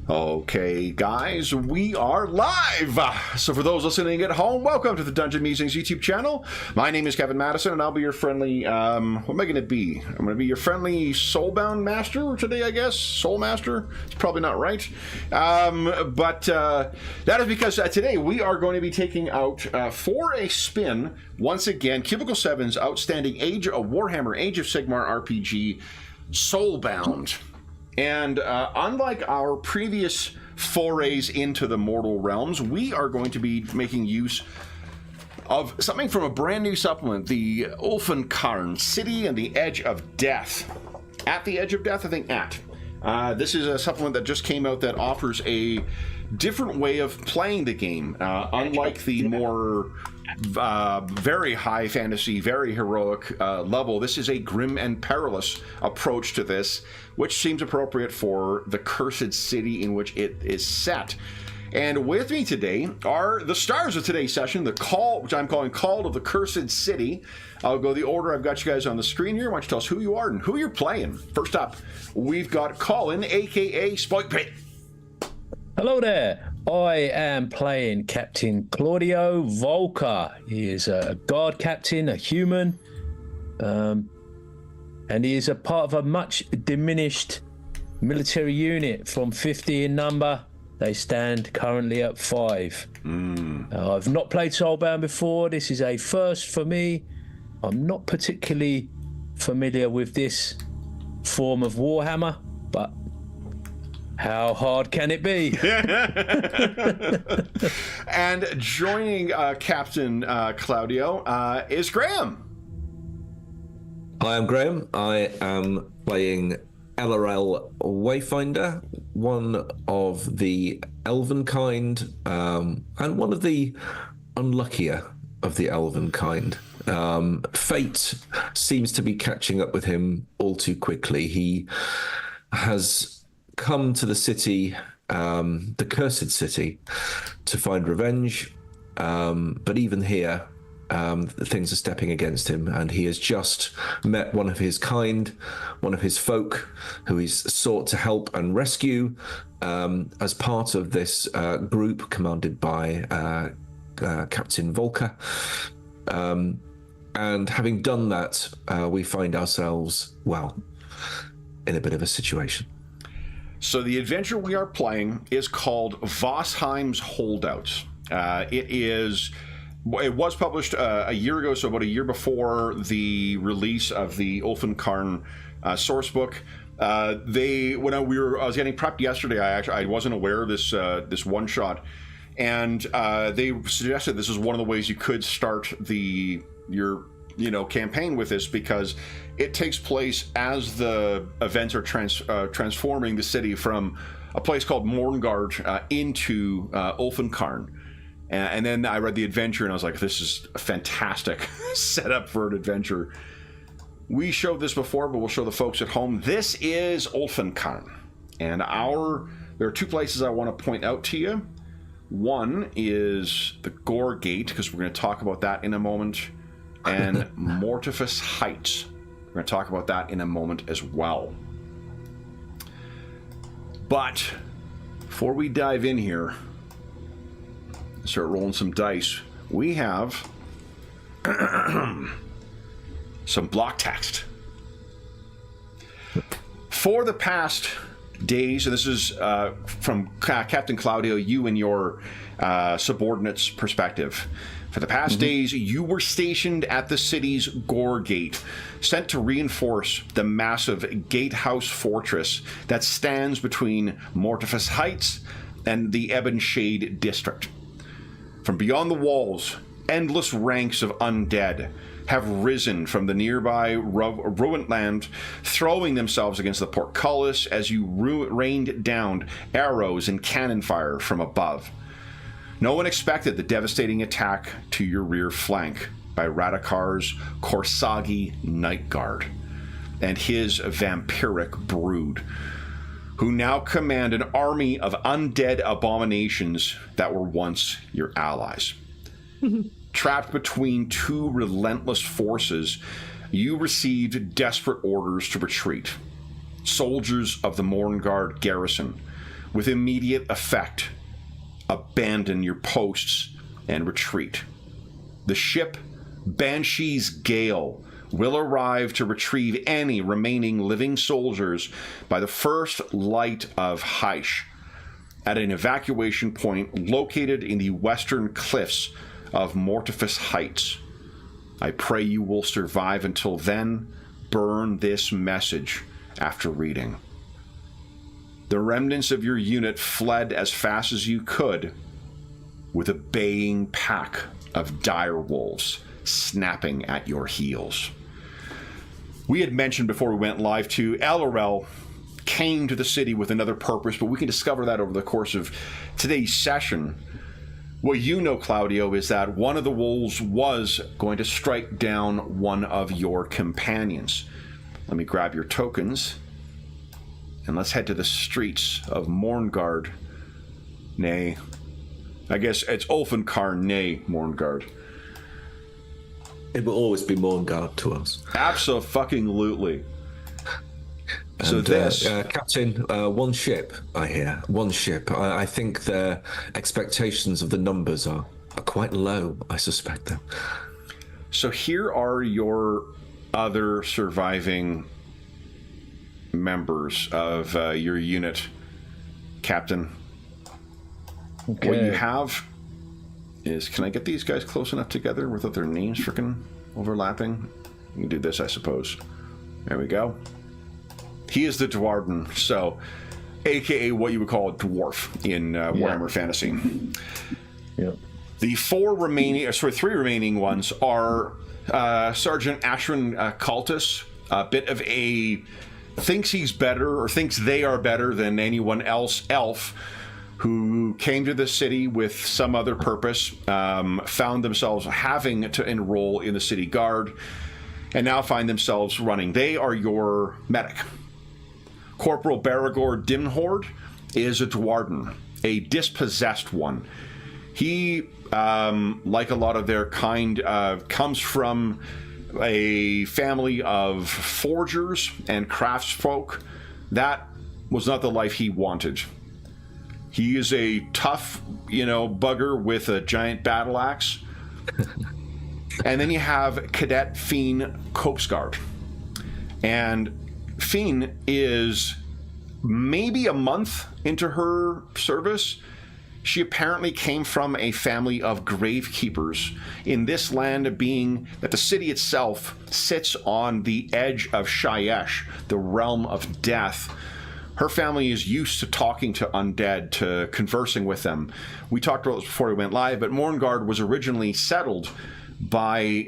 Okay, guys, we are live! So for those listening at home, welcome to the Dungeon Musings YouTube channel. My name is Kevin Madison, and I'll be your friendly, what am I going to be? I'm going to be your friendly Soulbound Master today, I guess? Soul Master? It's probably not right. But that is because today we are going to be taking out, for a spin, once again, Cubicle 7's outstanding Warhammer Age of Sigmar RPG, Soulbound. And unlike our previous forays into the mortal realms, we are going to be making use of something from a brand new supplement, the Ulfenkarn, City and the Edge of Death. At the Edge of Death, I think this is a supplement that just came out that offers a different way of playing the game. Unlike the more very high fantasy, very heroic level, this is a grim and perilous approach to this, which seems appropriate for the cursed city in which it is set. And with me today are the stars of today's session, the call, which I'm calling Call of the Cursed City. I'll go the order I've got you guys on the screen here. Why don't you tell us who you are and who you're playing? First up, we've got Colin, aka Spoik Pit. Hello there. I am playing Captain Claudio Volker. He is a guard captain, a human, and he is a part of a much diminished military unit from 50 in number. They stand currently at 5. I've not played Soulbound before. This is a first for me. I'm not particularly familiar with this form of Warhammer, but how hard can it be? And joining Captain Claudio is Graham. Hi, I'm Graham. I am playing LRL Wayfinder, one of the elven kind, and one of the unluckier of the elven kind. Fate seems to be catching up with him all too quickly. He has come to the city, the cursed city, to find revenge, but even here things are stepping against him, and he has just met one of his kind, one of his folk, who he's sought to help and rescue as part of this group commanded by Captain Volker. And having done that, we find ourselves, well, in a bit of a situation. So the adventure we are playing is called Vossheim's Holdouts. It was published a year ago, so about a year before the release of the Ulfenkarn source book. I was getting prepped yesterday. I wasn't aware of this one shot, and they suggested this is one of the ways you could start your campaign with this, because it takes place as the events are transforming the city from a place called Morngard into Ulfenkarn. And then I read the adventure and I was like, this is a fantastic setup for an adventure. We showed this before, but we'll show the folks at home. This is Ulfenkarn. And there are two places I want to point out to you. One is the Gore Gate, because we're going to talk about that in a moment. And Mortifus Heights. We're going to talk about that in a moment as well. But before we dive in here, start rolling some dice, we have some block text. For the past days, and this is from Captain Claudio, you and your subordinates' perspective. For the past days, you were stationed at the city's Gore Gate, sent to reinforce the massive gatehouse fortress that stands between Mortifus Heights and the Ebonshade district. From beyond the walls, endless ranks of undead have risen from the nearby ruined land, throwing themselves against the portcullis as you rained down arrows and cannon fire from above. No one expected the devastating attack to your rear flank by Radakar's Korsagi Night Guard and his vampiric brood, who now command an army of undead abominations that were once your allies. Trapped between two relentless forces, you received desperate orders to retreat. Soldiers of the Morngard garrison with immediate effect. Abandon your posts and retreat. The ship Banshee's Gale will arrive to retrieve any remaining living soldiers by the first light of Heish at an evacuation point located in the western cliffs of Mortifice Heights. I pray you will survive until then. Burn this message after reading. The remnants of your unit fled as fast as you could, with a baying pack of dire wolves snapping at your heels. We had mentioned before we went live too, LRL came to the city with another purpose, but we can discover that over the course of today's session. What you know, Claudio, is that one of the wolves was going to strike down one of your companions. Let me grab your tokens, and let's head to the streets of Mourngard. Nay, I guess it's Ulfenkarn, nay, Mourngard. It will always be Mourngard to us. Absolutely. And, so this... Captain, one ship, I hear. One ship. I think their expectations of the numbers are quite low, I suspect them. So here are your other surviving members of your unit, Captain. Okay. What you have is... Can I get these guys close enough together without their names freaking overlapping? You can do this, I suppose. There we go. He is the Dwarden, so aka what you would call a dwarf in Warhammer Fantasy. Yeah. The three remaining ones are Sergeant Ashwin Cultus, a bit of a thinks he's better or thinks they are better than anyone else elf, who came to the city with some other purpose, found themselves having to enroll in the city guard, and now find themselves running. They are your medic. Corporal Baragor Dimhord is a Dwarden, a dispossessed one. He, like a lot of their kind, comes from a family of forgers and craftsfolk. That was not the life he wanted. He is a tough, bugger with a giant battle axe. And then you have Cadet Fiend Copesguard. And Fiend is maybe a month into her service. She apparently came from a family of gravekeepers, in this land being that the city itself sits on the edge of Shayesh, the realm of death. Her family is used to talking to undead, to conversing with them. We talked about this before we went live, but Mourngard was originally settled by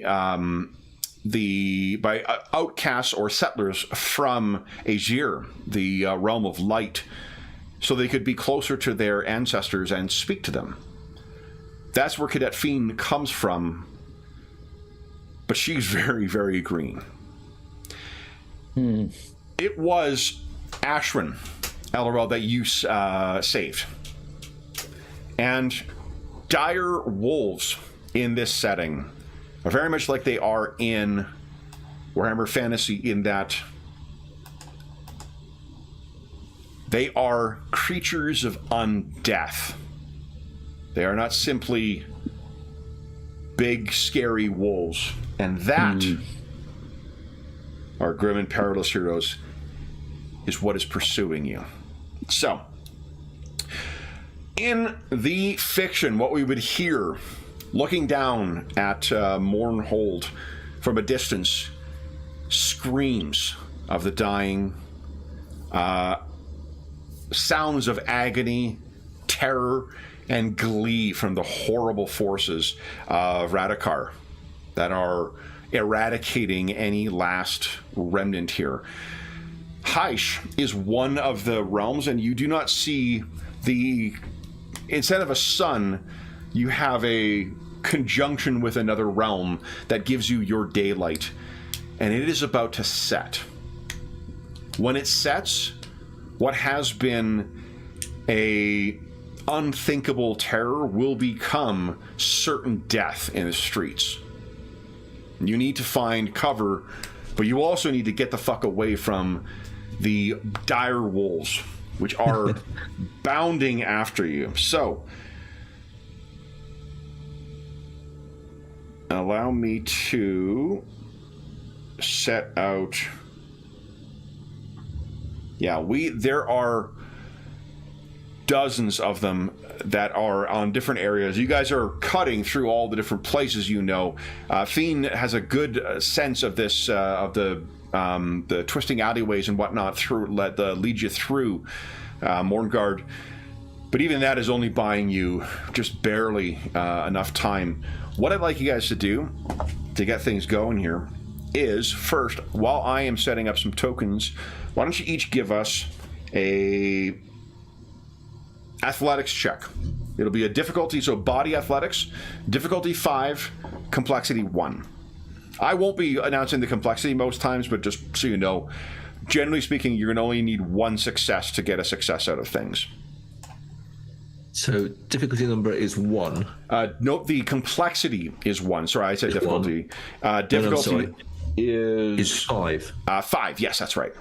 outcasts or settlers from Azir, the realm of light, so they could be closer to their ancestors and speak to them. That's where Cadet Fiend comes from, but she's very, very green. It was Ashwin, LRL, that you saved. And dire wolves in this setting are very much like they are in Warhammer Fantasy, in that they are creatures of undeath. They are not simply big, scary wolves. And that, our grim and perilous heroes, is what is pursuing you. So, in the fiction, what we would hear looking down at Mournhold from a distance, screams of the dying, sounds of agony, terror, and glee from the horrible forces of Radakar that are eradicating any last remnant here. Heish is one of the realms, and you do not see instead of a sun, you have a conjunction with another realm that gives you your daylight, and it is about to set. When it sets, what has been a unthinkable terror will become certain death in the streets. You need to find cover, but you also need to get the fuck away from the dire wolves which are bounding after you. So, allow me to set out. Yeah, there are dozens of them that are on different areas. You guys are cutting through all the different places, you know. Fiend has a good sense of this, of the twisting alleyways and whatnot lead you through Morngard. But even that is only buying you just barely enough time. What I'd like you guys to do to get things going here is, first, while I am setting up some tokens, why don't you each give us a athletics check. It'll be a difficulty, so body athletics, difficulty 5, complexity 1. I won't be announcing the complexity most times, but just so you know, generally speaking, you're going to only need 1 success to get a success out of things. So difficulty number is 1. No, the complexity is 1. Sorry, I said difficulty. Difficulty is 5. 5, yes, that's right.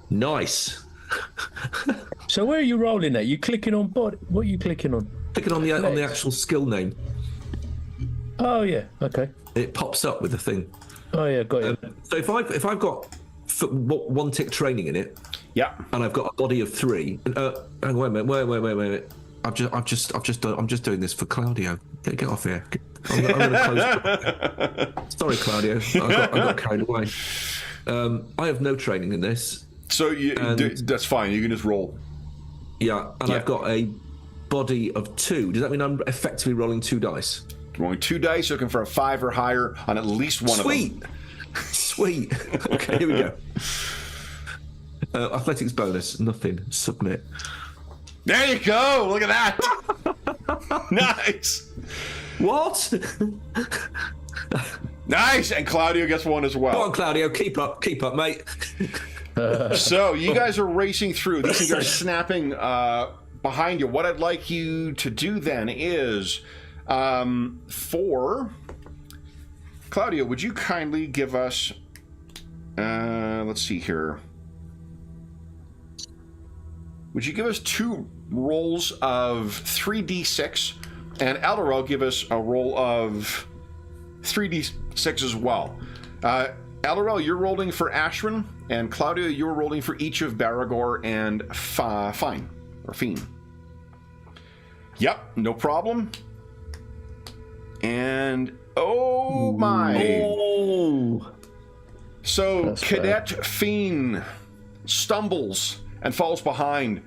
Nice. So where are you rolling at? You clicking on body? What are you clicking on? Clicking on the actual skill name. Oh yeah, okay. It pops up with the thing. Oh yeah, got it. So if I've got 1 tick training in it, yeah, and I've got a body of 3. Hang on, wait a minute. I'm just doing this for Claudio. Get off here. I'm going to close. Sorry, Claudio. I got carried away. I have no training in this. So that's fine. You can just roll. Yeah, and I've got a body of 2. Does that mean I'm effectively rolling 2 dice? Rolling 2 dice, looking for a 5 or higher on at least one of them. Sweet. Okay, here we go. Athletics bonus, nothing. Submit. There you go. Look at that. Nice. What? Nice. And Claudio gets 1 as well. Come on, Claudio. Keep up, mate. So you guys are racing through. These things are snapping behind you. What I'd like you to do then is, for Claudio, would you kindly give us, let's see here. Would you give us 2 rolls of 3d6, and Elderel give us a roll of 3d6 as well. Elderel, you're rolling for Ashwin, and Claudia, you're rolling for each of Baragor and Fiend. Yep, no problem. And oh my! Oh. So That's Cadet bad. Fiend stumbles and falls behind.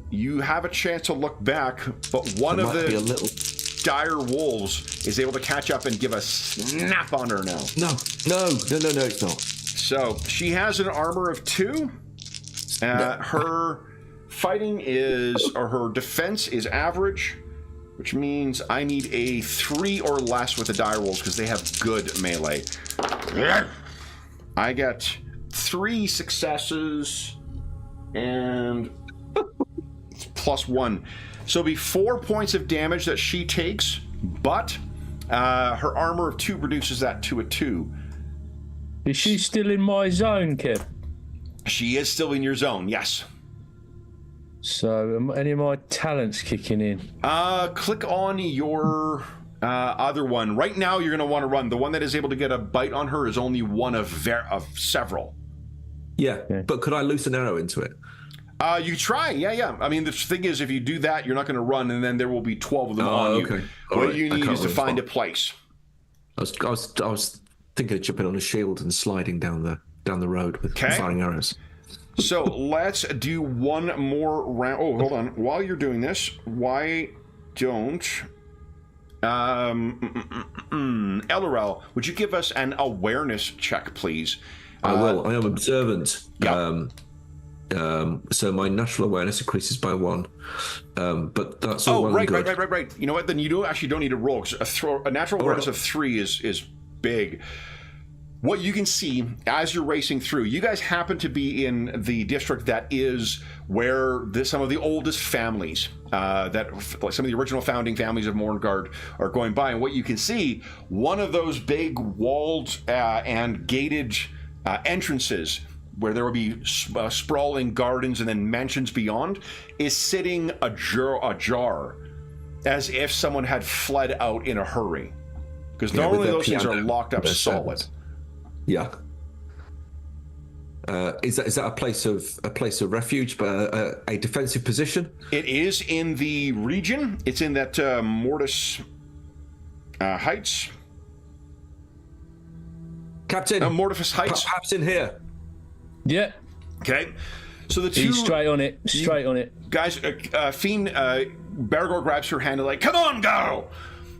You have a chance to look back, but one of the dire wolves is able to catch up and give a snap on her now. No, it's not. So she has an armor of 2. Her fighting her defense is average, which means I need a 3 or less with the dire wolves because they have good melee. I got 3 successes and +1. So it'll be 4 points of damage that she takes, but her armor of 2 reduces that to a 2. Is she still in my zone, Kev? She is still in your zone, yes. So any of my talents kicking in? Click on your other one. Right now, you're going to want to run. The one that is able to get a bite on her is only one of several. Yeah, but could I loose an arrow into it? You try, yeah. I mean, the thing is, if you do that, you're not going to run, and then there will be 12 of them on you. Okay. What you need is to find a place. I was thinking of jumping on a shield and sliding down the road with firing arrows. So let's do one more round. Oh, hold on. While you're doing this, why don't Elorel, would you give us an awareness check, please? I will. I am observant. Yeah. So my natural awareness increases by 1. But that's all right. You know what? Then you don't need to roll, because a natural awareness of 3 is big. What you can see as you're racing through, you guys happen to be in the district that is where some of the oldest families, like some of the original founding families of Morngard, are going by. And what you can see, one of those big walled and gated entrances where there will be sprawling gardens and then mansions beyond, is sitting ajar, as if someone had fled out in a hurry. Because normally those things are locked up solid. Yeah. Is that a place of refuge, but a defensive position? It is in the region. It's in that Mortis Heights. Captain. Mortifus Heights. Perhaps in here. Yeah. Okay. So the two... He's straight on it. Straight on it. Guys, Fiend, Baragor grabs her hand and like, come on, girl!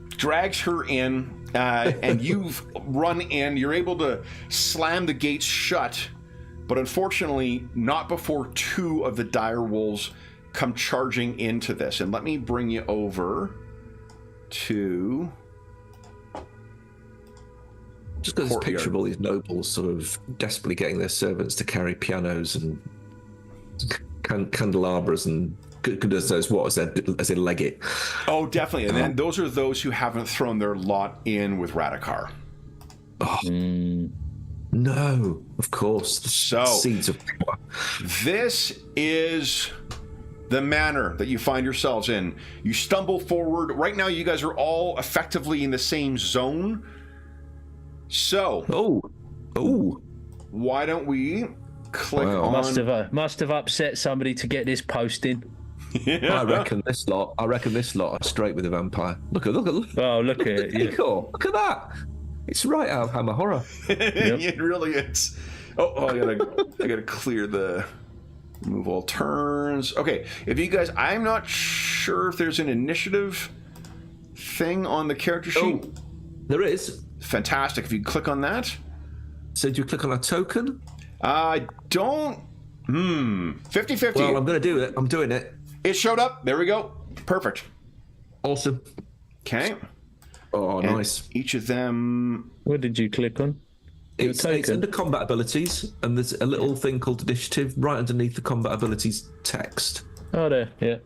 Drags her in, and you've run in. You're able to slam the gates shut, but unfortunately, not before two of the dire wolves come charging into this. And let me bring you over to... Just got this picture of all these nobles sort of desperately getting their servants to carry pianos and candelabras and goodness knows what as in Leggett. Oh, definitely. And then those are those who haven't thrown their lot in with Radikar. Oh, no, of course. So, seeds of power. This is the manor that you find yourselves in. You stumble forward. Right now, you guys are all effectively in the same zone. So, why don't we click on... Must have upset somebody to get this posting. I reckon this lot are straight with a vampire. Look. Oh, look at it. Yeah. Look at that. It's right out of Hammer Horror. Yep. It really is. Oh, I gotta clear the move all turns. Okay, if you guys, I'm not sure if there's an initiative thing on the character sheet. Oh, there is. Fantastic. If you click on that. So do you click on a token? I don't. 50-50. Well, I'm going to do it. I'm doing it. It showed up. There we go. Perfect. Awesome. Okay. Oh, and nice. Each of them... What did you click on? It's under combat abilities, and there's a little thing called initiative right underneath the combat abilities text. Oh, there. Yeah.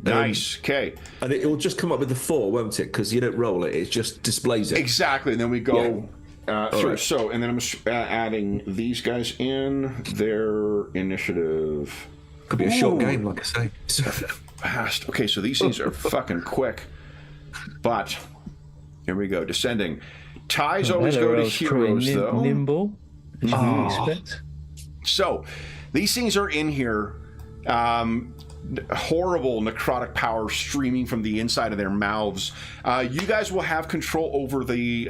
Nice. Okay. And it will just come up with the 4, won't it? Because you don't roll it. It just displays it. Exactly. And then we go through. Right. So, and then I'm adding these guys in. Their initiative... Could be a short game, like I say. Fast. Okay, so these things are fucking quick. But here we go. Descending. Ties always go to heroes, though. Nimble. As you expect. So these things are in here. Horrible necrotic power streaming from the inside of their mouths. You guys will have control over the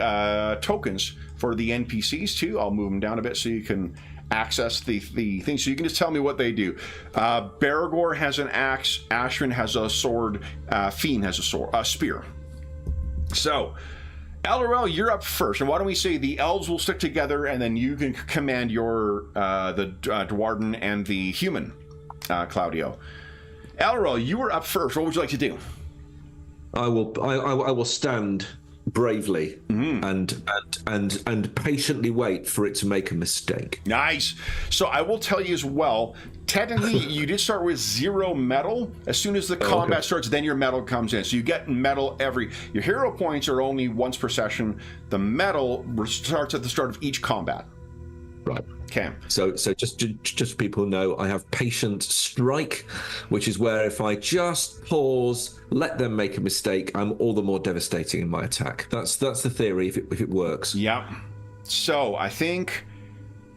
tokens for the NPCs too. I'll move them down a bit so you can access the thing. So you can just tell me what they do. Baragor has an axe. Ashrin has a sword. Fiend has a spear. So, LRL, you're up first. And why don't we say the elves will stick together, and then you can command your the Dwarden and the human, Claudio. LRL, you were up first. What would you like to do? I will stand bravely and patiently wait for it to make a mistake. Nice. So I will tell you as well, technically you did start with 0 metal. As soon as the combat starts, then your metal comes in. So you get metal your hero points are only once per session. The metal starts at the start of each combat. Right. Okay. So just people know, I have patient strike, which is where if I just pause, let them make a mistake, I'm all the more devastating in my attack. That's the theory if it works. Yeah. So I think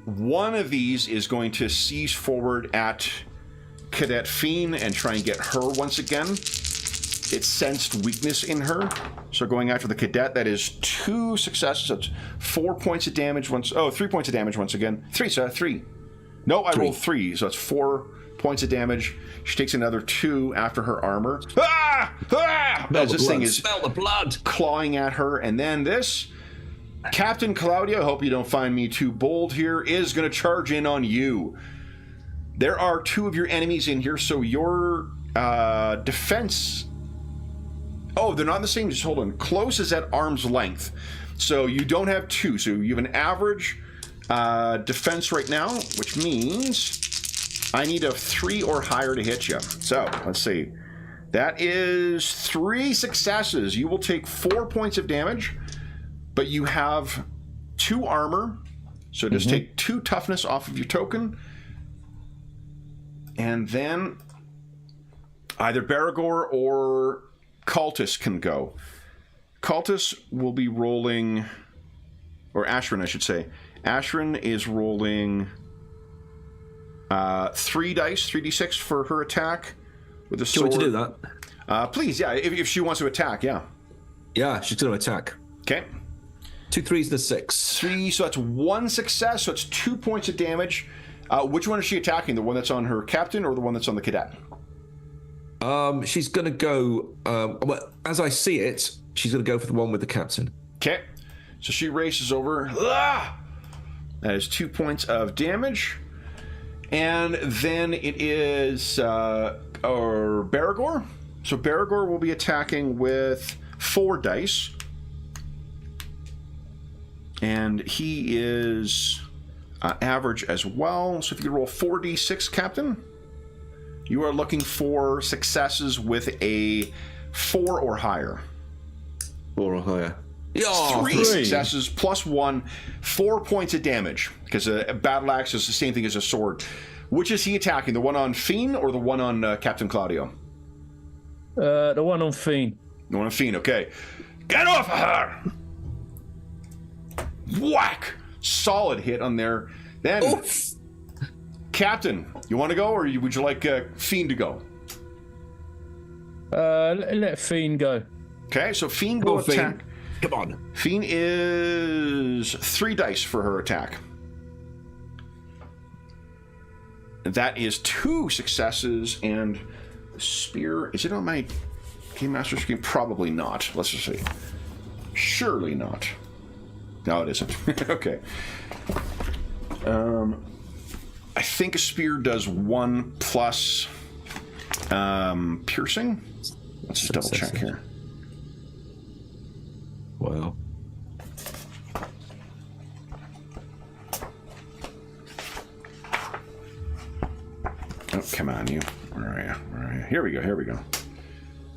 one of these is going to seize forward at Cadet Fiend and try and get her once again. It sensed weakness in her. So going after the cadet, that is 2 successes. That's 4 points of damage once. Oh, 3 points of damage once again. 3. No, I rolled 3, so it's 4 points of damage. She takes another 2 after her armor. As this thing is smell the blood, clawing at her. And then this, Captain Claudio, I hope you don't find me too bold here, is going to charge in on you. There are 2 of your enemies in here, so your defense... Oh, they're not the same. Just hold on. Close is at arm's length. So you don't have 2. So you have an average defense right now, which means I need a 3 or higher to hit you. So let's see. That is 3 successes. You will take 4 points of damage, but you have 2 armor. So just take 2 toughness off of your token. And then either Baragor or Cultist can go. Cultist will be rolling, or Ashrin, I should say. Ashrin is rolling 3 dice, 3d6 for her attack with a sword. Do you want to do that? Please, yeah, if she wants to attack, yeah. Yeah, she's going to attack. Okay. 2 3s and a 6. 3, so that's 1 success, so it's 2 points of damage. Which one is she attacking? The one that's on her captain or the one that's on the cadet? She's going to go, well, as I see it, she's going to go for the one with the captain. Okay. So she races over. Ah! That is 2 points of damage. And then it is Baragor. So Baragor will be attacking with 4 dice. And he is average as well. So if you roll 4d6, Captain, you are looking for successes with a 4 or higher. 4 or higher. Oh, 3 successes plus 1, 4 points of damage. Because a battle axe is the same thing as a sword. Which is he attacking? The one on Fiend or the one on Captain Claudio? The one on Fiend. The one on Fiend, okay. Get off of her! Whack! Solid hit on there. Then, Oof. Captain, you want to go, or would you like Fiend to go? Let Fiend go. Okay, so Fiend will attack. Fiend. Come on. Fiend is 3 dice for her attack. That is 2 successes, and spear, is it on my Game Master screen? Probably not. Let's just see. Surely not. No, it isn't. Okay. I think a spear does 1 plus piercing. Let's just double check here. Wow. Oh, come on, you. Where are you? Where are you? Here we go. Here we go.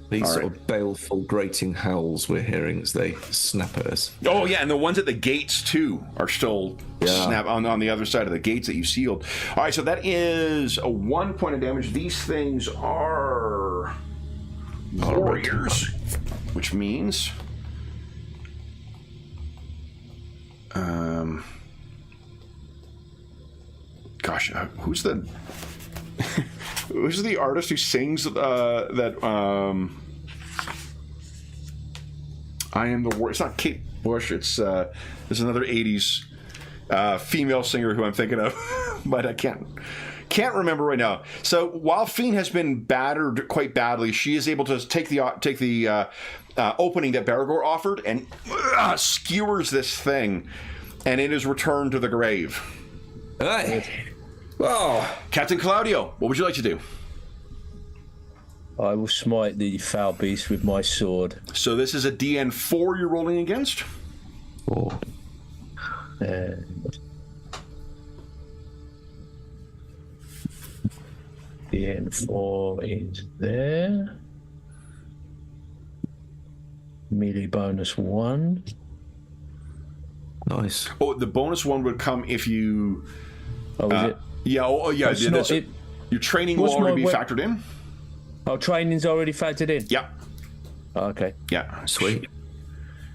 These All sort right. of baleful, grating howls we're hearing as they snap at us. Oh, yeah, and the ones at the gates, too, are still snap on the other side of the gates that you sealed. All right, so that is a 1 point of damage. These things are warriors, which means... Gosh, who's the... Who's the artist who sings that I am the war? It's not Kate Bush. It's there's another '80s female singer who I'm thinking of, but I can't remember right now. So while Fiend has been battered quite badly, she is able to take the opening that Baragor offered and skewers this thing, and it is returned to the grave. Hey. Oh. Captain Claudio, what would you like to do? I will smite the foul beast with my sword. So this is a DN4 you're rolling against? Oh. And DN4 is there. Melee bonus 1. Nice. Oh, the bonus 1 would come if you... Oh, is it? Yeah, yeah. It's not, your training will already be factored in. Oh, training's already factored in? Yeah. Oh, okay. Yeah. Sweet.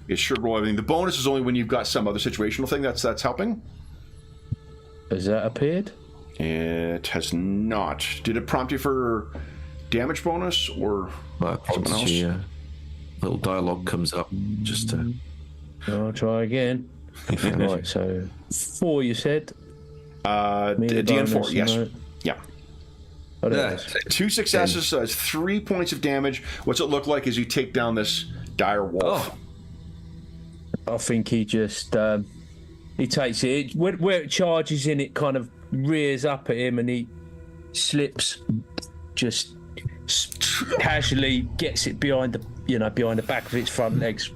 It should roll everything. The bonus is only when you've got some other situational thing that's helping. Has that appeared? It has not. Did it prompt you for damage bonus or something else? Yeah. Little dialogue comes up just to... I'll try again. Right, so 4 you said? DN4, yes. No. Yeah. Oh, there Yeah. it is. 2 successes, so it's 3 points of damage. What's it look like as you take down this dire wolf? Oh. I think he just he takes it where it charges in. It kind of rears up at him, and he slips, just casually gets it behind the back of its front legs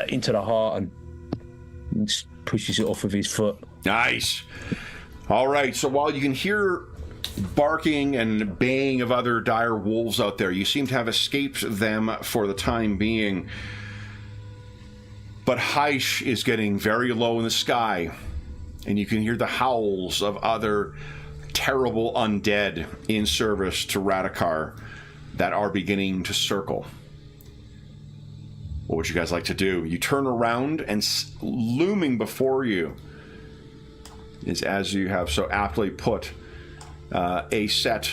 into the heart, and pushes it off with his foot. Nice. All right, so while you can hear barking and baying of other dire wolves out there, you seem to have escaped them for the time being. But Heish is getting very low in the sky, and you can hear the howls of other terrible undead in service to Radakar that are beginning to circle. What would you guys like to do? You turn around, and looming before you is, as you have so aptly put, a set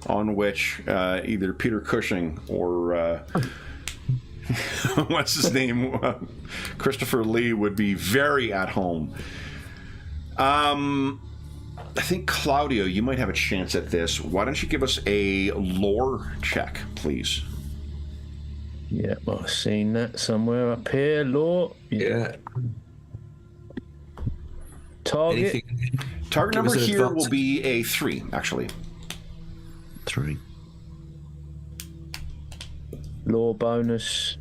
on which either Peter Cushing or what's his name, Christopher Lee would be very at home. I think, Claudio, you might have a chance at this. Why don't you give us a lore check, please? Yeah, I've seen that somewhere up here. Lore. Yeah. Target. Target number here will be a 3, actually. 3. Lore bonus.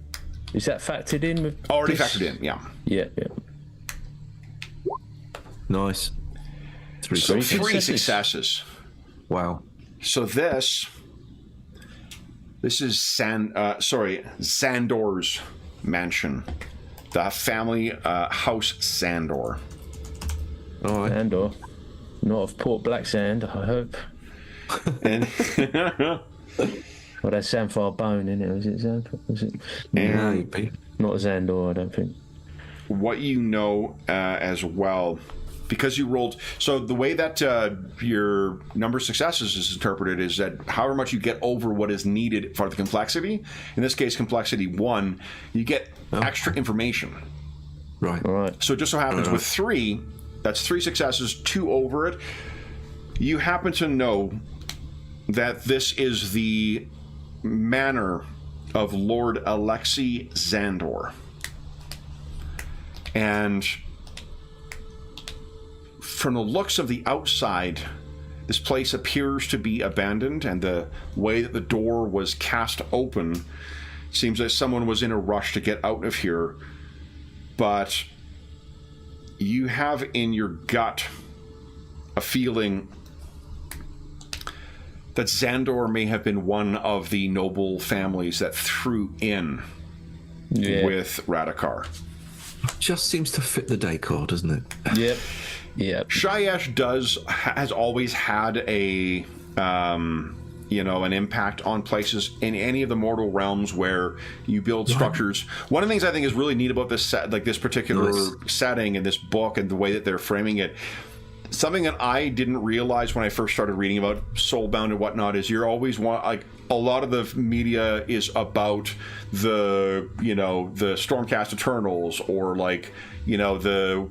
Is that factored in? With Already this? factored in, yeah. Yeah. Nice. So 3 successes. Wow. So this is Sandor's mansion. The family house Sandor. All right. Sandor. Not of Port Black Sand, I hope. And well, that's Sanfar Bone, isn't it? Was it Sanfar? Was it? Maybe. Not Xandor, I don't think. what you know as well, because you rolled, so the way that your number of successes is interpreted is that however much you get over what is needed for the complexity, in this case complexity 1, you get extra information. Right. All right. So it just so happens with 3, that's 3 successes, 2 over it. You happen to know that this is the manor of Lord Alexei Xandor. And from the looks of the outside, this place appears to be abandoned, and the way that the door was cast open seems like someone was in a rush to get out of here. But you have in your gut a feeling that Xandor may have been one of the noble families that threw in with Radakar. Just seems to fit the decor, doesn't it? Yep. Yep. Shyash has always had a an impact on places in any of the mortal realms where you build structures. One of the things I think is really neat about this this particular setting and this book and the way that they're framing it, something that I didn't realize when I first started reading about Soulbound and whatnot, is you're always a lot of the media is about the Stormcast Eternals or the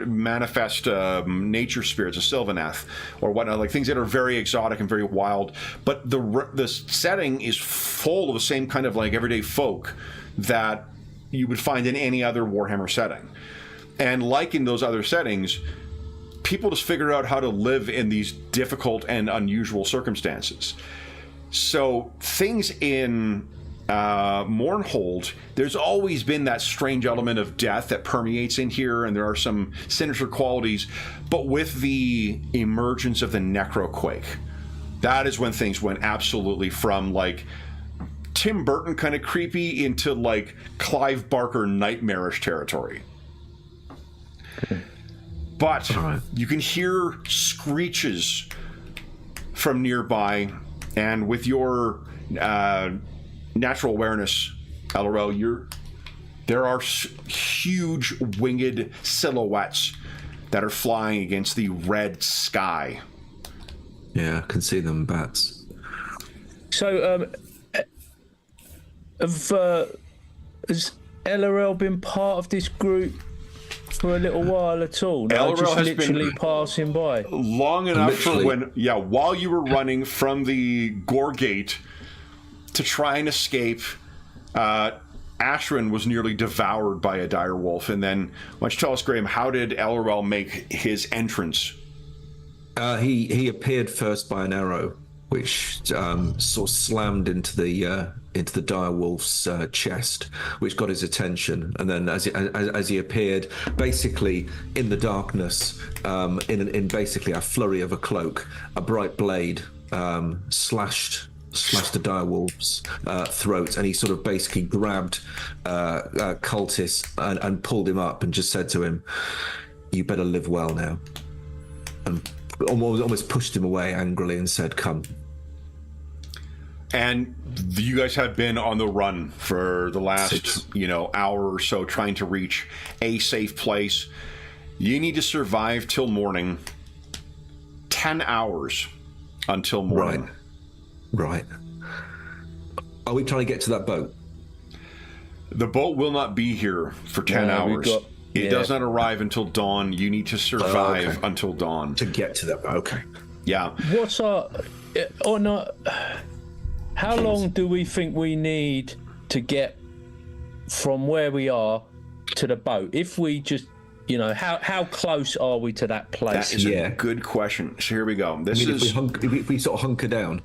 manifest nature spirits of Sylvaneth or whatnot, like things that are very exotic and very wild. But the setting is full of the same kind of like everyday folk that you would find in any other Warhammer setting. And like in those other settings, people just figure out how to live in these difficult and unusual circumstances. So things in Mournhold, there's always been that strange element of death that permeates in here, and there are some sinister qualities. But with the emergence of the Necroquake, that is when things went absolutely from like Tim Burton kind of creepy into like Clive Barker nightmarish territory. But you can hear screeches from nearby, and with your natural awareness, LRL, there are huge winged silhouettes that are flying against the red sky. Yeah, I can see them, bats. So, has LRL been part of this group for a little while at all? No, LRL just has literally been passing by long enough for while you were running from the Gore Gate to try and escape. Ashran was nearly devoured by a dire wolf, and then why don't you tell us, Graham, how did LRL make his entrance? He appeared first by an arrow, which sort of slammed into the dire wolf's chest, which got his attention. And then as he appeared, basically in the darkness, in basically a flurry of a cloak, a bright blade slashed the dire wolf's throat, and he sort of basically grabbed Cultis and pulled him up and just said to him, you better live well now. And almost pushed him away angrily and said, come. And you guys have been on the run for the last, hour or so, trying to reach a safe place. You need to survive till morning. 10 hours until morning. Right. Are we trying to get to that boat? The boat will not be here for 10 hours. It does not arrive until dawn. You need to survive until dawn. To get to that boat, okay. Yeah. What's our... or not... How long do we think we need to get from where we are to the boat? If we just, how close are we to that place? That is a good question. So here we go. If we sort of hunker down.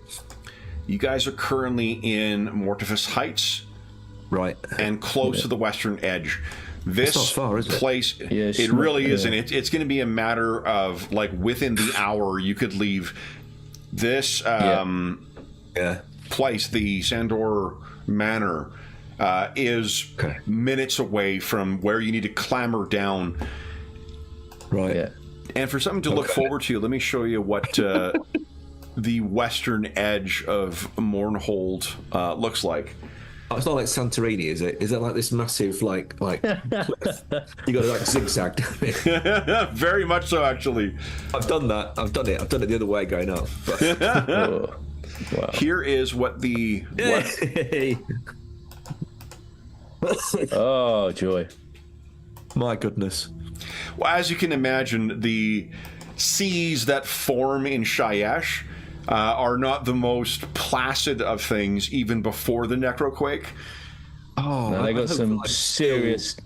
You guys are currently in Mortifus Heights. Right. And close to the western edge. This not far, is it? place, it really isn't. It's going to be a matter of, within the hour, you could leave this... place, the Sandor Manor, is minutes away from where you need to clamber down. Right. Yeah. And for something to look forward to, let me show you what the western edge of Mournhold looks like. Oh, it's not like Santorini, is it? Is that like this massive, cliff? You got to zigzag down it. Very much so, actually. I've done that. I've done it the other way going up. But... Wow. Here is what the... Oh, joy. My goodness. Well, as you can imagine, the seas that form in Shayesh are not the most placid of things even before the necroquake. Oh, no, they got some serious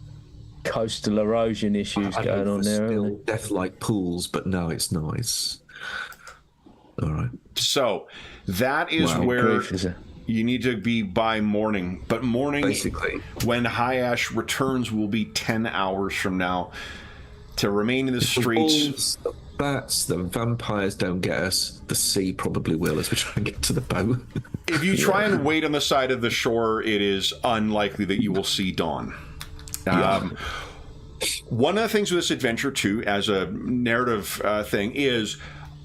coastal erosion issues going on there. Still death-like pools, but no, it's not. It's... All right. So that is where you need to be by morning. But morning, basically, when High Ash returns, will be 10 hours from now. To remain in the streets. The wolves, the bats, the vampires don't get us. The sea probably will as we try and get to the boat. If you try and wait on the side of the shore, it is unlikely that you will see dawn. One of the things with this adventure, too, as a narrative thing, is...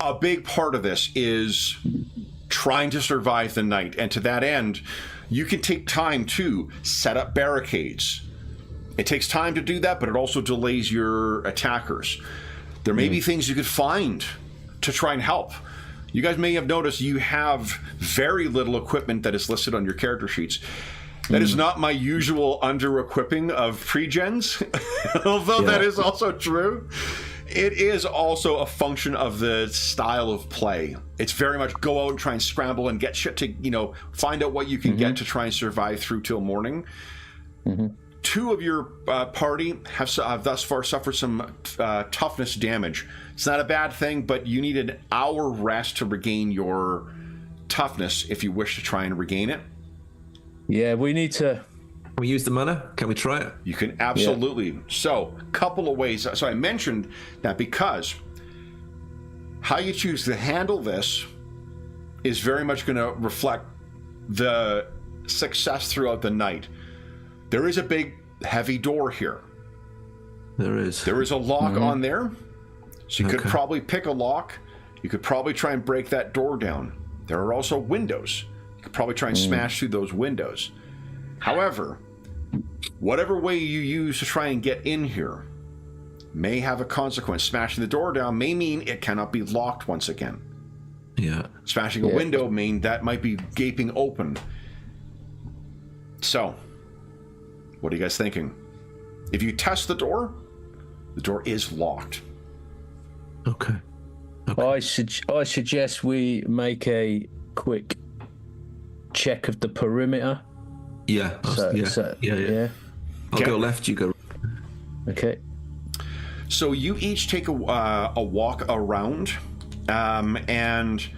a big part of this is trying to survive the night. And to that end, you can take time to set up barricades. It takes time to do that, but it also delays your attackers. There may be things you could find to try and help. You guys may have noticed you have very little equipment that is listed on your character sheets. That is not my usual under-equipping of pre-gens, although that is also true. It is also a function of the style of play. It's very much go out and try and scramble and get shit to, find out what you can get to try and survive through till morning. Two of your party have thus far suffered some toughness damage. It's not a bad thing, but you need an hour rest to regain your toughness if you wish to try and regain it. Yeah, we need to... Can we use the mana? Can we try it? You can absolutely. Yeah. So, couple of ways. So I mentioned that because how you choose to handle this is very much going to reflect the success throughout the night. There is a big, heavy door here. There is. There is a lock on there. So you could probably pick a lock. You could probably try and break that door down. There are also windows. You could probably try and smash through those windows. However, whatever way you use to try and get in here may have a consequence. Smashing the door down may mean it cannot be locked once again. Yeah. Smashing a window mean that might be gaping open. So, what are you guys thinking? If you test the door is locked. Okay. I suggest we make a quick check of the perimeter. Yeah. Yeah. I'll go left, you go. Okay. So you each take a walk around, and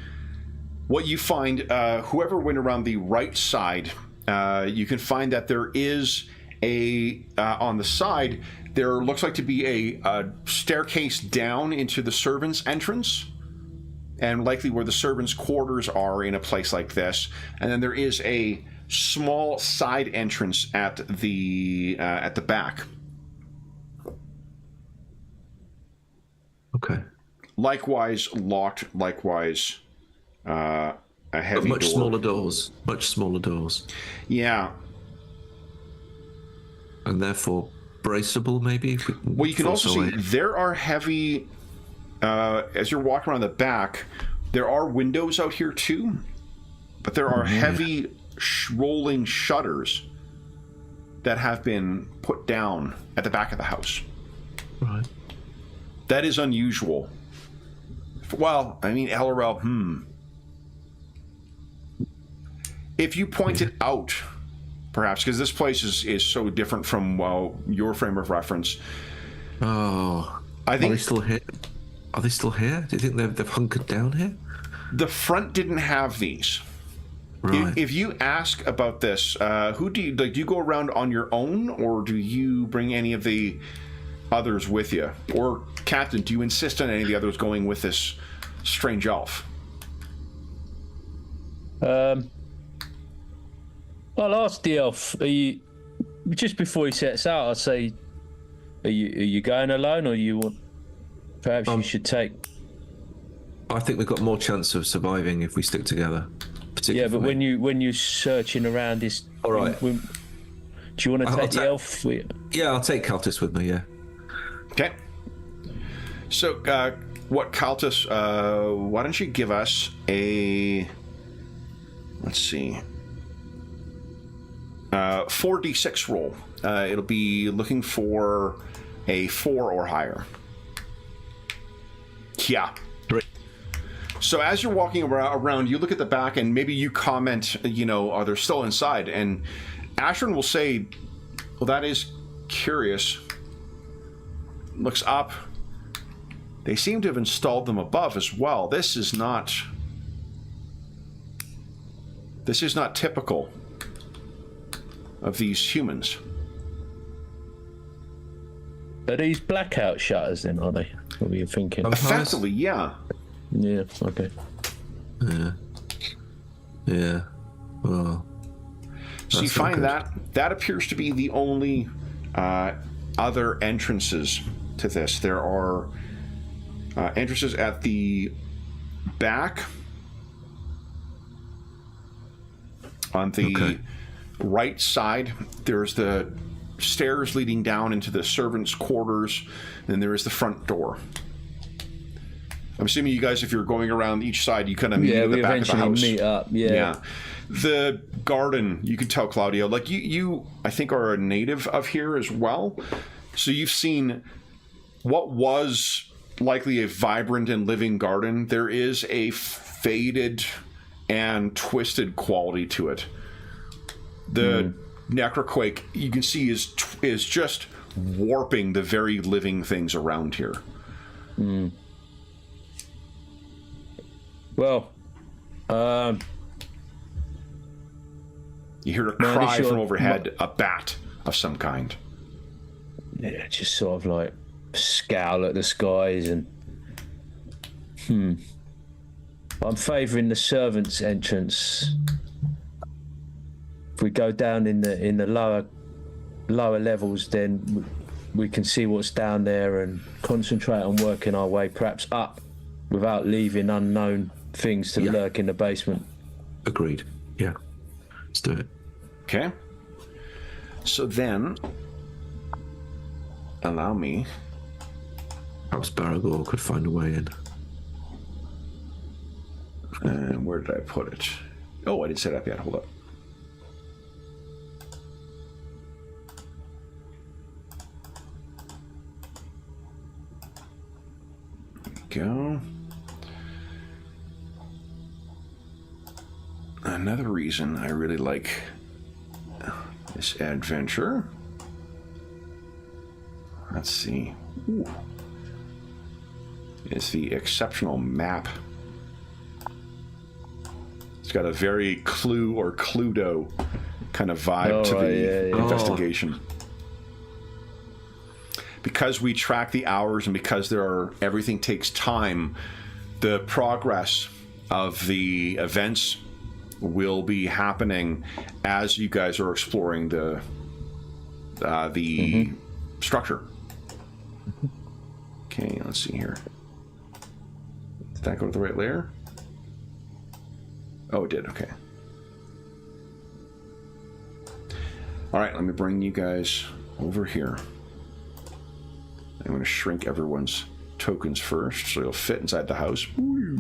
what you find, whoever went around the right side, you can find that there is on the side, there looks like to be a staircase down into the servants' entrance, and likely where the servants' quarters are in a place like this. And then there is a small side entrance at the back. Okay. Likewise locked. Likewise, a heavy But much door. smaller doors. Much smaller doors. Yeah. And therefore braceable, maybe? Well, you can also see there are heavy, as you're walking around the back, there are windows out here too, but there are heavy rolling shutters that have been put down at the back of the house. Right. That is unusual. Well, I mean, LRL, If you point it out, perhaps, because this place is so different from, well, your frame of reference. Oh. I think, are they still here? Are they still here? Do you think they've hunkered down here? the front didn't have these. Right. If you ask about this, who do you, like, do you go around on your own, or do you bring any of the others with you? Or, Captain, do you insist on any of the others going with this strange elf? I'll ask the elf. Are you, just before he sets out, I'll say, are you going alone, or you want? Perhaps you should take. I think we've got more chance of surviving if we stick together. Yeah, but when you're searching around this, all right. Do you want to take the elf? Yeah, I'll take Caltus with me. Yeah. Okay. So, what Caltus? Why don't you give us a? Let's see. 4d6 roll. It'll be looking for a 4 or higher. Yeah. 3. So as you're walking around, you look at the back and maybe you comment, are they still inside? And Ashern will say, well, that is curious. Looks up. They seem to have installed them above as well. This is not typical of these humans. Are these blackout shutters then, are they? What were you thinking? Effectively, yeah. Yeah, okay. Yeah. Well, so you find that appears to be the only other entrances to this. There are entrances at the back, on the right side. There's the stairs leading down into the servants' quarters, and there is the front door. I'm assuming you guys, if you're going around each side, you kind of meet at the back of the house. Meet up. Yeah. The garden, you can tell, Claudio, like you I think are a native of here as well. So you've seen what was likely a vibrant and living garden. There is a faded and twisted quality to it. The necroquake, you can see, is just warping the very living things around here. Well, you hear a cry from overhead, a bat of some kind. Yeah, just sort of like scowl at the skies and I'm favouring the servants' entrance. If we go down in the lower levels, then we can see what's down there and concentrate on working our way perhaps up without leaving unknown things to lurk in the basement. Agreed. Yeah. Let's do it. Okay. So then, allow me. Perhaps Baragor could find a way in. And where did I put it? Oh, I didn't set it up yet. Hold up. There we go. Another reason I really like this adventure. Let's see. Ooh. Is the exceptional map. It's got a very Clue or Cluedo kind of vibe to the investigation. Because we track the hours and because everything takes time, the progress of the events will be happening as you guys are exploring the structure. Okay, let's see here. Did that go to the right layer? Oh, it did. Okay. All right, let me bring you guys over here. I'm going to shrink everyone's tokens first, so they'll fit inside the house. Woo.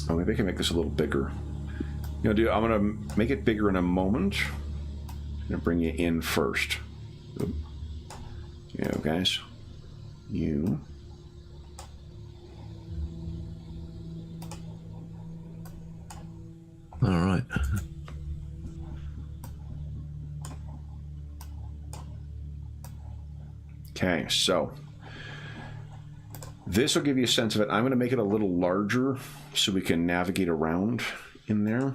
Oh, maybe I can make this a little bigger. I'm going to make it bigger in a moment. I'm going to bring you in first. Oop. You guys. You. All right. Okay, so this will give you a sense of it. I'm going to make it a little larger so we can navigate around in there.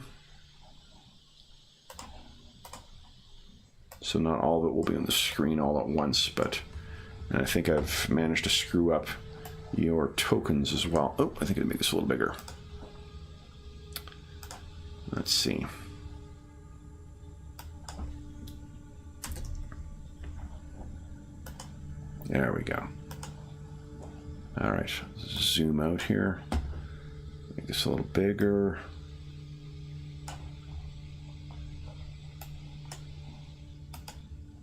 So not all of it will be on the screen all at once, but I think I've managed to screw up your tokens as well. Oh, I think I'll make this a little bigger. Let's see. There we go. All right, zoom out here. Make this a little bigger.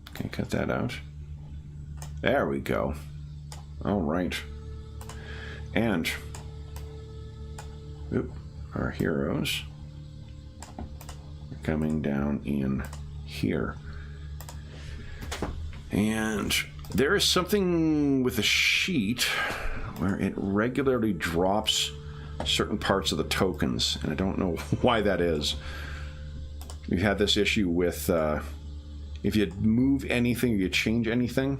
Okay, cut that out. There we go. All right. And our heroes are coming down in here. And there is something with the sheet where it regularly drops certain parts of the tokens, and I don't know why that is. We've had this issue with if you move anything or you change anything,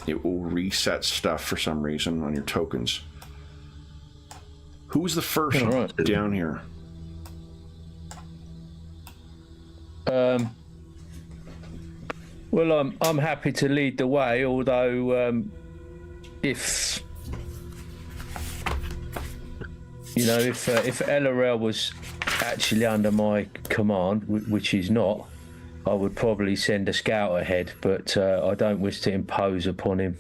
it will reset stuff for some reason on your tokens. Who's the first down here? Well, I'm happy to lead the way, although if LRL was actually under my command, which he's not, I would probably send a scout ahead, but I don't wish to impose upon him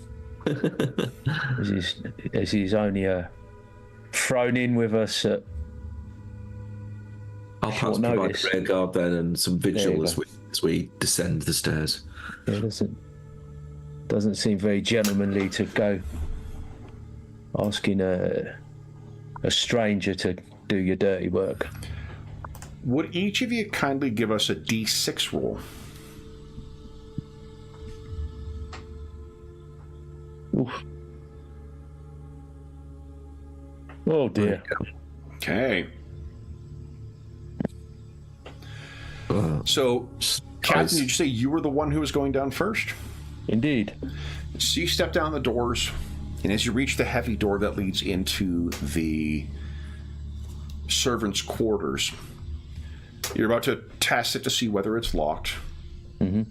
as he's only thrown in with us at I'll perhaps provide rear guard then and some vigil as we descend the stairs. Yeah, it doesn't seem very gentlemanly to go asking a stranger to do your dirty work. Would each of you kindly give us a D6 roll? Oof. Oh dear. Okay. So, Captain, did you say you were the one who was going down first? Indeed. So you step down the doors, and as you reach the heavy door that leads into the servants' quarters, you're about to test it to see whether it's locked. Mm-hmm.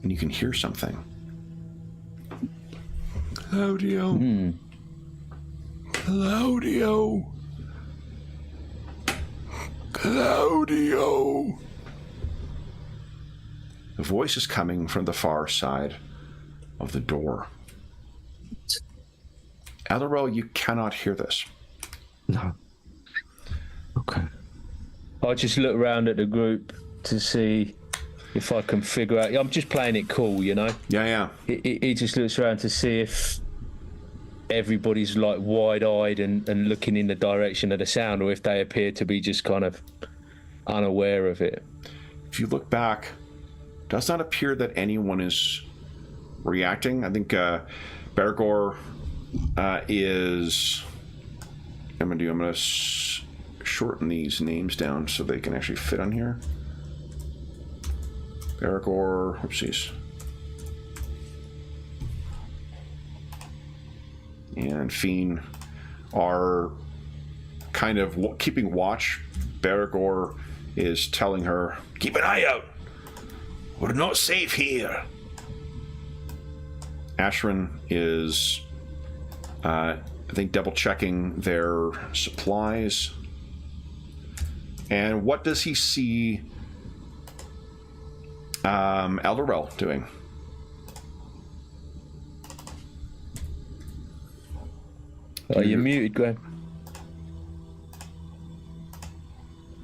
And you can hear something. Claudio. Mm. Claudio. Claudio. The voice is coming from the far side of the door. Ellerel, you cannot hear this. No. Okay. I just look around at the group to see if I can figure out. I'm just playing it cool, you know. Yeah. He just looks around to see if everybody's like wide-eyed and looking in the direction of the sound, or if they appear to be just kind of unaware of it. If you look back, it does not appear that anyone is reacting. I think Bergor is... I'm going to shorten these names down so they can actually fit on here. Bergor, oopsies. And Fiend are kind of keeping watch. Bergor is telling her, "Keep an eye out. We're not safe here." Ashrin is, I think, double checking their supplies. And what does he see Elderell doing? Oh, you're muted, Graham.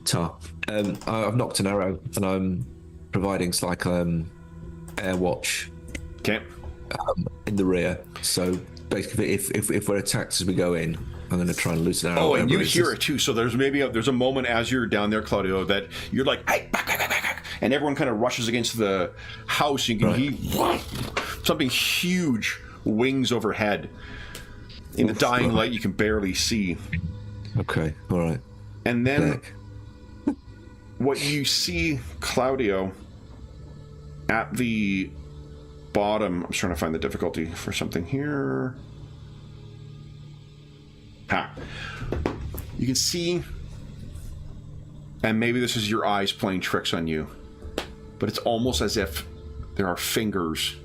Tar. I've knocked an arrow, and I'm providing air watch Okay. in the rear. So basically, if we're attacked as we go in, I'm going to try and loose an arrow. Oh, and you hear it too. So there's a moment as you're down there, Claudio, that you're like, hey, back, and everyone kind of rushes against the house. You can hear something huge wings overhead. In the dying light, you can barely see. Okay, all right. And then what you see, Claudio, at the bottom, I'm trying to find the difficulty for something here. You can see, and maybe this is your eyes playing tricks on you, but it's almost as if there are fingers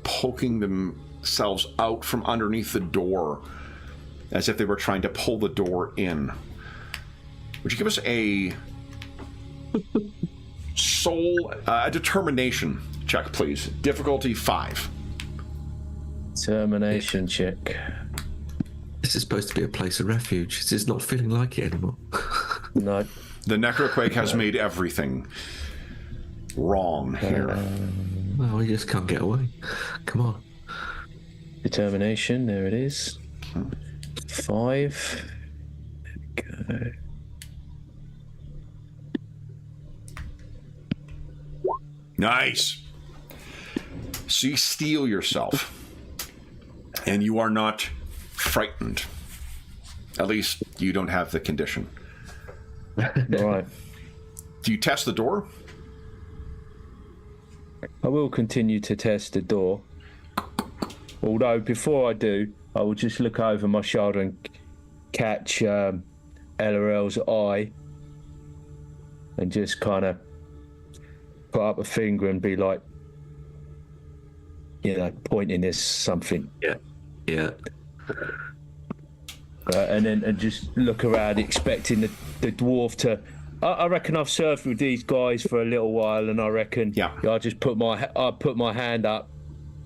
poking themselves out from underneath the door, as if they were trying to pull the door in. Would you give us a determination check, please? Difficulty 5. Determination check. This is supposed to be a place of refuge. This is not feeling like it anymore. No. The Necroquake has made everything wrong here. Well, we just can't get away. Come on. Determination, there it is. 5. There we go. Nice. So you steel yourself, and you are not frightened. At least you don't have the condition. Right. Do you test the door? I will continue to test the door. Although before I do, I will just look over my shoulder and catch LRL's eye and just kind of put up a finger and be like, pointing at something. Yeah. And just look around expecting the dwarf to... I reckon I've served with these guys for a little while, and I reckon I'll just put my hand up,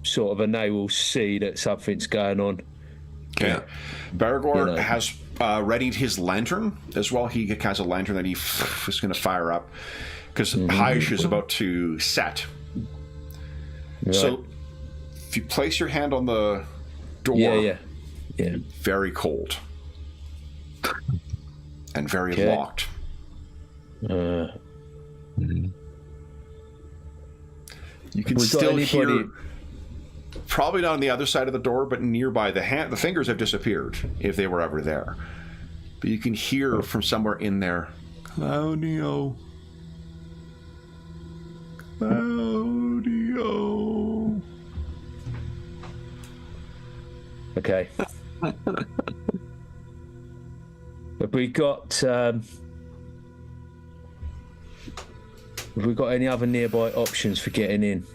sort of, and they will see that something's going on. Okay. Yeah. Baragor has readied his lantern as well. He has a lantern that he is going to fire up because Haish is about to set. Right. So if you place your hand on the door, yeah, very cold and very locked. You can still hear, probably not on the other side of the door, but nearby. The fingers have disappeared if they were ever there. But you can hear from somewhere in there, Claudio. Okay. Have we got any other nearby options for getting in?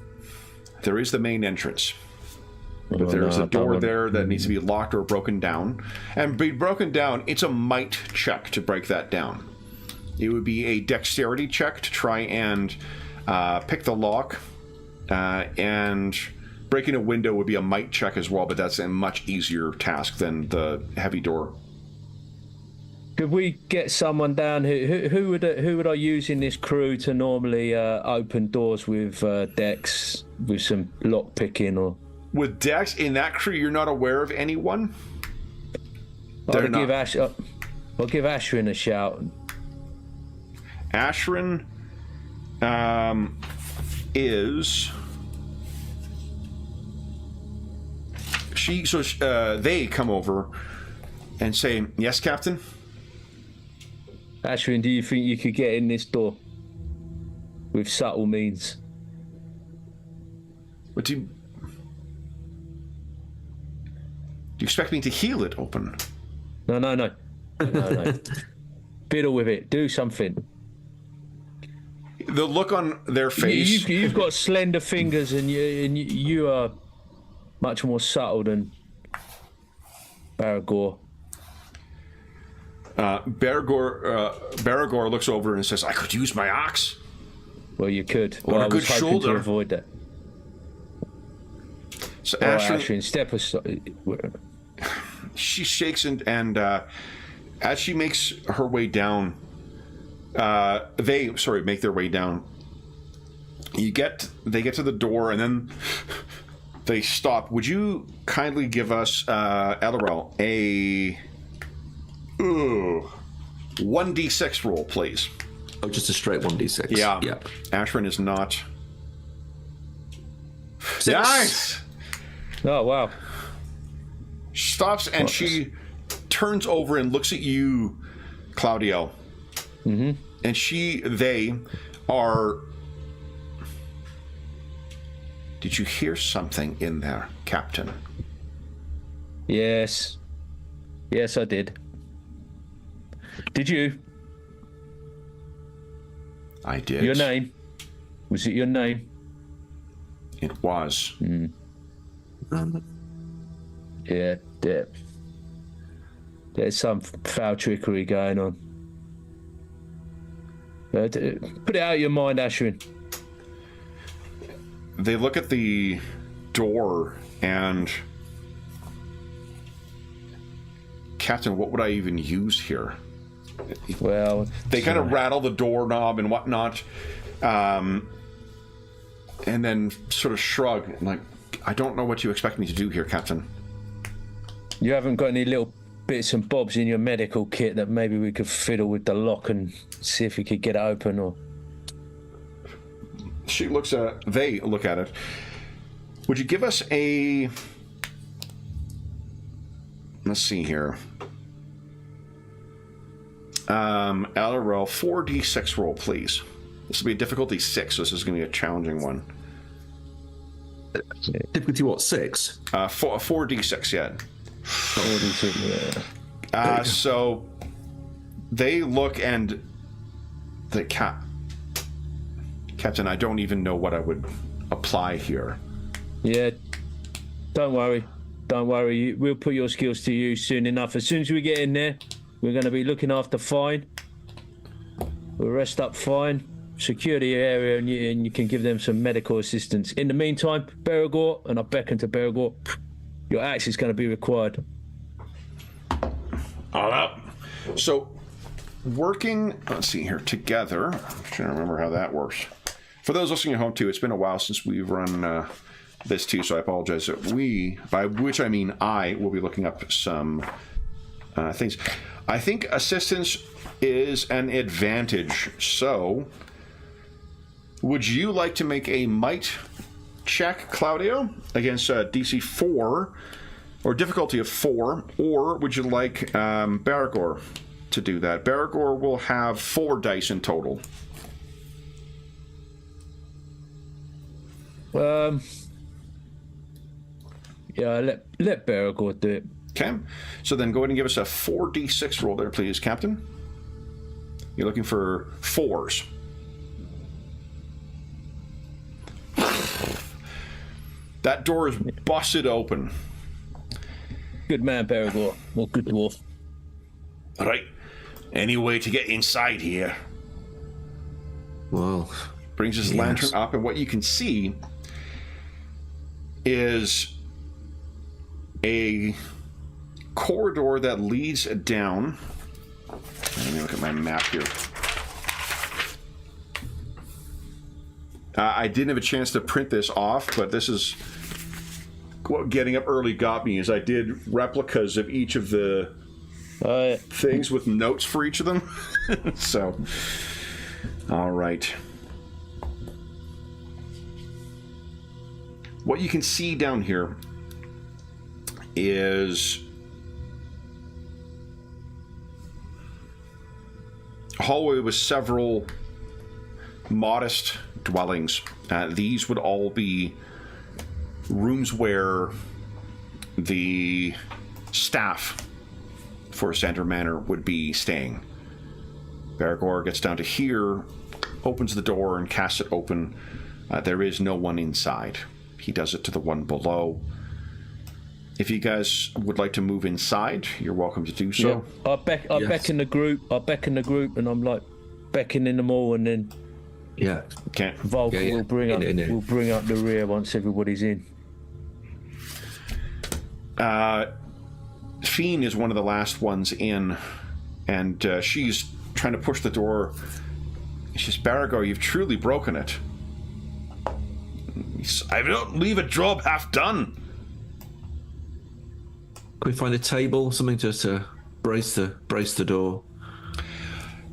There is the main entrance. But there's a door there that needs to be locked or broken down. And be broken down, it's a might check to break that down. It would be a dexterity check to try and pick the lock. And breaking a window would be a might check as well, but that's a much easier task than the heavy door. Could we get someone down who would I use in this crew to normally open doors with dex, with some lock picking or? With dex in that crew, you're not aware of anyone. I'll give Ashrin a shout. Ashrin is she? So they come over and say, "Yes, Captain." Ashrin, do you think you could get in this door with subtle means? What do you expect me to heal it open? No. Fiddle with it. Do something. The look on their face. You've got slender fingers, and you are much more subtle than Baragor. Baragor looks over and says, "I could use my axe." Well, you could. Or a good hoping shoulder. to avoid that. So Ashrin, step aside. She shakes and as she makes her way down, they make their way down. They get to the door and then they stop. Would you kindly give us, Ellerel, a 1d6 roll, please? Oh, just a straight 1d6. Yeah. Yeah. Ashrin is not. 6. Nice. Oh, wow. She stops and she turns over and looks at you, Claudio. Mm-hmm. And they are. Did you hear something in there, Captain? Yes. Yes, I did. Did you? I did. Your name? Was it your name? It was. Yeah. There's some foul trickery going on. Put it out of your mind, Ashrin. They look at the door and... Captain, what would I even use here? Well... They kind of rattle the doorknob and whatnot. And then sort of shrug. Like, I don't know what you expect me to do here, Captain. You haven't got any little bits and bobs in your medical kit that maybe we could fiddle with the lock and see if we could get it open, or... They look at it. Would you give us a... Let's see here. Allarel, 4d6 roll, please. This will be a difficulty 6, so this is going to be a challenging one. Difficulty what, 6? 4d6, yeah. 4d6, yeah. So they look and the Captain, I don't even know what I would apply here. Yeah, don't worry. We'll put your skills to use soon enough. As soon as we get in there, we're going to be looking after Fine. We'll rest up Fine, secure the area, and you can give them some medical assistance. In the meantime, Baragor, and I beckon to Baragor, your axe is going to be required. All up. So, working, let's see here, together. I'm trying to remember how that works. For those listening at home, too, it's been a while since we've run this, too, so I apologize. By which I mean I, will be looking up some things. I think assistance is an advantage, so would you like to make a might check, Claudio, against DC 4, or difficulty of 4, or would you like Baragor to do that? Baragor will have 4 dice in total. Yeah, let Baragor do it. Okay, so then go ahead and give us a 4d6 roll there, please, Captain. You're looking for 4s. That door is busted open. Good man, Baragor. Well, good dwarf. All right. Any way to get inside here? Well, brings his lantern up, and what you can see is a corridor that leads down. Let me look at my map here. I didn't have a chance to print this off, but this is what getting up early got me, is I did replicas of each of the things with notes for each of them. So, all right. What you can see down here is a hallway with several modest dwellings. These would all be rooms where the staff for Sander Manor would be staying. Baragor gets down to here, opens the door and casts it open. There is no one inside. He does it to the one below. if you guys would like to move inside, you're welcome to do so. I beckon the group. And I'm like beckoning them all, and then Okay. Volker will bring up the rear once everybody's in. Fiend is one of the last ones in, and she's trying to push the door. She says, Baragor, you've truly broken it. I don't leave a job half done. Can we find a table, something just to brace the door?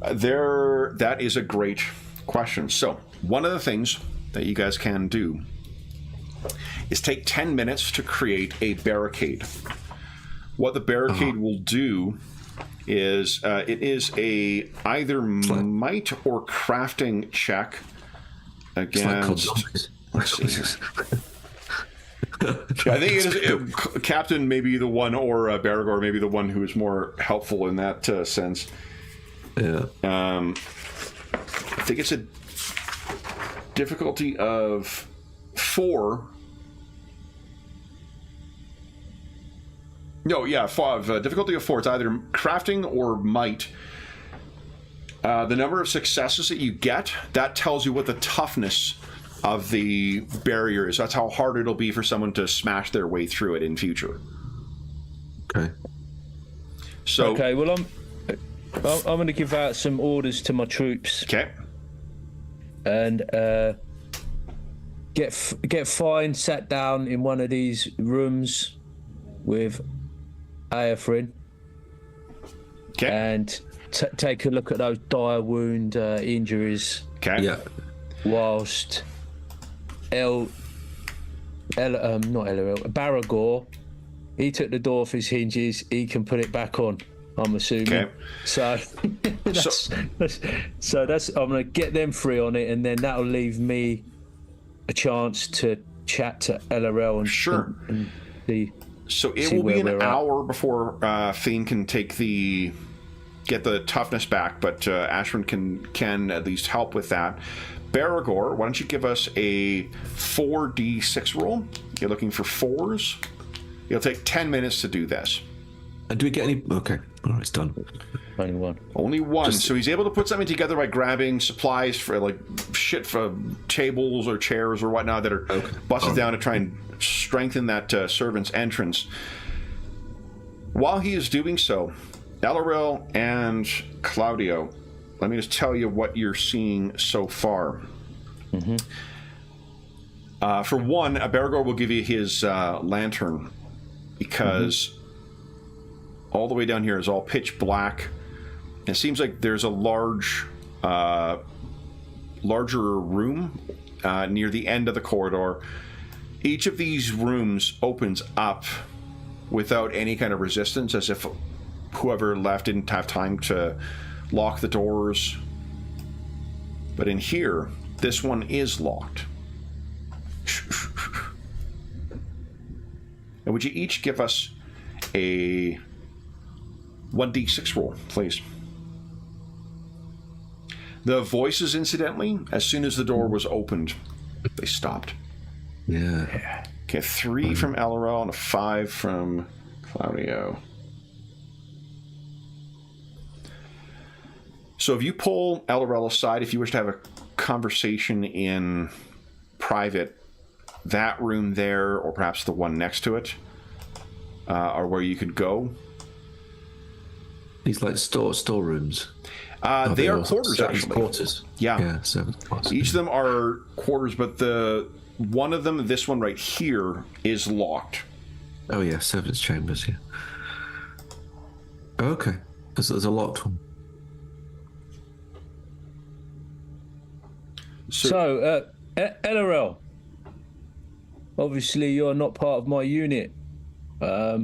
That is a great question. So, one of the things that you guys can do is take 10 minutes to create a barricade. What the barricade will do is it is a either might or crafting check against. Let's see. I think it is Captain maybe the one, or Baragor maybe the one who is more helpful in that sense. Yeah. I think it's a difficulty of 4. No, yeah, 5. Difficulty of 4. It's either crafting or might. The number of successes that you get, that tells you what the toughness of the barrier is. That's how hard it'll be for someone to smash their way through it in future. Okay. So. Okay. Well, I'm going to give out some orders to my troops. Okay. And get Fine sat down in one of these rooms with Aethrin. Okay. And take a look at those dire wound injuries. Okay. Yeah. Whilst Baragor, he took the door off his hinges. He can put it back on, I'm assuming. Okay. So that's I'm gonna get them free on it, and then that'll leave me a chance to chat to LRL and sure. And the. So it will be an hour before Fiend can get the toughness back, but Ashwin can at least help with that. Baragor, why don't you give us a 4d6 roll? You're looking for 4s. It'll take 10 minutes to do this. And do we get any? Okay, all right, it's done. Only one. So he's able to put something together by grabbing supplies for like shit for tables or chairs or whatnot that are busted down to try and strengthen that servant's entrance. While he is doing so, Eloril and Claudio, let me just tell you what you're seeing so far. Mm-hmm. For one, Baragor will give you his lantern, because all the way down here is all pitch black. It seems like there's a larger room near the end of the corridor. Each of these rooms opens up without any kind of resistance, as if whoever left didn't have time to lock the doors. But in here, this one is locked. And would you each give us a 1d6 roll, please? The voices, incidentally, as soon as the door was opened, they stopped. Yeah. Okay, 3 from Elorel and a 5 from Claudio. So if you pull Elorel aside, if you wish to have a conversation in private, that room there, or perhaps the one next to it, are where you could go. These like storerooms. They are quarters, actually. Quarters. Yeah. Quarters. Each of them are quarters, but one of them, this one right here, is locked. Oh yeah, servants' chambers. Yeah. Okay. There's a locked one. So, LRL, obviously you're not part of my unit. How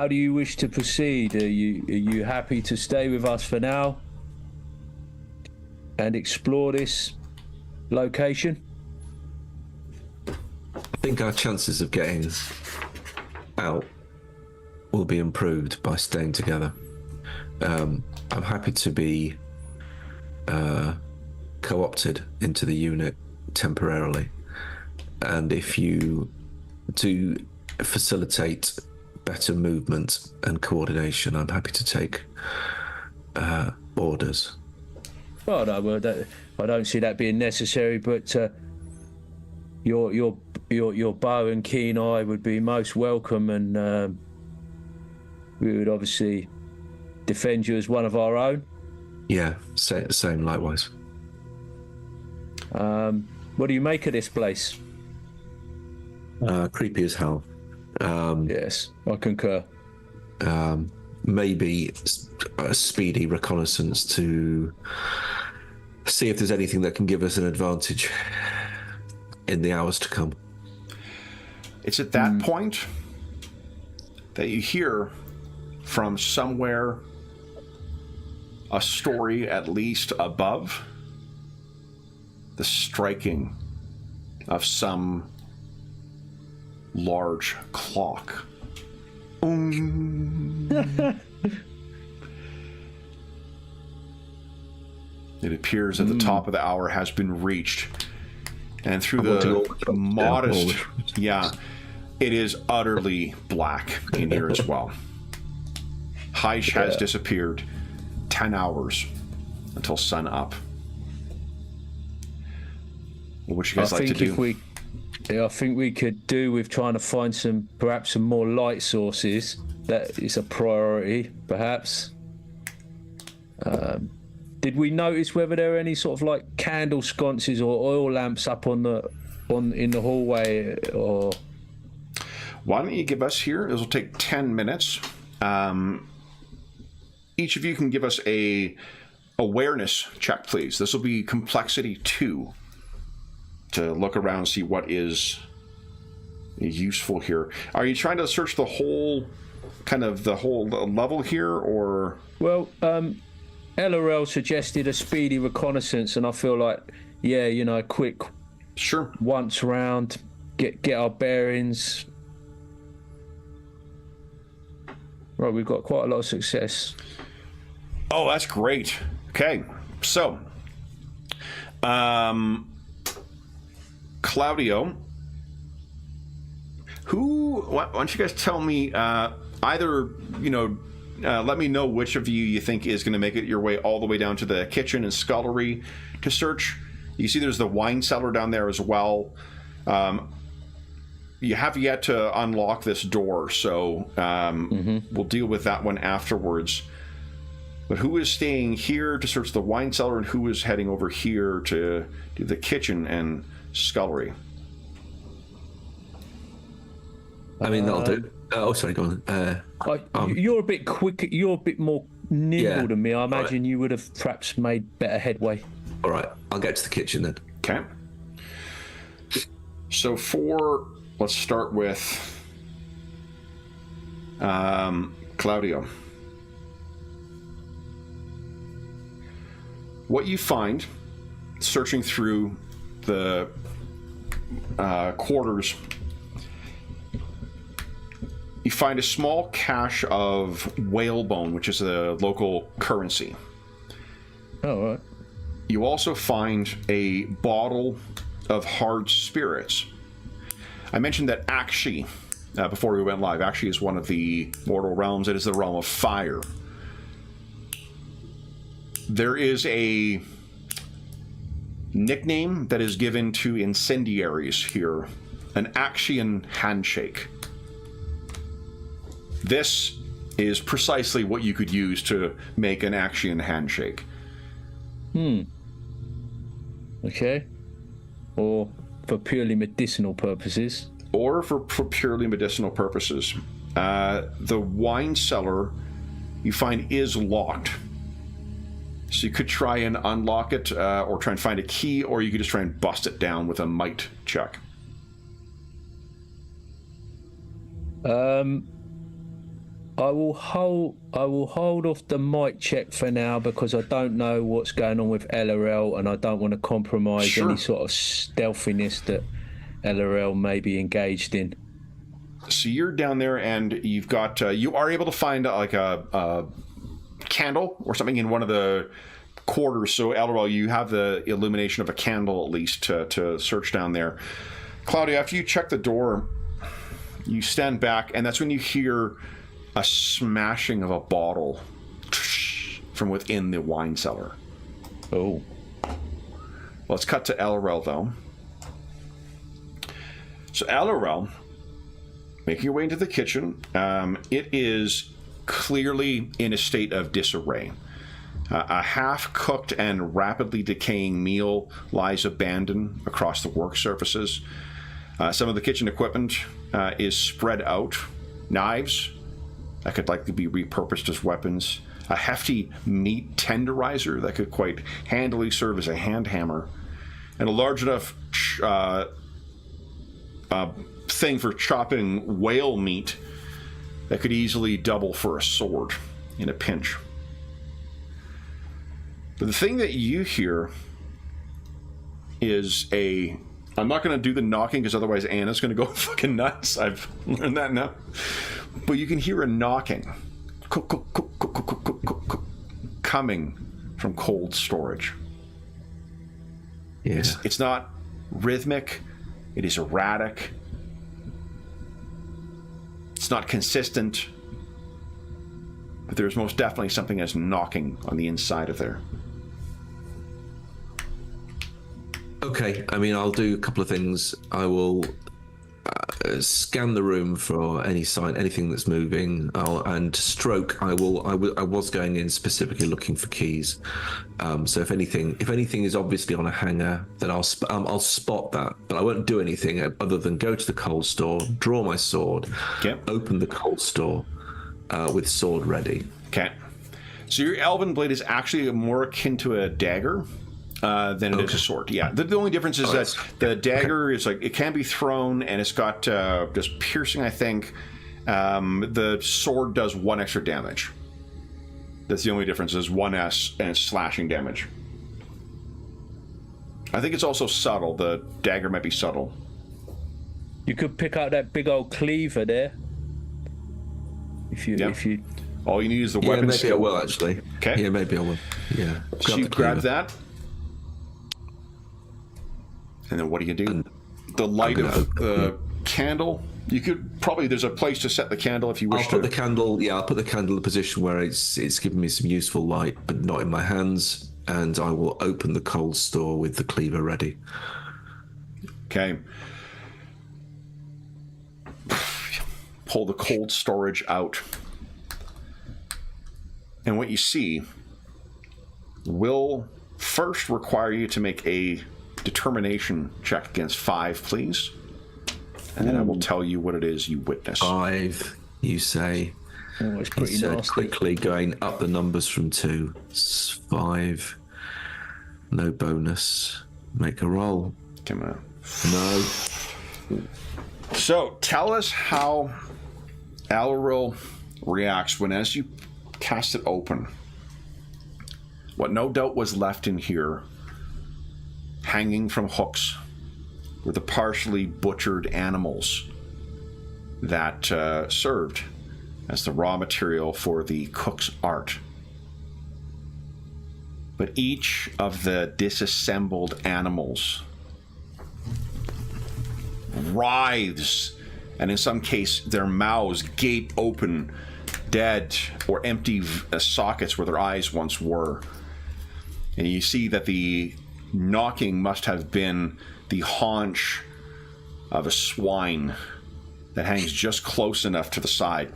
do you wish to proceed? Are you happy to stay with us for now and explore this location? I think our chances of getting out will be improved by staying together. I'm happy to be co-opted into the unit temporarily, and if you do facilitate better movement and coordination, I'm happy to take orders. Well, no, I don't see that being necessary. But your bow and keen eye would be most welcome, and we would obviously defend you as one of our own. Yeah, same likewise. What do you make of this place? Creepy as hell. Yes, I concur. Maybe a speedy reconnaissance to see if there's anything that can give us an advantage in the hours to come. It's at that point that you hear from somewhere a story at least above the striking of some large clock. It appears that the top of the hour has been reached, and through the modest, it is utterly black in here as well. Heish has disappeared. 10 hours until sun up. What would you guys like to do? I think we could do with trying to find perhaps some more light sources. That is a priority, perhaps. Did we notice whether there were any sort of like candle sconces or oil lamps up in the hallway? Or why don't you give us here? This will take 10 minutes. Each of you can give us a awareness check, please. This will be complexity 2 to look around and see what is useful here. Are you trying to search the whole level here, or? Well, LRL suggested a speedy reconnaissance, and I feel like, quick. Sure. Once round, get our bearings. Right, we've got quite a lot of success. Oh, that's great. Okay, so, Claudio, why don't you guys tell me, either, let me know which of you think is going to make it your way all the way down to the kitchen and scullery to search. You see there's the wine cellar down there as well. You have yet to unlock this door, so we'll deal with that one afterwards. But who is staying here to search the wine cellar, and who is heading over here to do the kitchen and scullery? I mean, that'll do. Oh, sorry, go on. You're a bit quick. You're a bit more nimble than me. I imagine you would have perhaps made better headway. All right, I'll get to the kitchen then. Okay. So let's start with Claudio. What you find, searching through the quarters, you find a small cache of whalebone, which is the local currency. Oh, all right. You also find a bottle of hard spirits. I mentioned that Akshi, before we went live, Akshi is one of the mortal realms. It is the realm of fire. There is a nickname that is given to incendiaries here, an Akshian handshake. This is precisely what you could use to make an Akshian handshake. Okay. Or for purely medicinal purposes. Or for purely medicinal purposes. The wine cellar, you find, is locked. So you could try and unlock it, or try and find a key, or you could just try and bust it down with a might check. I will hold off the might check for now, because I don't know what's going on with LRL, and I don't want to compromise any sort of stealthiness that LRL may be engaged in. So you're down there, and you've got you are able to find like a candle or something in one of the quarters. So LRL, you have the illumination of a candle at least to search down there. Claudia, after you check the door, You stand back, and that's when you hear a smashing of a bottle from within the wine cellar. Oh. Let's cut to Elrel, though. So Elrel, making your way into the kitchen, it is clearly in a state of disarray. A half-cooked and rapidly decaying meal lies abandoned across the work surfaces. Some of the kitchen equipment is spread out. Knives that could likely be repurposed as weapons. A hefty meat tenderizer that could quite handily serve as a hand hammer. And a large enough thing for chopping whale meat that could easily double for a sword in a pinch. But the thing that you hear is I'm not going to do the knocking because otherwise Anna's going to go fucking nuts. I've learned that now. But you can hear a knocking coming from cold storage. Yeah. It's not rhythmic. It is erratic. It's not consistent. But there's most definitely something that's knocking on the inside of there. Okay, I mean, I'll do a couple of things. I will scan the room for any sign, anything that's moving, and stroke. I was going in specifically looking for keys. So if anything is obviously on a hanger, then I'll spot that. But I won't do anything other than go to the coal store, draw my sword, open the coal store with sword ready. Okay. So your elven blade is actually more akin to a dagger. Than it is a sword. Yeah. The only difference is that the dagger is like, it can be thrown and it's got just piercing, I think. The sword does 1 extra damage. That's the only difference, is 1s and it's slashing damage. I think it's also subtle. The dagger might be subtle. You could pick out that big old cleaver there. If you all you need is the weapon maybe skill. I will, actually. Okay. Yeah, maybe I will. Yeah. So you grab that. And then what do you do? The light of the candle. You could probably, there's a place to set the candle if you wish to. I'll put the candle in a position where it's giving me some useful light, but not in my hands. And I will open the cold store with the cleaver ready. Okay. Pull the cold storage out. And what you see will first require you to make a determination check against 5, please. And then I will tell you what it is you witness. 5, you say. Oh, it's pretty nasty. Quickly going up the numbers from 2. 5. No bonus. Make a roll. Come on. No. So tell us how Alril reacts when, as you cast it open, what no doubt was left in here, hanging from hooks, were the partially butchered animals that served as the raw material for the cook's art. But each of the disassembled animals writhes, and in some case their mouths gape open, dead or empty sockets where their eyes once were. And you see that the knocking must have been the haunch of a swine that hangs just close enough to the side.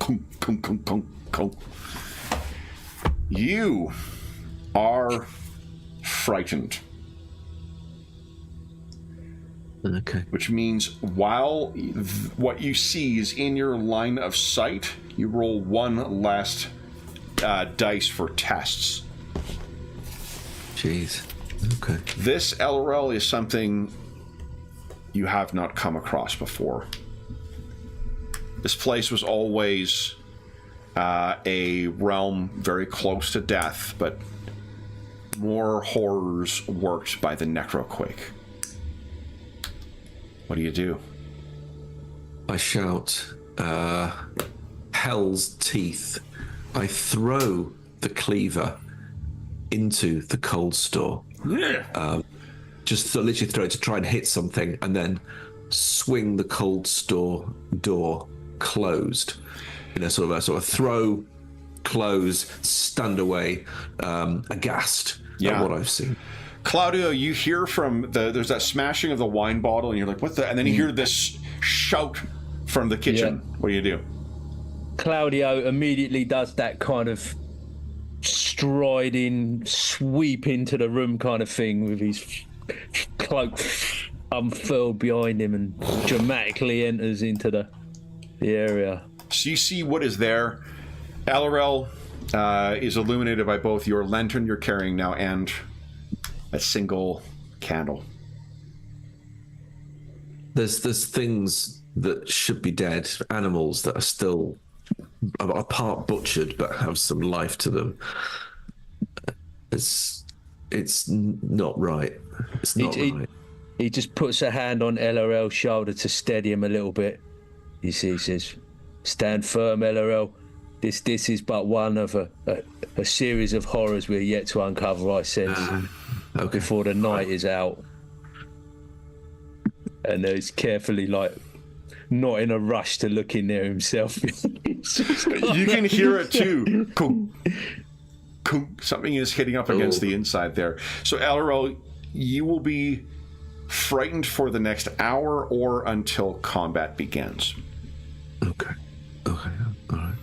You are frightened. Okay. Which means while what you see is in your line of sight, you roll 1 last dice for tests. Jeez. Okay. This LRL is something you have not come across before. This place was always a realm very close to death, but more horrors worked by the Necroquake. What do? I shout, hell's teeth. I throw the cleaver into the cold store. Yeah. Just literally throw it to try and hit something, and then swing the cold store door closed. In a sort of throw, close, stand away, aghast at what I've seen. Claudio, you hear from there's that smashing of the wine bottle, and you're like, what the? And then you hear this shout from the kitchen. Yeah. What do? Claudio immediately does that kind of striding sweep into the room kind of thing with his cloak unfurled behind him and dramatically enters into the area. So you see what is there. LRL is illuminated by both your lantern you're carrying now and a single candle. There's things that should be dead, animals that are still are part butchered but have some life to them. It's not right. It's not right. He just puts a hand on LRL's shoulder to steady him a little bit. He says, "Stand firm, LRL. This is but one of a series of horrors we're yet to uncover, I sense, before the night is out." And he's carefully, not in a rush to look in there himself. You can hear it too. Something is hitting up against the inside there. So, LRL, you will be frightened for the next hour or until combat begins. Okay. All right.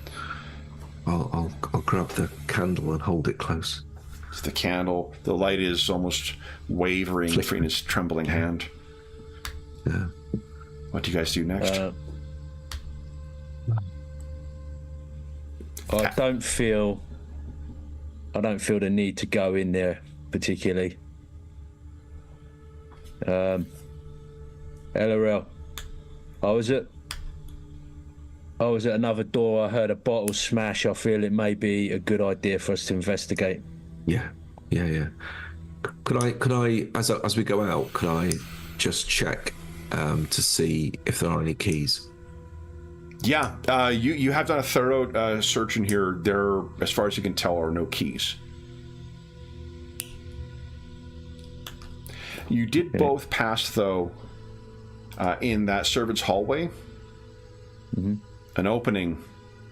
I'll grab the candle and hold it close. It's the candle. The light is almost wavering in his trembling hand. Yeah. What do you guys do next? I don't feel the need to go in there particularly. LRL, I was at another door. I heard a bottle smash. I feel it may be a good idea for us to investigate. Yeah. Could I, as we go out, could I just check to see if there are any keys? Yeah, you have done a thorough search in here. There, as far as you can tell, are no keys. You did both pass, though, in that servants' hallway, an opening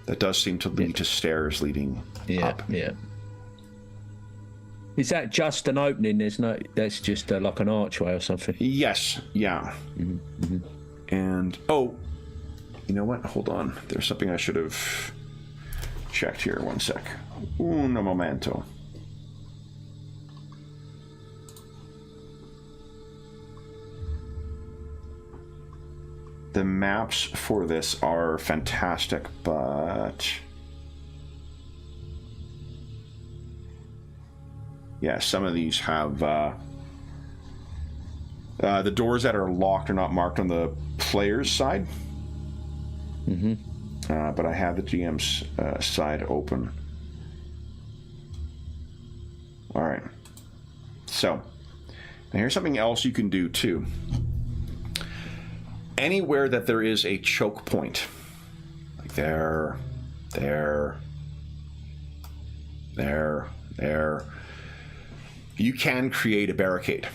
that does seem to lead to stairs leading up. Yeah. Is that just an opening? That's just like an archway or something? Yes, yeah. And, you know what? Hold on. There's something I should have checked here. One sec. Un momento. The maps for this are fantastic, but... yeah, some of these have... the doors that are locked are not marked on the player's side. But I have the GM's side open. All right. So, now here's something else you can do too. Anywhere that there is a choke point, like there, you can create a barricade.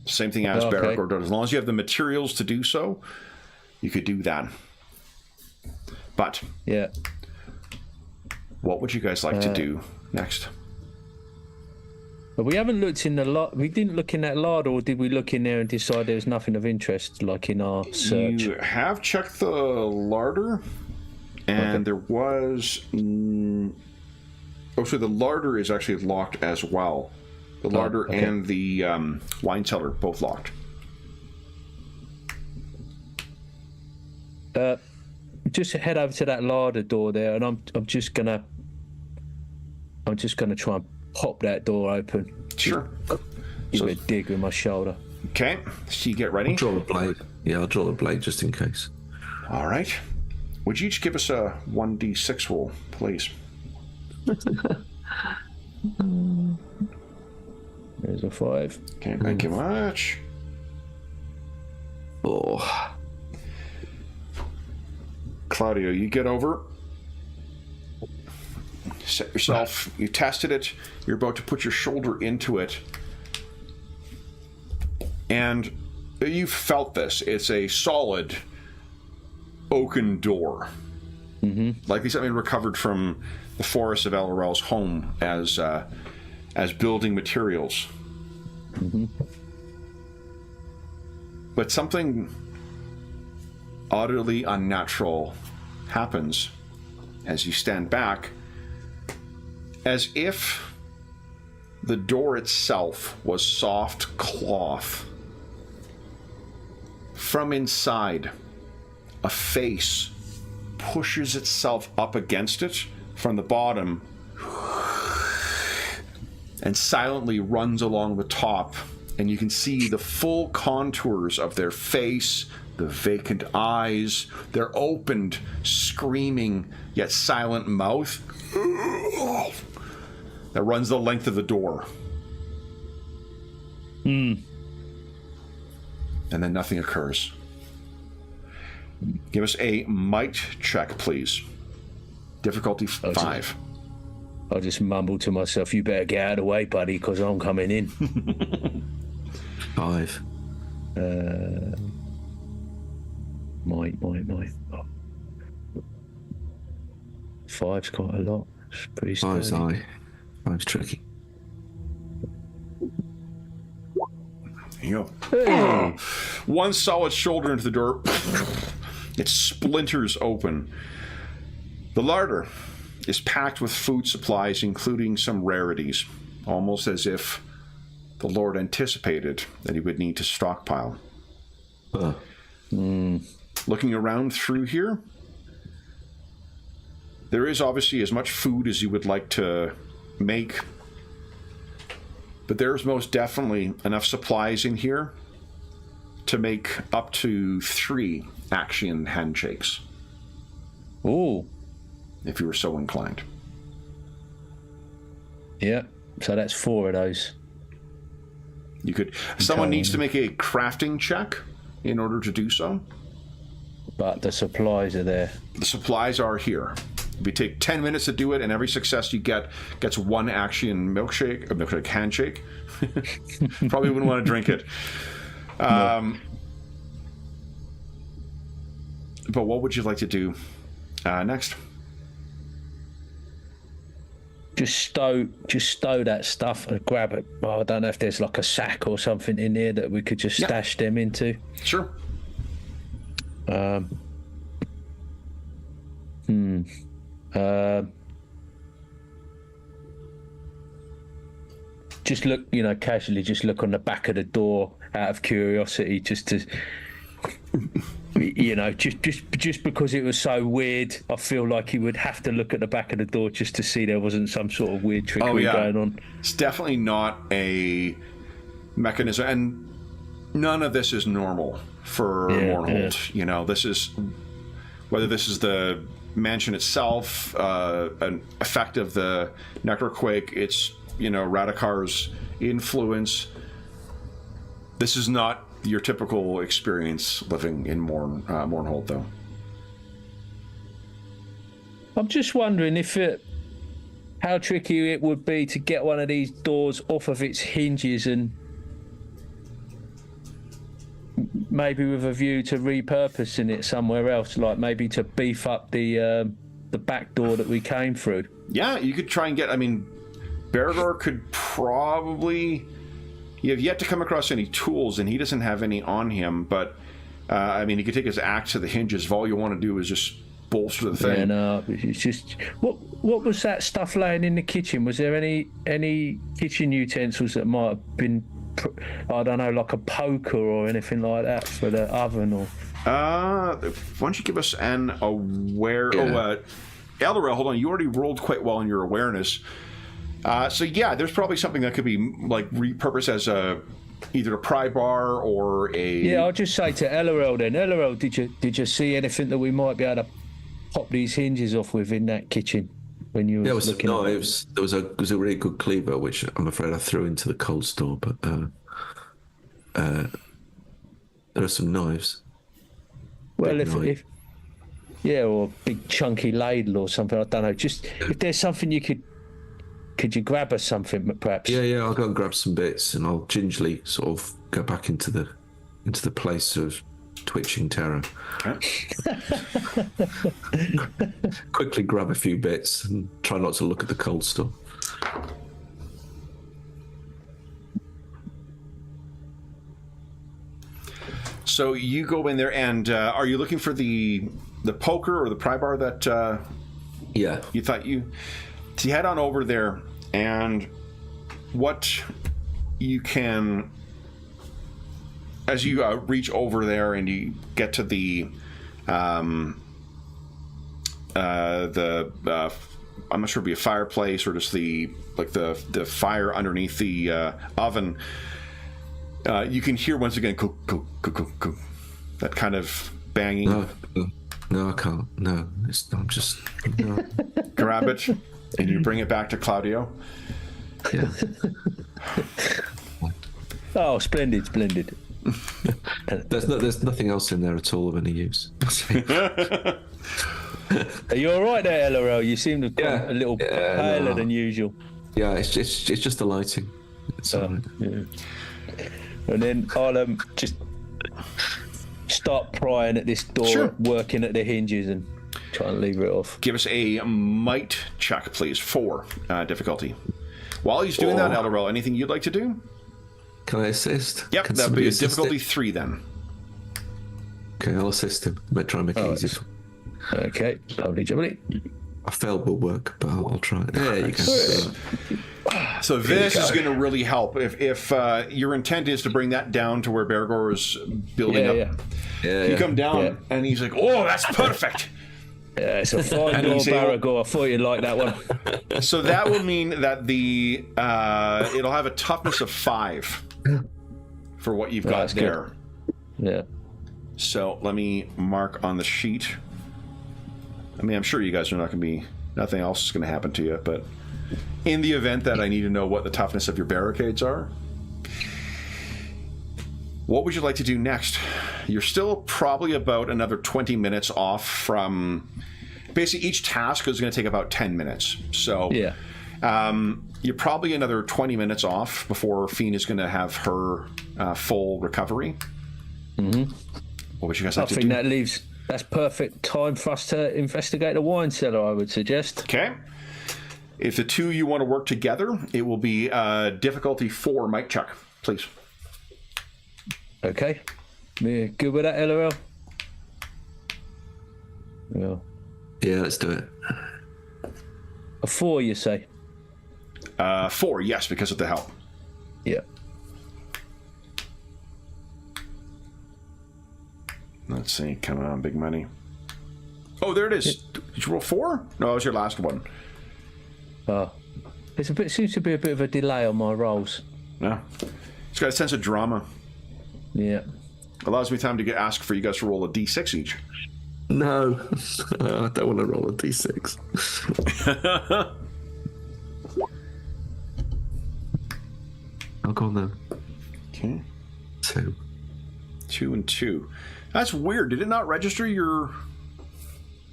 Same thing as barricade does. As long as you have the materials to do so, you could do that. But what would you guys like to do next? But we haven't looked in the lot. We didn't look in that larder, or did we look in there and decide there was nothing of interest, like in our search? You have checked the larder, and there was. So the larder is actually locked as well. The larder and the wine cellar both locked. Just head over to that larder door there, and I'm just gonna try and pop that door open. Sure. Give it a dig with my shoulder. Okay, so you get ready. I'll draw the blade. Yeah, I'll draw the blade just in case. All right. Would you each give us a 1d6 roll, please? There's a 5. Okay, thank you much. Oh. Claudio, you get over. Set yourself. You tested it. You're about to put your shoulder into it. And you've felt this. It's a solid oaken door. Likely something recovered from the forest of Elrel's home as building materials. But something utterly unnatural happens as you stand back, as if the door itself was soft cloth. From inside, a face pushes itself up against it from the bottom and silently runs along the top, and you can see the full contours of their face, the vacant eyes, their opened, screaming, yet silent mouth that runs the length of the door. And then nothing occurs. Give us a might check, please. Difficulty 5. I'll just mumble to myself, you better get out of the way, buddy, because I'm coming in. 5. Might. Oh. 5's quite a lot. It's pretty sturdy. 5's high. 5's tricky. There you go. Hey. One solid shoulder into the door. It splinters open. The larder is packed with food supplies, including some rarities, almost as if the Lord anticipated that he would need to stockpile. Looking around through here, there is obviously as much food as you would like to make, but there's most definitely enough supplies in here to make up to 3 action handshakes. Ooh. If you were so inclined. Yeah, so that's 4 of those. You could. Someone needs to make a crafting check in order to do so. But the supplies are there. The supplies are here. We take 10 minutes to do it, and every success you get gets 1 action milkshake handshake. Probably wouldn't want to drink it. No. But what would you like to do next? Just stow that stuff and grab it. Oh, I don't know if there's like a sack or something in there that we could just stash them into. Sure. Just look, casually just look on the back of the door out of curiosity, just to, just because it was so weird. I feel like he would have to look at the back of the door just to see there wasn't some sort of weird trickery going on. It's definitely not a mechanism, and none of this is normal for Mournhold. Yeah. This is, whether this is the mansion itself, an effect of the Necroquake, it's, Radakar's influence. This is not your typical experience living in Mournhold, though. I'm just wondering how tricky it would be to get one of these doors off of its hinges, and maybe with a view to repurposing it somewhere else, like maybe to beef up the back door that we came through. Yeah, you could try and get. Berador could probably. You have yet to come across any tools, and he doesn't have any on him. But he could take his axe to the hinges. If all you want to do is just bolster the thing. Yeah, no, it's just what was that stuff laying in the kitchen? Was there any kitchen utensils that might have been, I don't know, like a poker or anything like that for the oven? Or why don't you give us an Eldarel, hold on, you already rolled quite well in your awareness. There's probably something that could be like repurposed as either a pry bar or a. Yeah, I'll just say to Eldarel then. Eldarel, did you see anything that we might be able to pop these hinges off with in that kitchen when you were looking? No, it was a really good cleaver, which I'm afraid I threw into the cold store. But there are some knives. Well, if or a big chunky ladle or something, I don't know. Just if there's something you could you grab us something, perhaps? Yeah, I'll go and grab some bits, and I'll gingerly sort of go back into the into the place of twitching terror. Quickly grab a few bits and try not to look at the cold stuff. So you go in there, and are you looking for the poker or the pry bar that Yeah. you thought you... So you head on over there, and what you can... As you reach over there and you get to the I'm not sure it'd be a fireplace or just the fire underneath the oven, you can hear once again that kind of banging. No, I can't. No, I'm just... No. Grab it and you bring it back to Claudio. Yeah. Oh, splendid. There's nothing else in there at all of any use. Are you all right there, LRL? You seem to be a little paler than usual. Yeah, it's just the lighting. It's all right. Yeah. And then I'll just start prying at this door, Sure. working at the hinges and trying to lever it off. Give us a might check, please. 4 difficulty. While he's doing that, LRL, anything you'd like to do? Can I assist? Yep, Can that'd be a somebody assist difficulty it? 3 then. Okay, I'll assist him. I might try and make it easier. Okay, lovely jubbly. A failed will work, but I'll try. There you go. So this is going to really help. If your intent is to bring that down to where Beregor is building up, you come down and he's like, "Oh, that's perfect." Yeah, it's a fine door, Baragor. I thought you'd like that one. So that will mean that the it'll have a toughness of 5 for what you've got there. Good. Yeah. So let me mark on the sheet. I mean, I'm sure you guys are not going to be... Nothing else is going to happen to you, but in the event that I need to know what the toughness of your barricades are, what would you like to do next? You're still probably about another 20 minutes off from... Basically, each task is going to take about 10 minutes. So yeah. You're probably another 20 minutes off before Fiend is going to have her full recovery. Mm-hmm. What would you guys like to do? I think that leaves... That's perfect time for us to investigate the wine cellar, I would suggest. Okay. If the two you want to work together, it will be difficulty 4 might check, please. Okay. Yeah, good with that, LOL? Yeah. Yeah, let's do it. A 4, you say? 4, yes, because of the help. Yeah. Let's see. Come on, big money. Oh, there it is. Did you roll 4? No, that was your last one. Oh. Seems to be a bit of a delay on my rolls. Yeah. It's got a sense of drama. Yeah. Allows me time to ask for you guys to roll a d6 each. No, I don't want to roll a d6. I'll go on then. Okay. 2. 2 and 2. That's weird. Did it not register your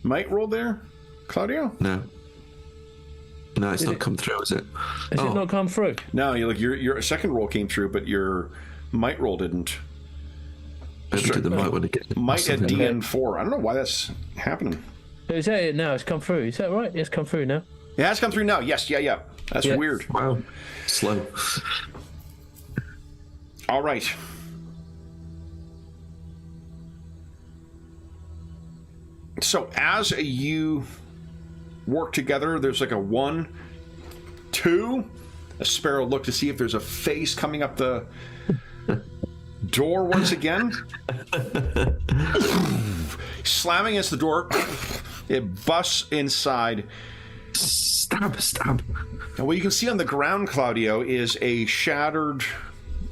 might roll there, Claudio? No. No, it's not come through, is it? Has it not come through? No, your second roll came through, but your might roll didn't. Maybe do the might one again. Might at DN4. I don't know why that's happening. Is that it now? It's come through. Is that right? It's come through now. It has come through now. Yes, yeah. That's weird. Wow. Slow. All right. So as you work together, there's like a 1, 2. A Sparrow look to see if there's a face coming up the door once again. Slamming against the door. It busts inside. Stab. And what you can see on the ground, Claudio, is a shattered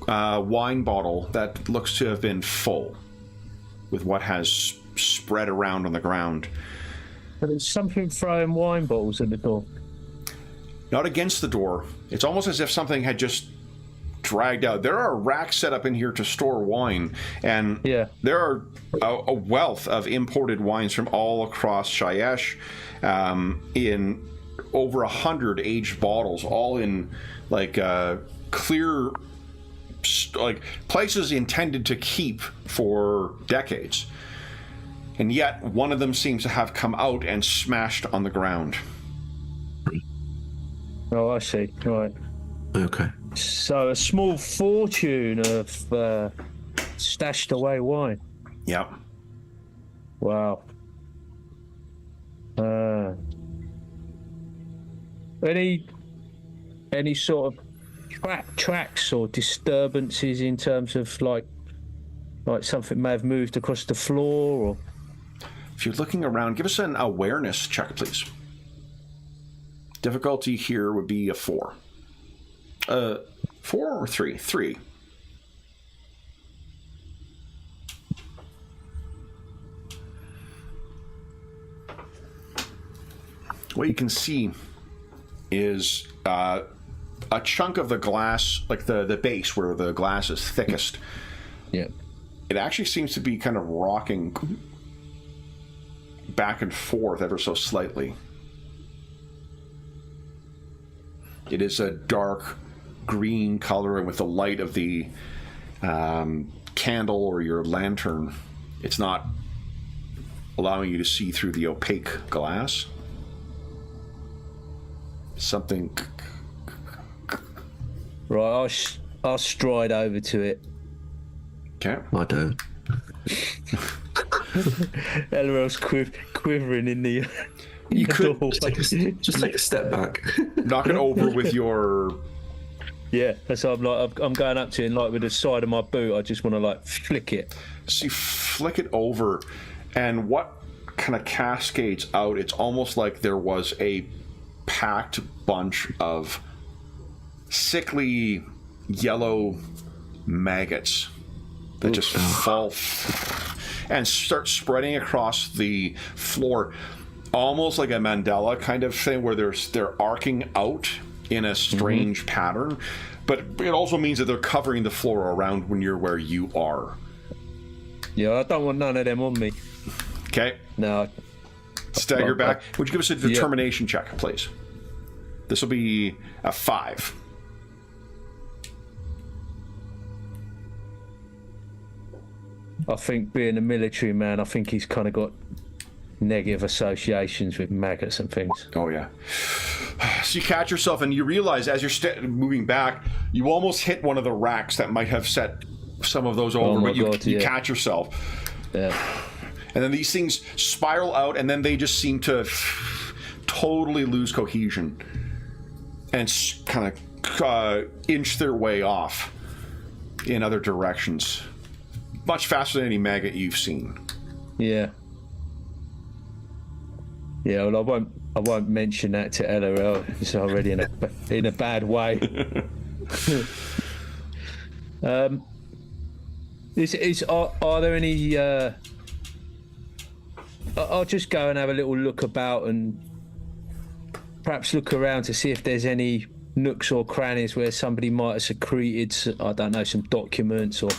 wine bottle that looks to have been full with what has spread around on the ground. But there's something throwing wine bottles at the door. Not against the door. It's almost as if something had just dragged out. There are racks set up in here to store wine, and there are a wealth of imported wines from all across Shayesh, in over 100 aged bottles, all in like clear like places intended to keep for decades. And yet, one of them seems to have come out and smashed on the ground. Oh, I see. Right. Okay. So a small fortune of stashed away wine. Yep. Wow. Any sort of tracks or disturbances in terms of like something may have moved across the floor, or? If you're looking around, give us an awareness check, please. Difficulty here would be a 4. 4 or 3? 3. What you can see is a chunk of the glass, like the base where the glass is thickest. Yeah. It actually seems to be kind of rocking back and forth ever so slightly. It is a dark green color, and with the light of the candle or your lantern, it's not allowing you to see through the opaque glass. Something. Right, I'll stride over to it. Okay. I don't. Elrel's quivering in the. You could just take a step back. knock it over with your. Yeah, that's how I'm going up to it, and like with the side of my boot, I just want to like flick it. So you flick it over, and what kind of cascades out? It's almost like there was a packed bunch of sickly yellow maggots that just fall and start spreading across the floor, almost like a Mandela kind of thing, where they're arcing out in a strange pattern, but it also means that they're covering the floor around when you're where you are. Yeah, I don't want none of them on me. Okay. No. Stagger back. Would you give us a determination check, please? This will be a 5. I think being a military man, I think he's kind of got negative associations with maggots and things. Oh, yeah. So you catch yourself and you realize as you're moving back, you almost hit one of the racks that might have set some of those over, but you catch yourself. Yeah. And then these things spiral out, and then they just seem to totally lose cohesion and kind of inch their way off in other directions. Much faster than any maggot you've seen. Yeah. Yeah, well, I won't mention that to LRL. It's already in a bad way. Are there any? I'll just go and have a little look about and perhaps look around to see if there's any nooks or crannies where somebody might have secreted, I don't know, some documents or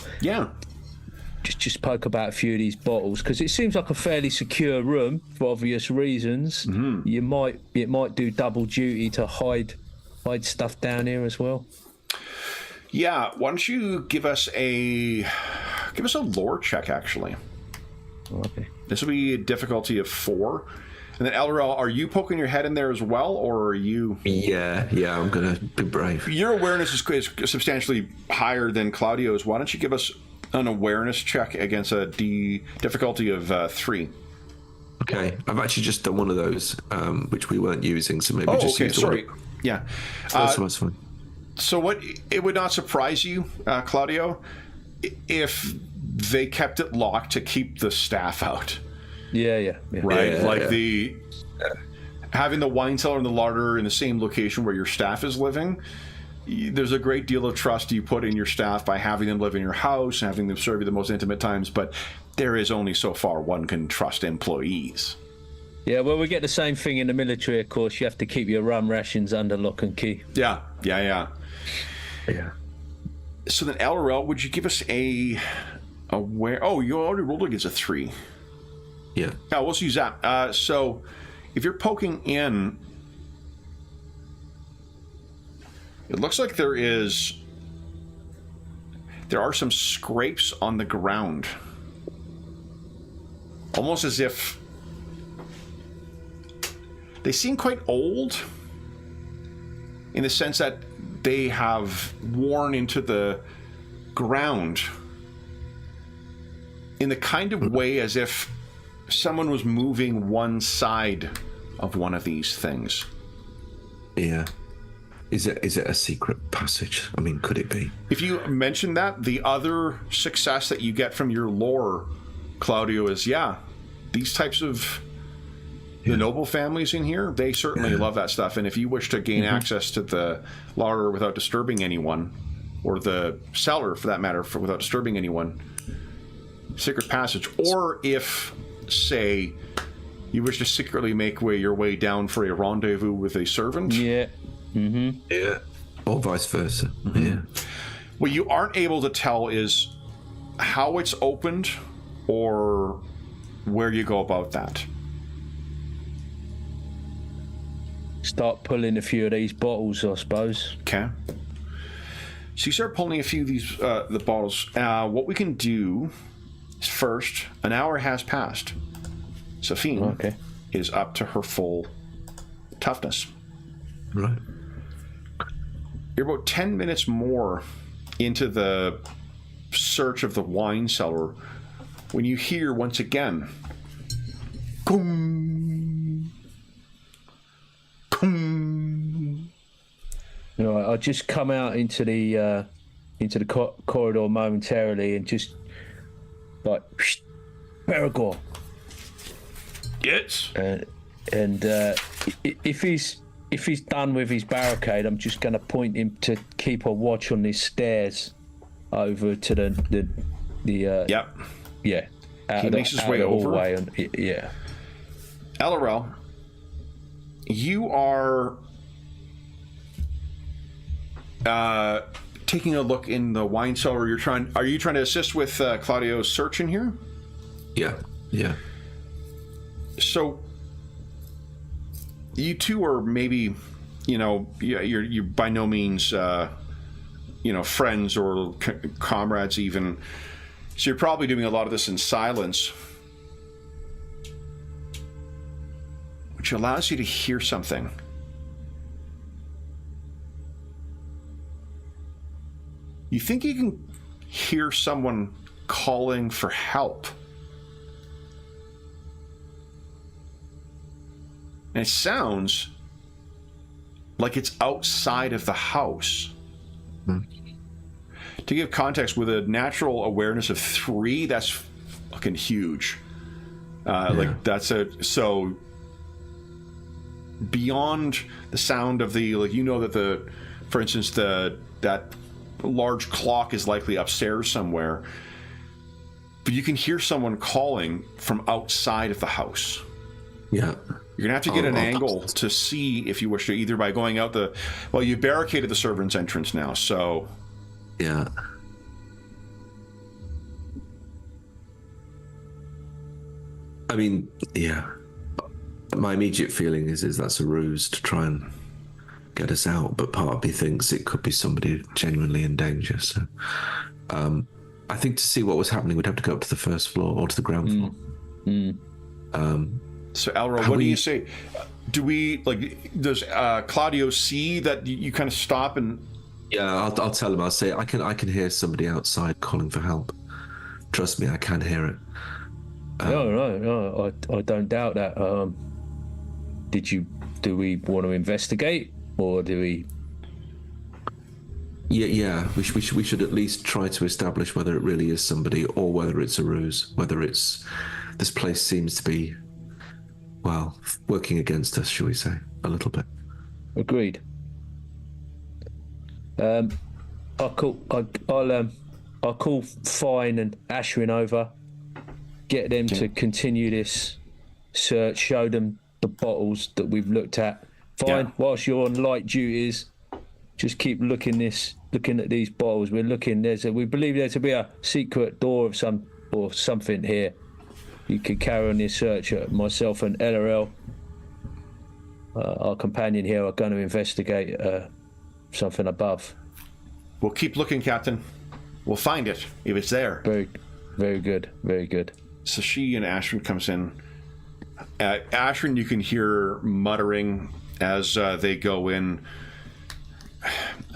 just poke about a few of these bottles, because it seems like a fairly secure room for obvious reasons. It might do double duty to hide stuff down here as well. Yeah, why don't you give us a lore check, actually. Okay. This will be a difficulty of 4. And then Elrel, are you poking your head in there as well, or are you? Yeah, I'm gonna be brave. Your awareness is substantially higher than Claudio's. Why don't you give us an awareness check against a difficulty of 3? Okay, I've actually just done one of those, which we weren't using, so maybe use sorry. One. Yeah. That's fine. So it would not surprise you, Claudio, if they kept it locked to keep the staff out. Yeah. Right? Having the wine cellar and the larder in the same location where your staff is living, there's a great deal of trust you put in your staff by having them live in your house and having them serve you the most intimate times, but there is only so far one can trust employees. Yeah, well, we get the same thing in the military, of course. You have to keep your rum rations under lock and key. Yeah. Yeah. So then, LRL, would you give us you already rolled against a 3. Yeah. Yeah, we'll use that. So if you're poking in, it looks like there is there are some scrapes on the ground. Almost as if they seem quite old in the sense that they have worn into the ground in the kind of way as if someone was moving one side of one of these things. Yeah. Is it a secret passage? I mean, could it be? If you mention that, the other success that you get from your lore, Claudio, is, these types of the noble families in here, they certainly love that stuff. And if you wish to gain access to the larder without disturbing anyone, or the cellar, for that matter, without disturbing anyone, secret passage. Or if, say, you wish to secretly make your way down for a rendezvous with a servant. Yeah. Yeah. Or vice versa. Yeah. What you aren't able to tell is how it's opened or where you go about that. Start pulling a few of these bottles, I suppose. Okay. So you start pulling a few of these the bottles. What we can do is first, an hour has passed. Sophine is up to her full toughness. Right. You're about 10 minutes more into the search of the wine cellar when you hear once again, "Kum, kum." I just come out into the corridor momentarily and just like, Perigor. Yes. And if he's done with his barricade, I'm just going to point him to keep a watch on these stairs over to the Yep. Yeah. He makes his way over. And, yeah. LRL, you are taking a look in the wine cellar. Are you trying to assist with Claudio's search in here? Yeah. Yeah. So you two are maybe, you're by no means, friends or comrades even. So you're probably doing a lot of this in silence, which allows you to hear something. You think you can hear someone calling for help. And it sounds like it's outside of the house. To give context, with a natural awareness of 3, that's fucking huge. So beyond the sound of that for instance, that large clock is likely upstairs somewhere, but you can hear someone calling from outside of the house. Yeah. You're gonna have to get an angle to see if you wish to, either by going out you barricaded the servant's entrance now, so. Yeah. I mean, yeah. My immediate feeling is that's a ruse to try and get us out, but part of me thinks it could be somebody genuinely in danger. So, I think to see what was happening, we'd have to go up to the first floor or to the ground floor. So, Elro, what do you say? Does Claudio see that you kind of stop and? Yeah, I'll tell him. I'll say I can hear somebody outside calling for help. Trust me, I can hear it. No, I don't doubt that. Do we want to investigate, or do we? Yeah. We should at least try to establish whether it really is somebody or whether it's a ruse. Whether this place seems to be, working against us, shall we say, a little bit. Agreed. I'll call Fine and Ashwin over. Get them to continue this search. Show them the bottles that we've looked at. Fine. Whilst you're on light duties, just keep looking at these bottles. We're looking. We believe there to be a secret door of something here. You can carry on this search. Myself and LRL, our companion here, are going to investigate something above. We'll keep looking, Captain. we'll find it if it's there. Very, very good. Very good. So she and Ashrin comes in. Ashrin, you can hear muttering as they go in.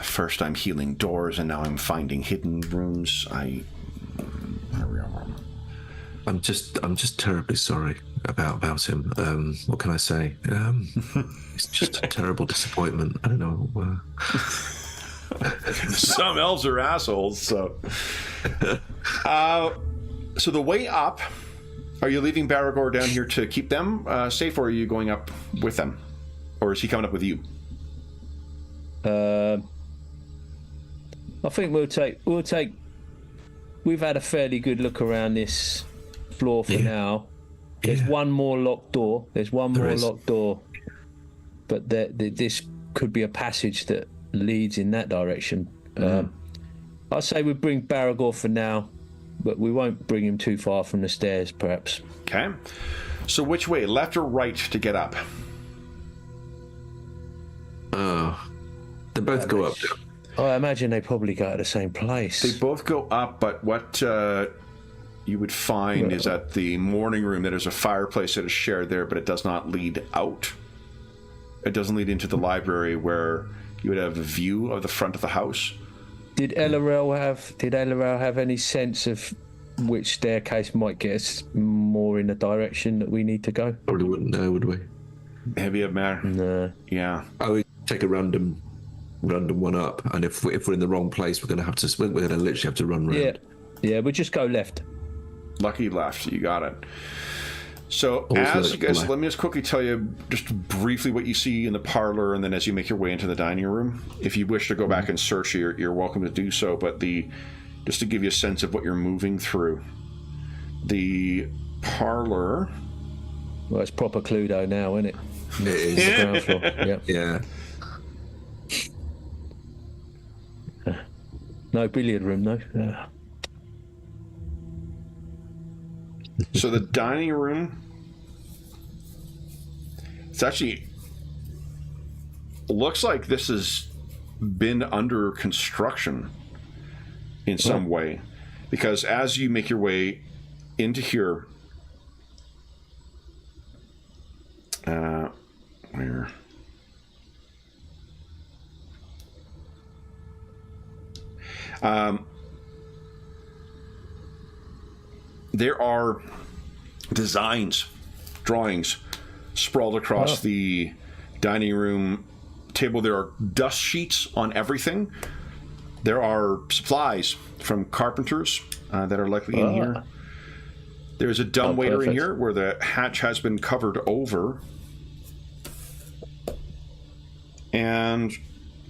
First I'm healing doors, and now I'm finding hidden rooms. I'm just terribly sorry about him. What can I say? It's just a terrible disappointment. I don't know. Some elves are assholes, so. So the way up, are you leaving Baragor down here to keep them safe, or are you going up with them? Or is he coming up with you? I think we'll take. We've had a fairly good look around this floor for now. There's one more locked door. But this could be a passage that leads in that direction. I'd say we bring Baragor for now, but we won't bring him too far from the stairs, perhaps. Okay. So which way, left or right, to get up? They both go up. I imagine they probably go to the same place. They both go up, but what you would find is at the morning room that there's a fireplace that is shared there, but it does not lead out. It doesn't lead into the library where you would have a view of the front of the house. Did Elorel have any sense of which staircase might get us more in the direction that we need to go? Probably wouldn't know, would we? Heavy of matter. No. Yeah. I would take a random one up, and if we're in the wrong place, we're going to literally have to run round. Yeah, we'll just go left. Lucky left. You got it. So as you guys, let me just quickly tell you just briefly what you see in the parlor, and then as you make your way into the dining room, if you wish to go back and search, you're welcome to do so. But just to give you a sense of what you're moving through, the parlor. Well, it's proper Cluedo now, isn't it? It is. The ground floor. Yeah. No billiard room, though. So the dining room, it's actually looks like this has been under construction in some way, because as you make your way into here, where? There are drawings sprawled across the dining room table. There are dust sheets on everything. There are supplies from carpenters that are likely in here. There's a dumbwaiter in here where the hatch has been covered over. And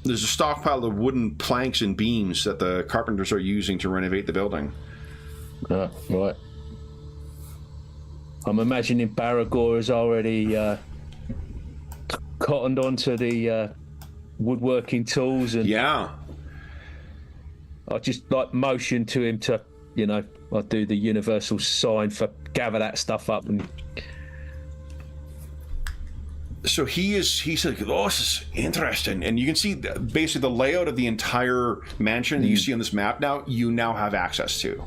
there's a stockpile of wooden planks and beams that the carpenters are using to renovate the building. Right. I'm imagining Baragor has already cottoned onto the woodworking tools, and I just motion to him to, I'll do the universal sign for gather that stuff up. And so he's like, oh, this is interesting. And you can see basically the layout of the entire mansion that you see on this map you now have access to.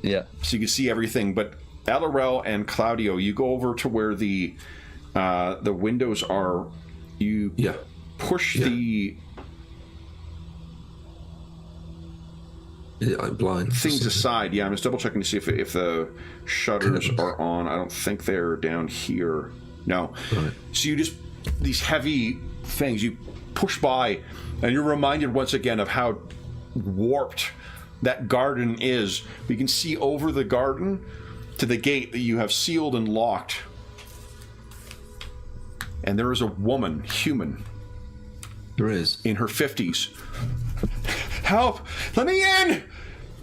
Yeah. So you can see everything. But Elorel and Claudio, you go over to where the windows are. You push the I'm blind. Things aside. Yeah, I'm just double checking to see if the shutters are on. I don't think they're down here. No. Right. So you just, these heavy things, you push by, and you're reminded once again of how warped that garden is. You can see over the garden to the gate that you have sealed and locked. And there is a woman, human. There is. In her 50s. Help! Let me in!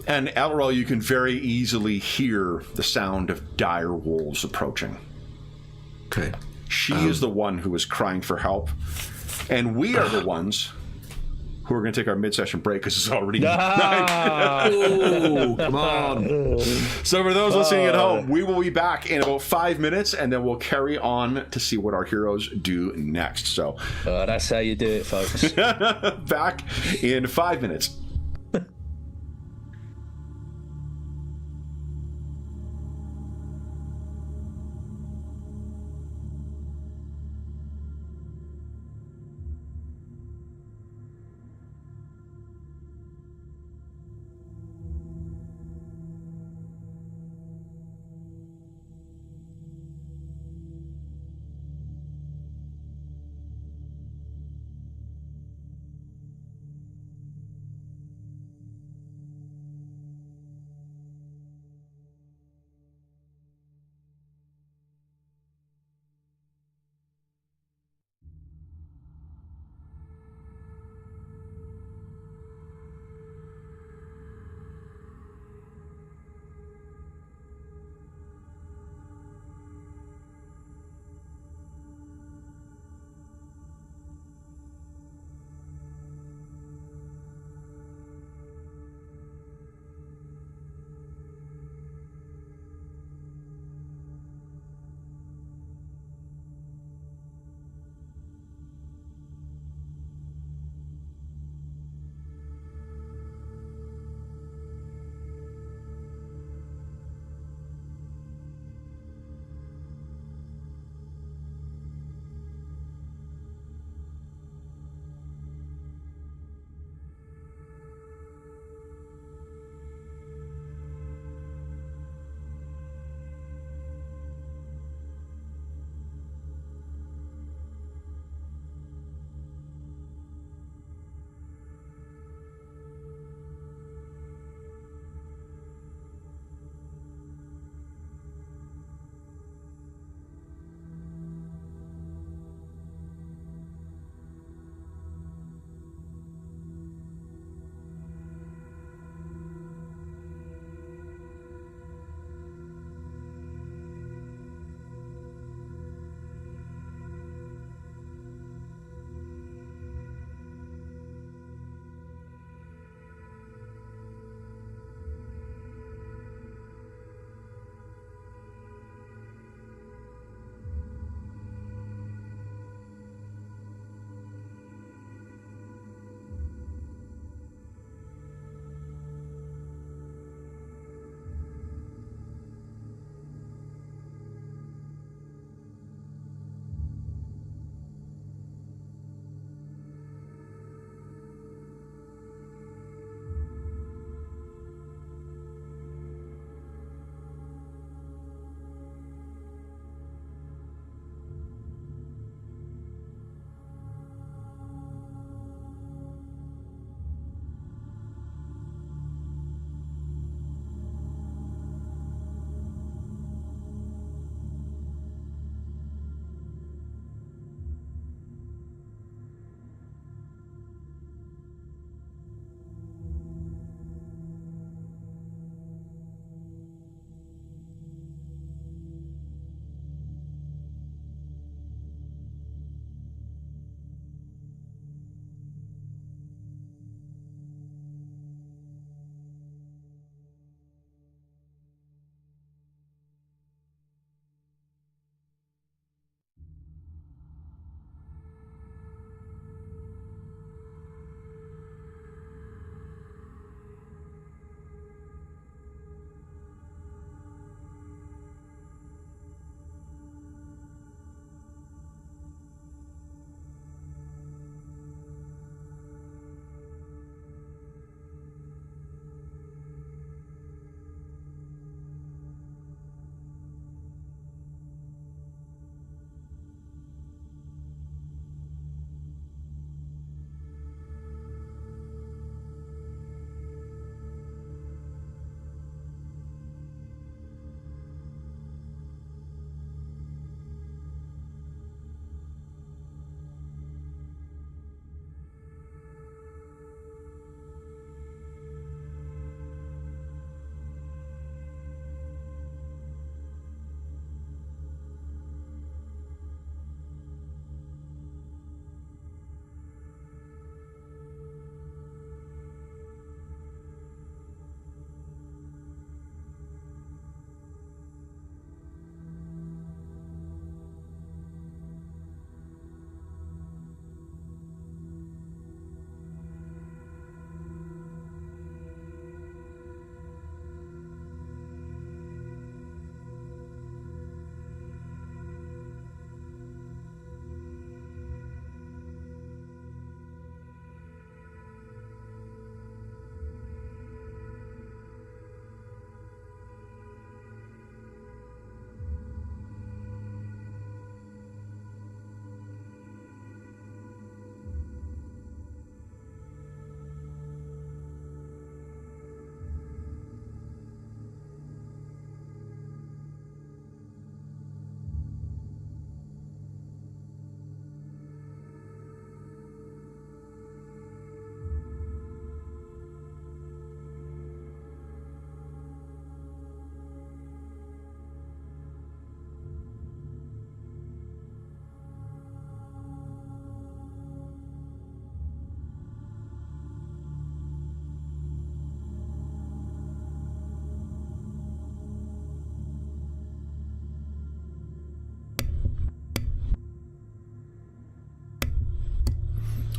And Elorel, you can very easily hear the sound of dire wolves approaching. Okay. She is the one who is crying for help. And we are the ones who are going to take our mid-session break because it's already night. Ooh, come on. So for those listening at home, we will be back in about 5 minutes, and then we'll carry on to see what our heroes do next. So that's how you do it, folks. Back in 5 minutes.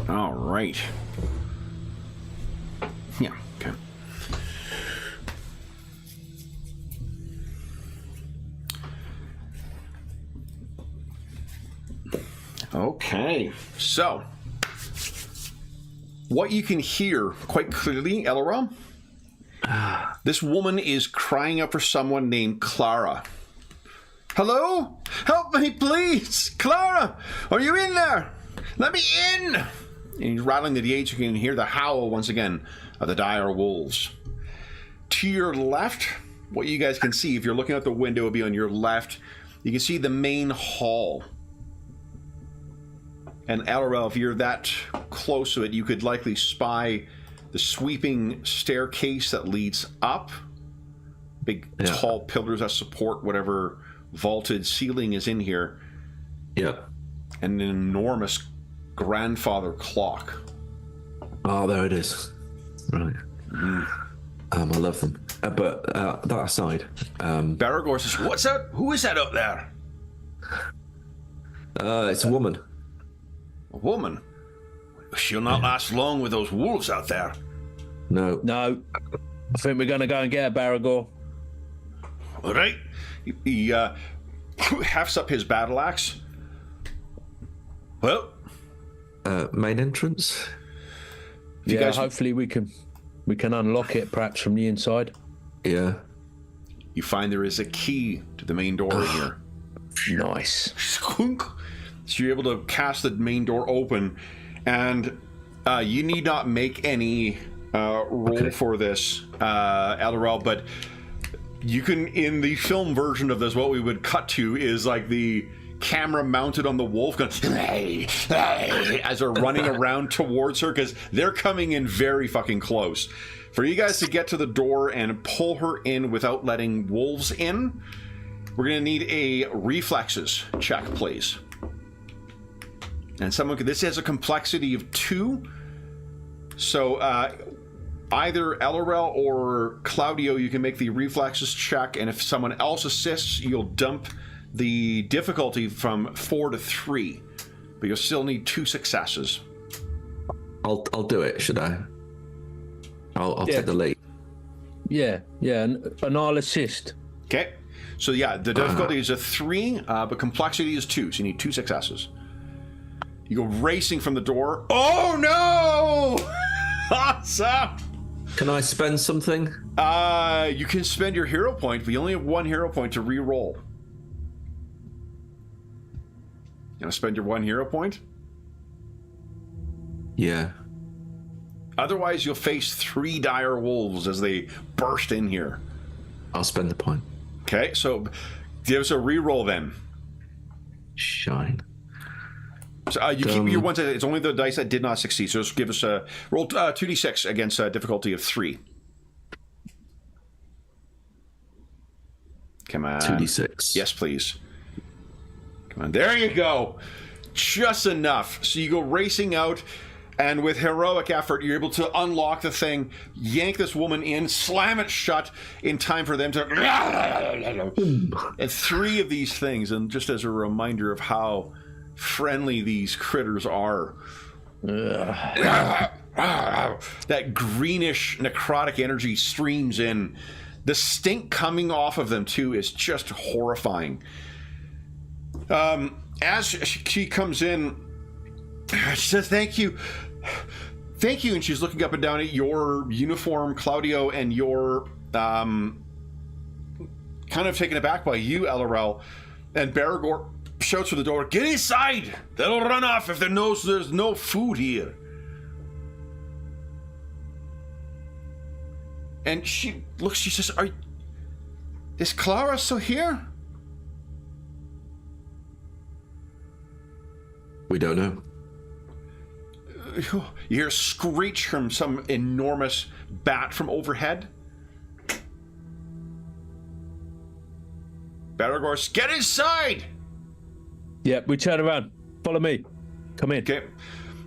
All right. Yeah, okay. Okay, so what you can hear quite clearly, Elrond, this woman is crying out for someone named Clara. Hello? Help me, please! Clara! Are you in there? Let me in! And he's rattling the gates. You can hear the howl once again of the dire wolves. To your left, what you guys can see, if you're looking out the window, it'll be on your left. You can see the main hall. And Elrond, if you're that close to it, you could likely spy the sweeping staircase that leads up. Big, tall pillars that support whatever vaulted ceiling is in here. Yep. And an enormous grandfather clock. Oh, there it is. Right. I love them. But that aside... Baragor says, what's that? Who is that up there? It's a woman. A woman? She'll not last long with those wolves out there. No. No. I think we're going to go and get her, Baragor. All right. He hefts up his battle axe. Well, main entrance. Yeah, guys... hopefully we can unlock it, perhaps from the inside. Yeah. You find there is a key to the main door here. Nice. So you're able to cast the main door open, and you need not make any roll for this, Elrond, but you can, in the film version of this, what we would cut to is like the camera mounted on the wolf going, hey, hey, as they're running around towards her, because they're coming in very fucking close. For you guys to get to the door and pull her in without letting wolves in, we're going to need a reflexes check, please. And this has a complexity of 2. So either Elrond or Claudio, you can make the reflexes check, and if someone else assists, you'll dump the difficulty from 4 to 3. But you'll still need 2 successes. I'll do it, should I? I'll take the lead. Yeah, and I'll assist. Okay. So yeah, the difficulty is a 3, but complexity is 2, so you need 2 successes. You go racing from the door. Oh no! Awesome! Can I spend something? You can spend your hero point, but you only have 1 hero point to re-roll. You want to spend your 1 hero point? Yeah. Otherwise, you'll face 3 dire wolves as they burst in here. I'll spend the point. Okay, so give us a re-roll then. Shine. So you keep your ones. It's only the dice that did not succeed. So just give us a roll 2d6 against a difficulty of 3. Come on. 2d6. Yes, please. Come on. There you go. Just enough. So you go racing out, and with heroic effort, you're able to unlock the thing, yank this woman in, slam it shut in time for them to... And 3 of these things, and just as a reminder of how friendly these critters are. That greenish necrotic energy streams in. The stink coming off of them too is just horrifying. As she comes in, she says, thank you, and she's looking up and down at your uniform, Claudio, and you're kind of taken aback by you, Elrond, and Baragor shouts through the door, get inside! They'll run off if they know there's no food here. And she looks, she says, is Clara still here? We don't know. You hear a screech from some enormous bat from overhead. Baragor, get inside! Yeah, we turn around. Follow me. Come in. Okay.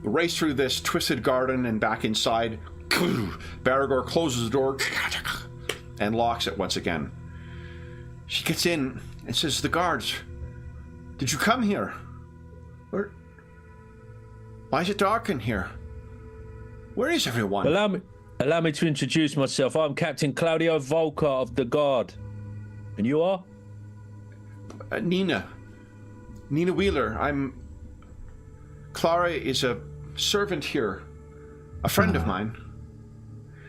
Race through this twisted garden and back inside. Baragor closes the door and locks it once again. She gets in and says, the guards, did you come here? Why is it dark in here? Where is everyone? Allow me to introduce myself. I'm Captain Claudio Volker of the Guard. And you are? Nina Wheeler. Clara is a servant here, a friend of mine.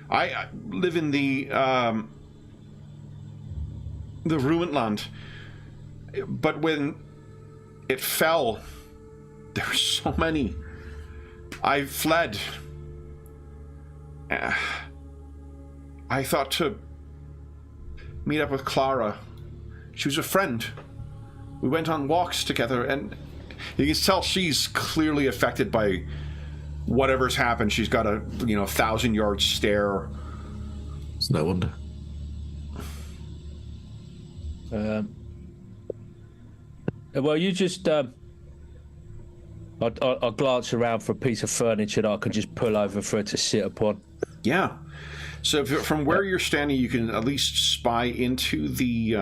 I live in the ruined land, but when it fell, there were so many. I fled. I thought to meet up with Clara. She was a friend. We went on walks together, and you can tell she's clearly affected by whatever's happened. She's got a 1,000-yard stare. It's no wonder. Well, you just... I'll glance around for a piece of furniture that I can just pull over for her to sit upon. Yeah. So from where you're standing, you can at least spy into the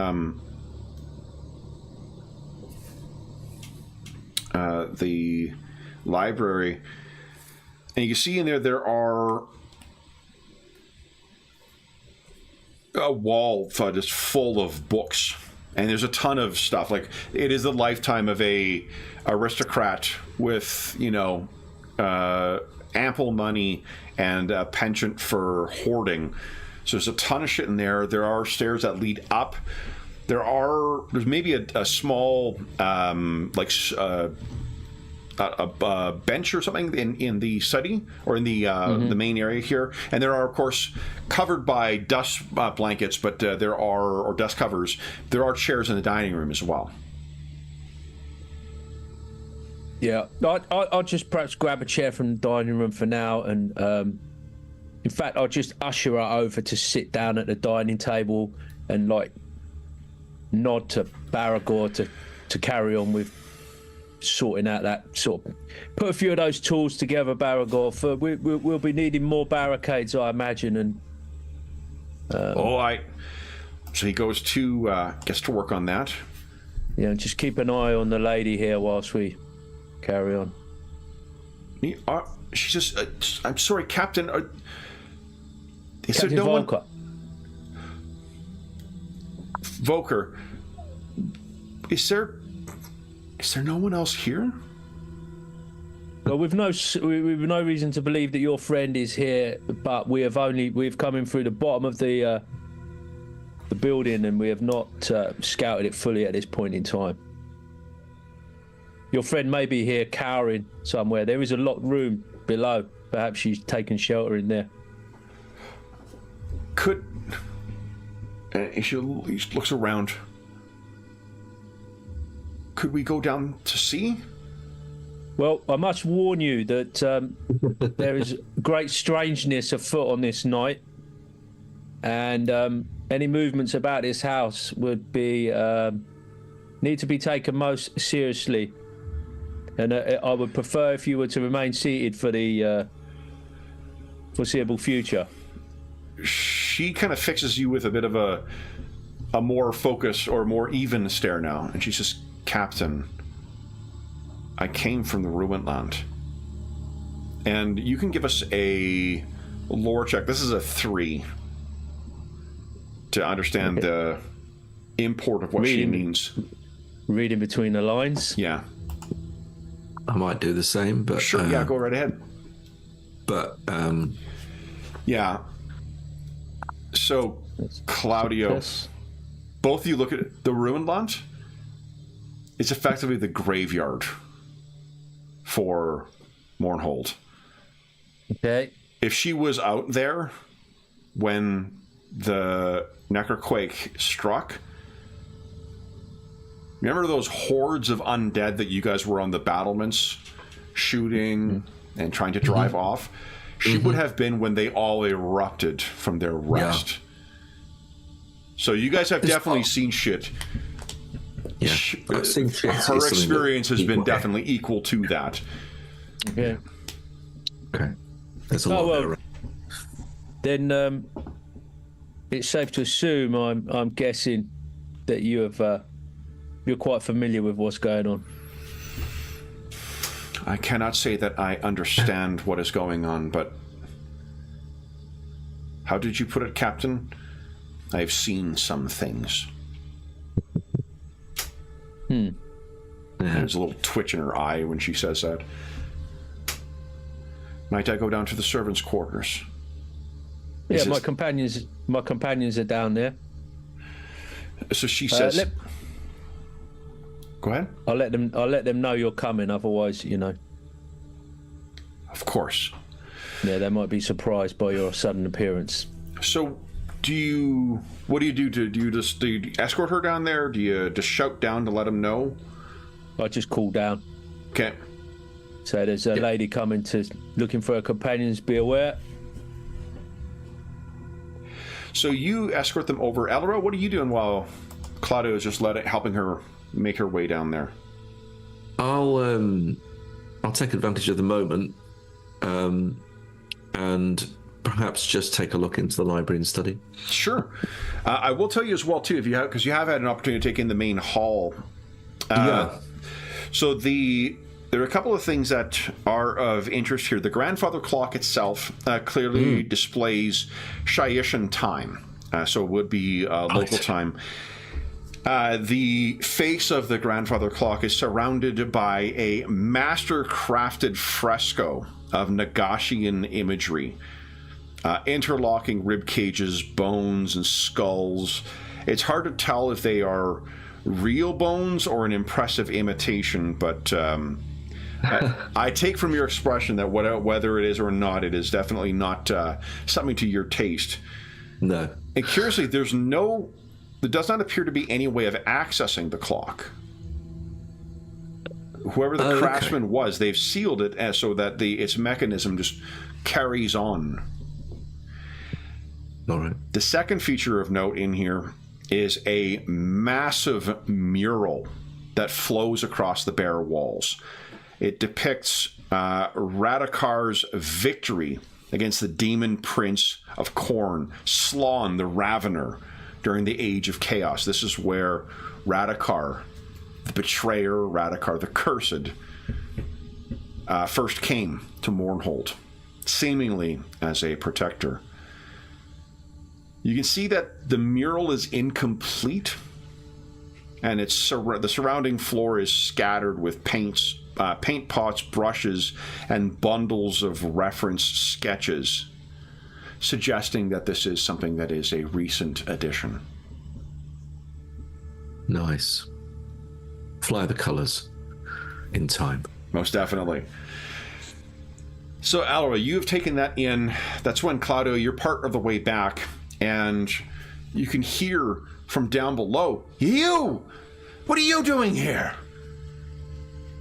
library, and you can see in there are a wall that is full of books, and there's a ton of stuff. Like, it is the lifetime of a aristocrat with ample money and a penchant for hoarding. So there's a ton of shit in there. There are stairs that lead up. There's maybe a small a bench or something in the study or in the main area here, and there are, of course, covered by dust blankets, but or dust covers. There are chairs in the dining room as well. Yeah, I'll just perhaps grab a chair from the dining room for now, and in fact, I'll just usher her over to sit down at the dining table and nod to Baragor to carry on with sorting out that sort of... Put a few of those tools together, Baragor. For we'll be needing more barricades, I imagine. And so he goes to gets to work on that. Yeah, just keep an eye on the lady here whilst we carry on. She just... I'm sorry, Captain. Is Captain there no Volker. one... Volker. Is there no one else here? Well, we've no reason to believe that your friend is here, but we've come in through the bottom of the building, and we have not scouted it fully at this point in time. Your friend may be here cowering somewhere. There is a locked room below. Perhaps she's taken shelter in there. He looks around. Could we go down to see? Well, I must warn you that there is great strangeness afoot on this night, and any movements about this house would be need to be taken most seriously. And I would prefer if you were to remain seated for the foreseeable future. She kind of fixes you with a bit of a more focused or more even stare now, and she says, Captain, I came from the ruined land. And you can give us a lore check. This is a 3 to understand the import of what she means. Reading between the lines? Yeah. I might do the same, but... Sure, yeah, go right ahead. But, yeah. So, Claudio, Yes. both of you look at the ruined land. It's effectively the graveyard for Mournhold. Okay. If she was out there when the Necroquake struck, remember those hordes of undead that you guys were on the battlements shooting and trying to drive off? She would have been when they all erupted from their rest. Yeah. So you guys have definitely seen shit. Yeah, I've seen shit. Her experience has been definitely equal to that. Okay. Okay. There's a lot there. Then it's safe to assume, I'm guessing, that you're quite familiar with what's going on. I cannot say that I understand what is going on, but... How did you put it, Captain? I've seen some things. There's a little twitch in her eye when she says that. Might I go down to the servants' quarters? Yeah, my companions are down there. So she says... Go ahead. I'll let them know you're coming, otherwise, you know. Of course. Yeah, they might be surprised by your sudden appearance. So, what do you do? Do you escort her down there? Do you just shout down to let them know? I just call down. Okay. So there's a lady coming looking for her companions. Be aware. So you escort them over. Elra, what are you doing while Claudio is just helping her make her way down there? I'll take advantage of the moment, and perhaps just take a look into the library and study. Sure. I will tell you as well too, because you have had an opportunity to take in the main hall. So there are a couple of things that are of interest here. The grandfather clock itself clearly displays Shyian time, so it would be local time. The face of the grandfather clock is surrounded by a master-crafted fresco of Nagashian imagery. Interlocking rib cages, bones, and skulls. It's hard to tell if they are real bones or an impressive imitation, but I take from your expression that whether it is or not, it is definitely not something to your taste. No. And curiously, there does not appear to be any way of accessing the clock. Whoever the craftsman was, they've sealed it so that its mechanism just carries on. All right. The second feature of note in here is a massive mural that flows across the bare walls. It depicts Radakar's victory against the demon prince of Khorne, Slán the Ravener, during the Age of Chaos. This is where Radakar, the betrayer, Radakar the Cursed, first came to Mournhold, seemingly as a protector. You can see that the mural is incomplete, and the surrounding floor is scattered with paint pots, brushes, and bundles of reference sketches, suggesting that this is something that is a recent addition. Nice. Fly the colors in time. Most definitely. So, Alra, you have taken that in. That's when, Claudio, you're part of the way back, and you can hear from down below, "You! What are you doing here?"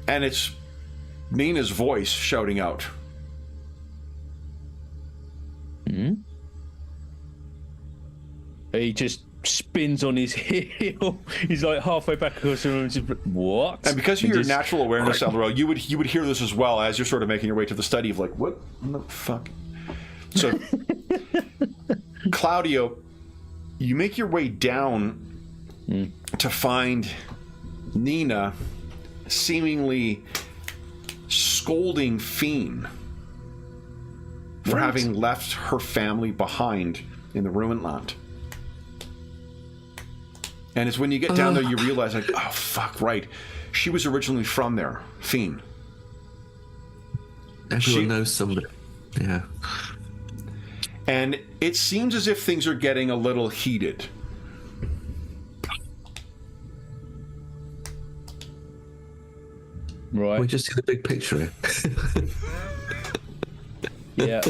And it's Nina's voice shouting out. He just spins on his heel. He's like halfway back across the room. And just, what? And because of your natural awareness, Elro, you would hear this as well as you're sort of making your way to the study of like, what the fuck? So, Claudio, you make your way down to find Nina seemingly scolding Fiend for having left her family behind in the ruined land. And it's when you get down there you realize, like, oh, fuck, right. She was originally from there, Fiend. Everyone knows somebody. Yeah. And it seems as if things are getting a little heated. Right. We just see the big picture here. Yeah.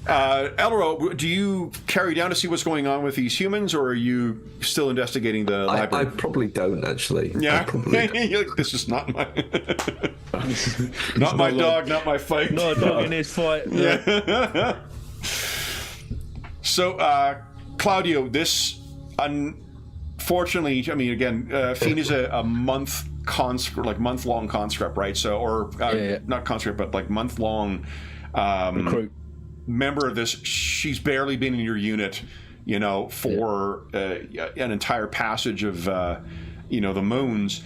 Elro, do you carry down to see what's going on with these humans, or are you still investigating the library? I probably don't, actually. Yeah. You're like, this is not my... not my dog, not my fight. Not a dog in his fight. Yeah. So, Claudio, this, unfortunately, I mean, again, Fiend is a month conscript, like month-long conscript, right? So, or not conscript, but like month-long recruit member of this. She's barely been in your unit, you know, for an entire passage of, you know, the moons.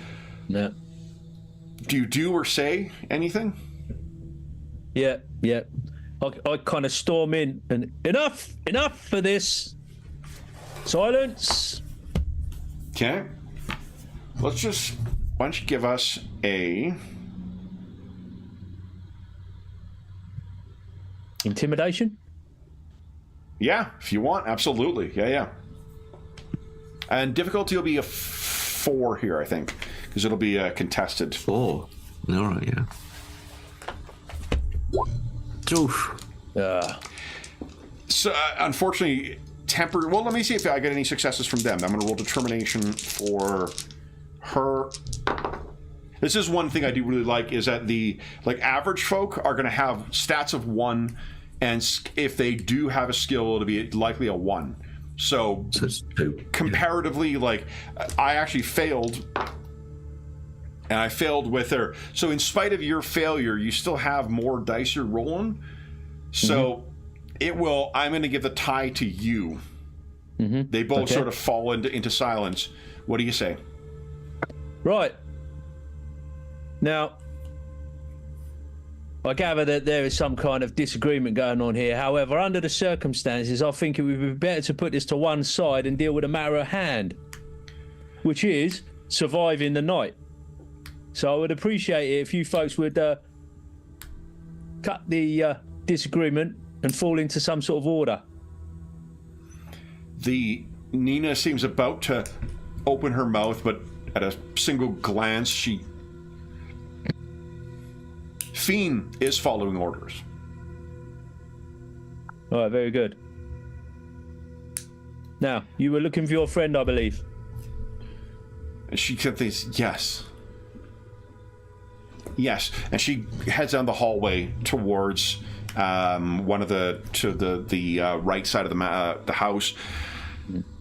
Yeah. Do you do or say anything? Yeah. I kind of storm in and enough for this. Silence. Okay. Why don't you give us a intimidation? Yeah, if you want, absolutely. Yeah. And difficulty will be a 4 here, I think, because it'll be contested. 4. All right, yeah. Oof. So, unfortunately, tempered. Well, let me see if I get any successes from them. I'm going to roll determination for her. This is one thing I do really like, is that the average folk are going to have stats of 1, and if they do have a skill, it'll be likely a 1. So it's 2. Comparatively, I actually failed, and I failed with her. So in spite of your failure, you still have more dice you're rolling. So I'm going to give the tie to you. They both sort of fall into silence. What do you say? Right. Now, I gather that there is some kind of disagreement going on here. However, under the circumstances, I think it would be better to put this to one side and deal with a matter at hand, which is surviving the night. So I would appreciate it if you folks would cut the disagreement and fall into some sort of order. Nina seems about to open her mouth, but at a single glance, Fiend is following orders. All right, very good. Now, you were looking for your friend, I believe. And she said this, yes. And she heads down the hallway towards one of the right side of the house,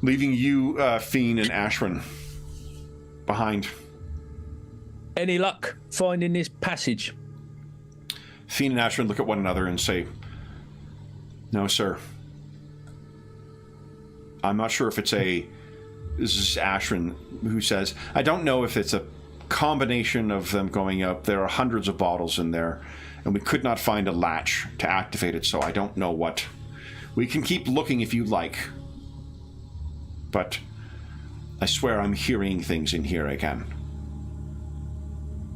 leaving you, Fiend, and Ashwin behind. Any luck finding this passage? Fiend and Ashwin look at one another and say, "No, sir. I'm not sure if it's a..." This is Ashwin who says, "I don't know if it's a combination of them going up. There are hundreds of bottles in there, and we could not find a latch to activate it, so I don't know what. We can keep looking if you like. But I swear I'm hearing things in here again."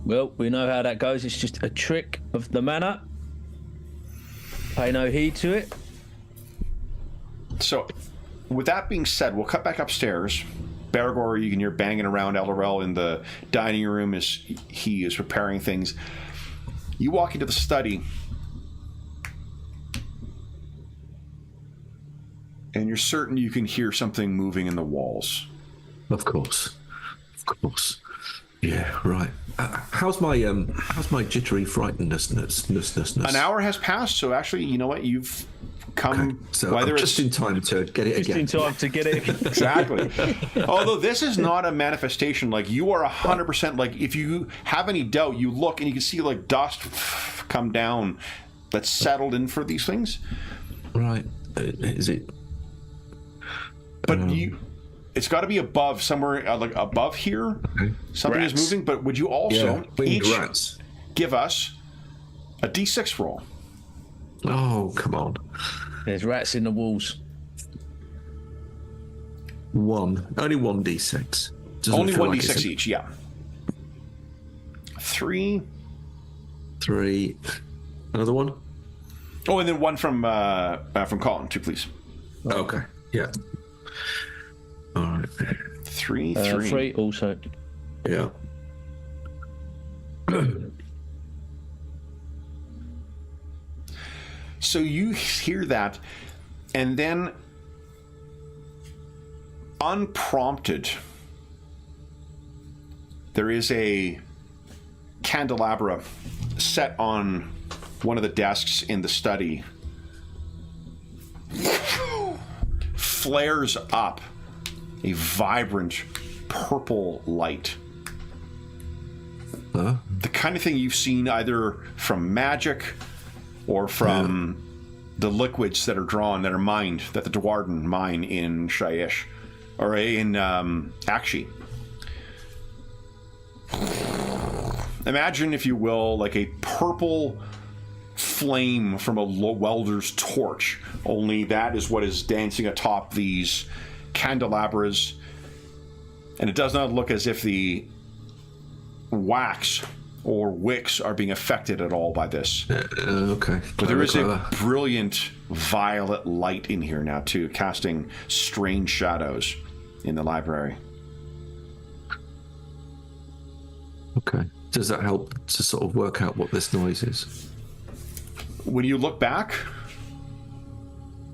Well, we know how that goes. It's just a trick of the manor. Pay no heed to it. So, with that being said, we'll cut back upstairs. Baragor, you can hear banging around LRL in the dining room as he is preparing things. You walk into the study, and you're certain you can hear something moving in the walls. Of course. Yeah, right. How's my jittery frightenedness? An hour has passed, so actually, you know what? You've come. Okay, so I'm just in time to get it again. Just in time to get it. Exactly. Although this is not a manifestation, you are 100%. If you have any doubt, you look and you can see dust come down that's settled in for these things. Right. Is it? But it's got to be above somewhere, above here. Okay. Something Rats. is moving. But would you also each rats. give us a D6 roll? Oh, come on. There's rats in the walls. 1. Only 1 D6. Only 1 D6 each, yeah. 3. 3. Another one? Oh, and then 1 from Colin, too, please. Okay, yeah. All right. 3. 3 also. Yeah. So you hear that, and then unprompted, there is a candelabra set on one of the desks in the study. Flares up a vibrant purple light. Huh? The kind of thing you've seen either from magic or from the liquids that are drawn, that are mined, that the Dwarden mine in Shyish, or in Akshi. imagine, if you will, like a purple flame from a welder's torch, only that is what is dancing atop these candelabras, and it does not look as if the wax or wicks are being affected at all by this. Okay. But there is a brilliant violet light in here now too, casting strange shadows in the library. Okay. Does that help to sort of work out what this noise is? When you look back,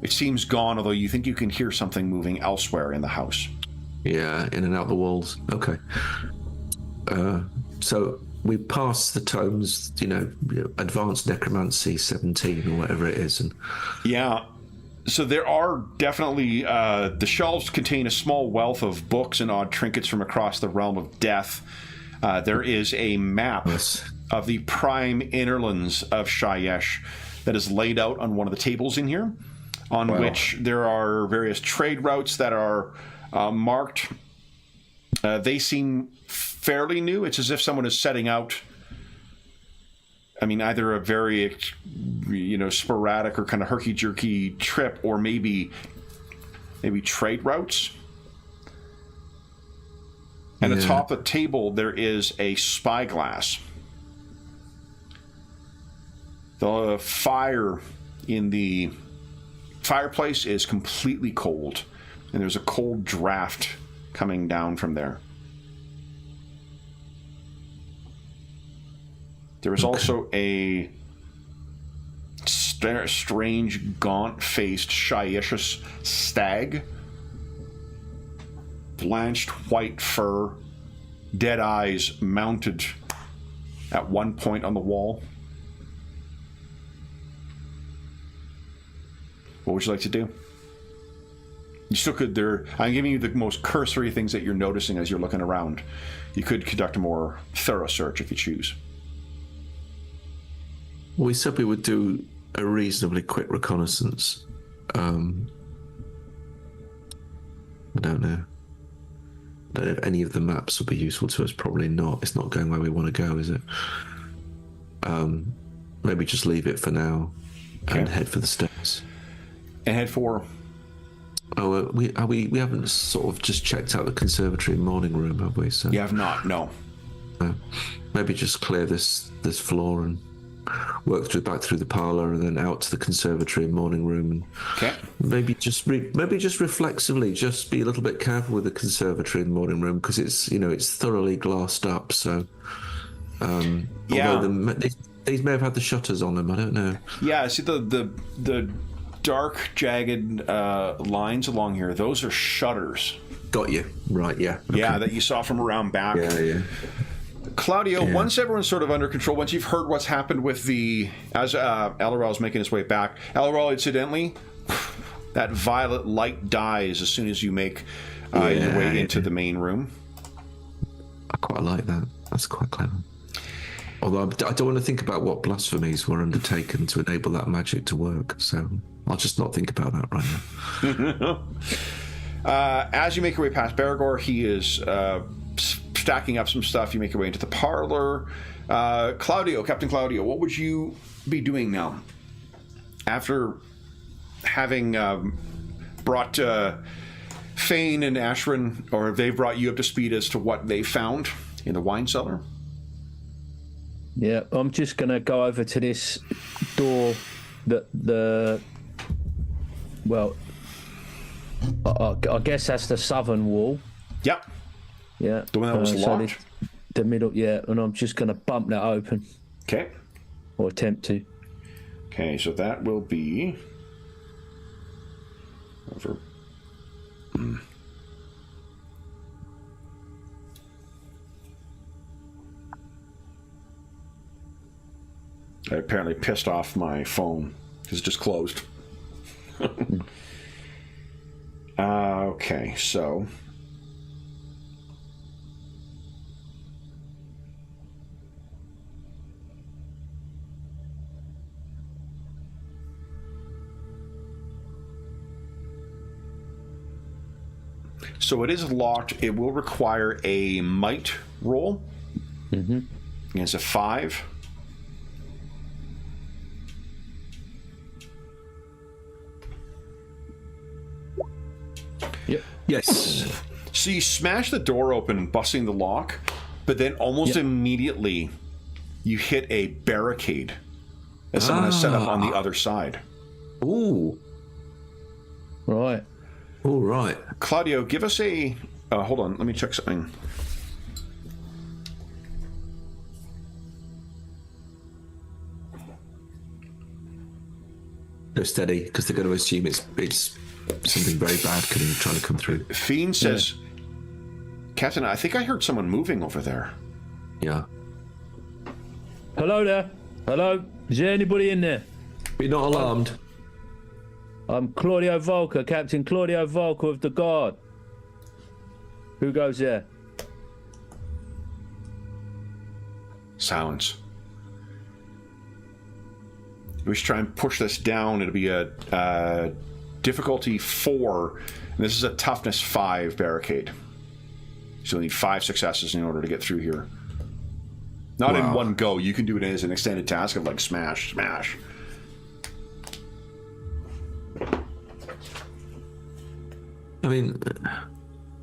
it seems gone, although you think you can hear something moving elsewhere in the house. Yeah, in and out the walls. Okay. So we pass the tomes, advanced necromancy 17 or whatever it is. And yeah. So there are definitely, the shelves contain a small wealth of books and odd trinkets from across the realm of death. There is a map of the prime innerlands of Shayesh that is laid out on one of the tables in here, on which there are various trade routes that are marked. They seem fairly new. It's as if someone is setting out, either a very, sporadic or kind of herky-jerky trip, or maybe trade routes. And atop the table, there is a spyglass. The fire in the fireplace is completely cold, and there's a cold draft coming down from there. There is also a strange, gaunt-faced, Shayesh stag. Blanched white fur, dead eyes mounted at one point on the wall. What would you like to do? You still could. I'm giving you the most cursory things that you're noticing as you're looking around. You could conduct a more thorough search if you choose. We said we would do a reasonably quick reconnaissance. I don't know. I don't know if any of the maps will be useful to us. Probably not. It's not going where we want to go, is it? Maybe just leave it for now and head for the stairs. And head for... we haven't sort of just checked out the conservatory and morning room, have we? So you have not, no. Maybe just clear this floor and work back through the parlour and then out to the conservatory and morning room, and maybe just reflexively just be a little bit careful with the conservatory and morning room, because it's thoroughly glassed up. So although these may have had the shutters on them, I don't know. Yeah, see the dark jagged lines along here, those are shutters. Got you. Right, yeah. Okay. Yeah, that you saw from around back. Yeah. Claudio, once everyone's sort of under control, once you've heard what's happened with as Elral's making his way back, Elral, incidentally, that violet light dies as soon as you make your way into the main room. I quite like that. That's quite clever. Although I don't want to think about what blasphemies were undertaken to enable that magic to work, so I'll just not think about that right now. As you make your way past Baragor, he is stacking up some stuff. You make your way into the parlor. Captain Claudio, what would you be doing now? After having brought Fane and Ashrin, or they've brought you up to speed as to what they found in the wine cellar? Yeah, I'm just going to go over to this door I guess that's the southern wall. Yep. Yeah. The one that was locked? The middle, yeah. And I'm just going to bump that open. Okay. Or attempt to. Okay, so that will be... over... I apparently pissed off my phone because it just closed. Okay, so... So it is locked. It will require a might roll. Against a 5. Yep. Yes. So you smash the door open, busting the lock, but then almost immediately you hit a barricade that someone has set up on the other side. Ooh. Right. All right. Claudio, give us a... hold on, let me check something. Go steady, because they're going to assume it's something very bad trying to come through. Fiend says, Captain, I think I heard someone moving over there. Yeah. Hello there. Hello. Is there anybody in there? Be not alarmed. I'm Claudio Volker, Captain Claudio Volker of the Guard. Who goes there? Silence. We should try and push this down. It'll be a difficulty 4, and this is a toughness 5 barricade. So you need 5 successes in order to get through here. Not in one go. You can do it as an extended task of like smash, smash. I mean,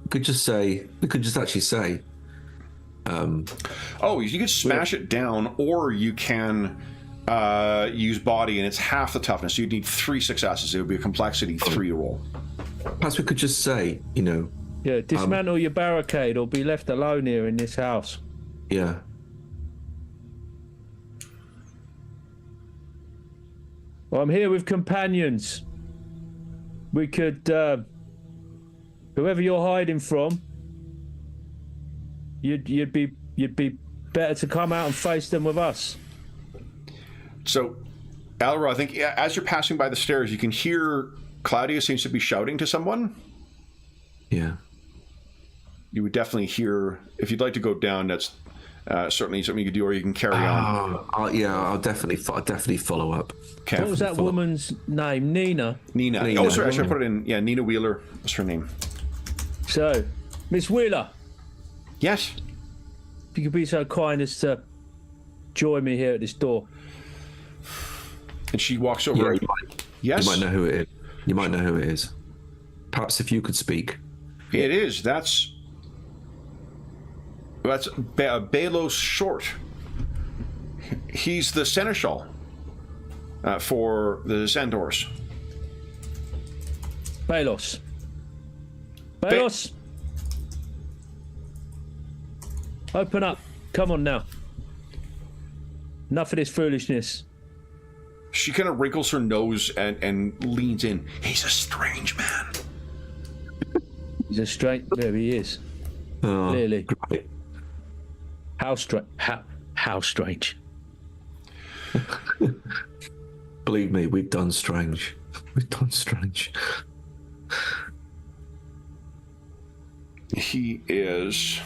we could just actually say. Oh, you can smash it down, or you can use body, and it's half the toughness. So you'd need 3 successes. It would be a complexity 3 roll. Perhaps we could just say, Yeah, dismantle your barricade or be left alone here in this house. Yeah. Well, I'm here with companions. We could, whoever you're hiding from, you'd be better to come out and face them with us. So, Alra, I think as you're passing by the stairs, you can hear Claudia seems to be shouting to someone. Yeah. You would definitely hear, if you'd like to go down, that's certainly something you could do, or you can carry on. I'll definitely follow up. Okay. What was that woman's name? Nina? Nina. Oh, sorry, I should put it in. Yeah, Nina Wheeler. What's her name? So, Miss Wheeler, Yes. if you could be so kind as to join me here at this door. And she walks over. Yeah, Yes. You might know who it is. Perhaps if you could speak. It is. That's Perilous Short. He's the seneschal for the Centaurs. Perilous. Perilous! Open up. Come on now. Enough of this foolishness. She kind of wrinkles her nose and leans in. He's a strange man. He's a strange... There he is. Oh, Clearly. Great. How strange. How strange. Believe me, we've done strange. We've done strange. He is...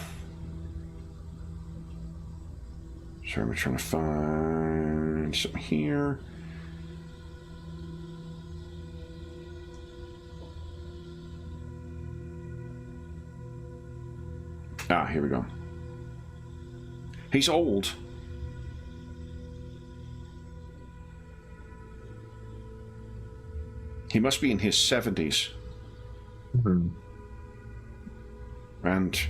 Sorry, I'm trying to find something here. Ah, here we go. He's old. He must be in his 70s. Mm-hmm. And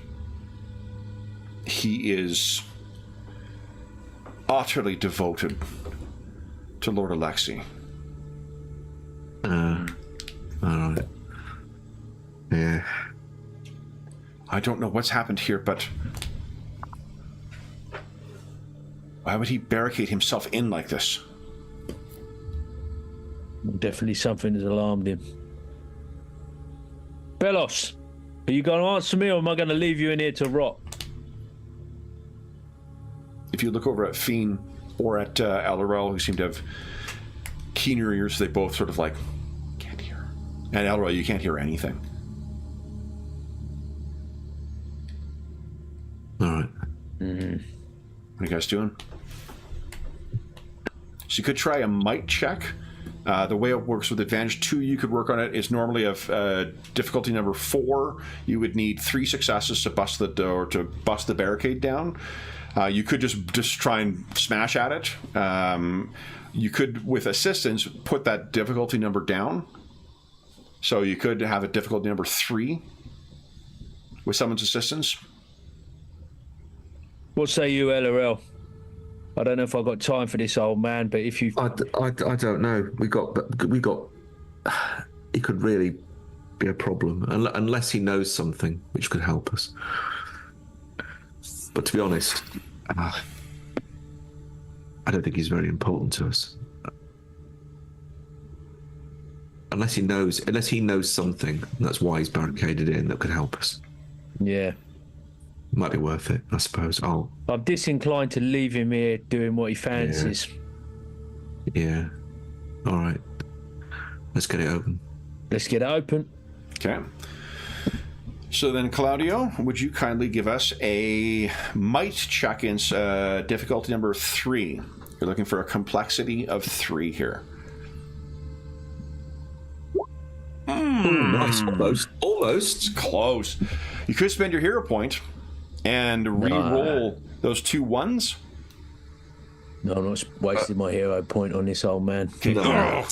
he is utterly devoted to Lord Alexei. All right. Yeah. I don't know what's happened here, but why would he barricade himself in like this? Definitely something has alarmed him. Perilous, are you going to answer me, or am I going to leave you in here to rot? If you look over at Fiend or at Elrel, who seem to have keener ears, they both sort of like, can't hear. And Elrel, you can't hear anything. All right. Mm-hmm. What are you guys doing? So you could try a might check The way it works with advantage 2, you could work on it, is normally of difficulty number 4. You would need 3 successes to bust the door, to bust the barricade down. You could just try and smash at it. You could, with assistance, put that difficulty number down. So you could have a difficulty number 3 with someone's assistance. What say you, LRL? I don't know if I've got time for this, old man, but if you... I don't know. We got. It could really be a problem unless he knows something which could help us. But to be honest, I don't think he's very important to us. Unless he knows something, that's why he's barricaded in, that could help us. Yeah. Might be worth it, I suppose. I'm disinclined to leave him here doing what he fancies. Yeah. All right. Let's get it open. Okay. So then, Claudio, would you kindly give us a might check in difficulty number 3? You're looking for a complexity of 3 here. Nice. Almost. It's close. You could spend your hero point and re-roll those 2 1s. No, I'm not wasting my hero point on this old man. No.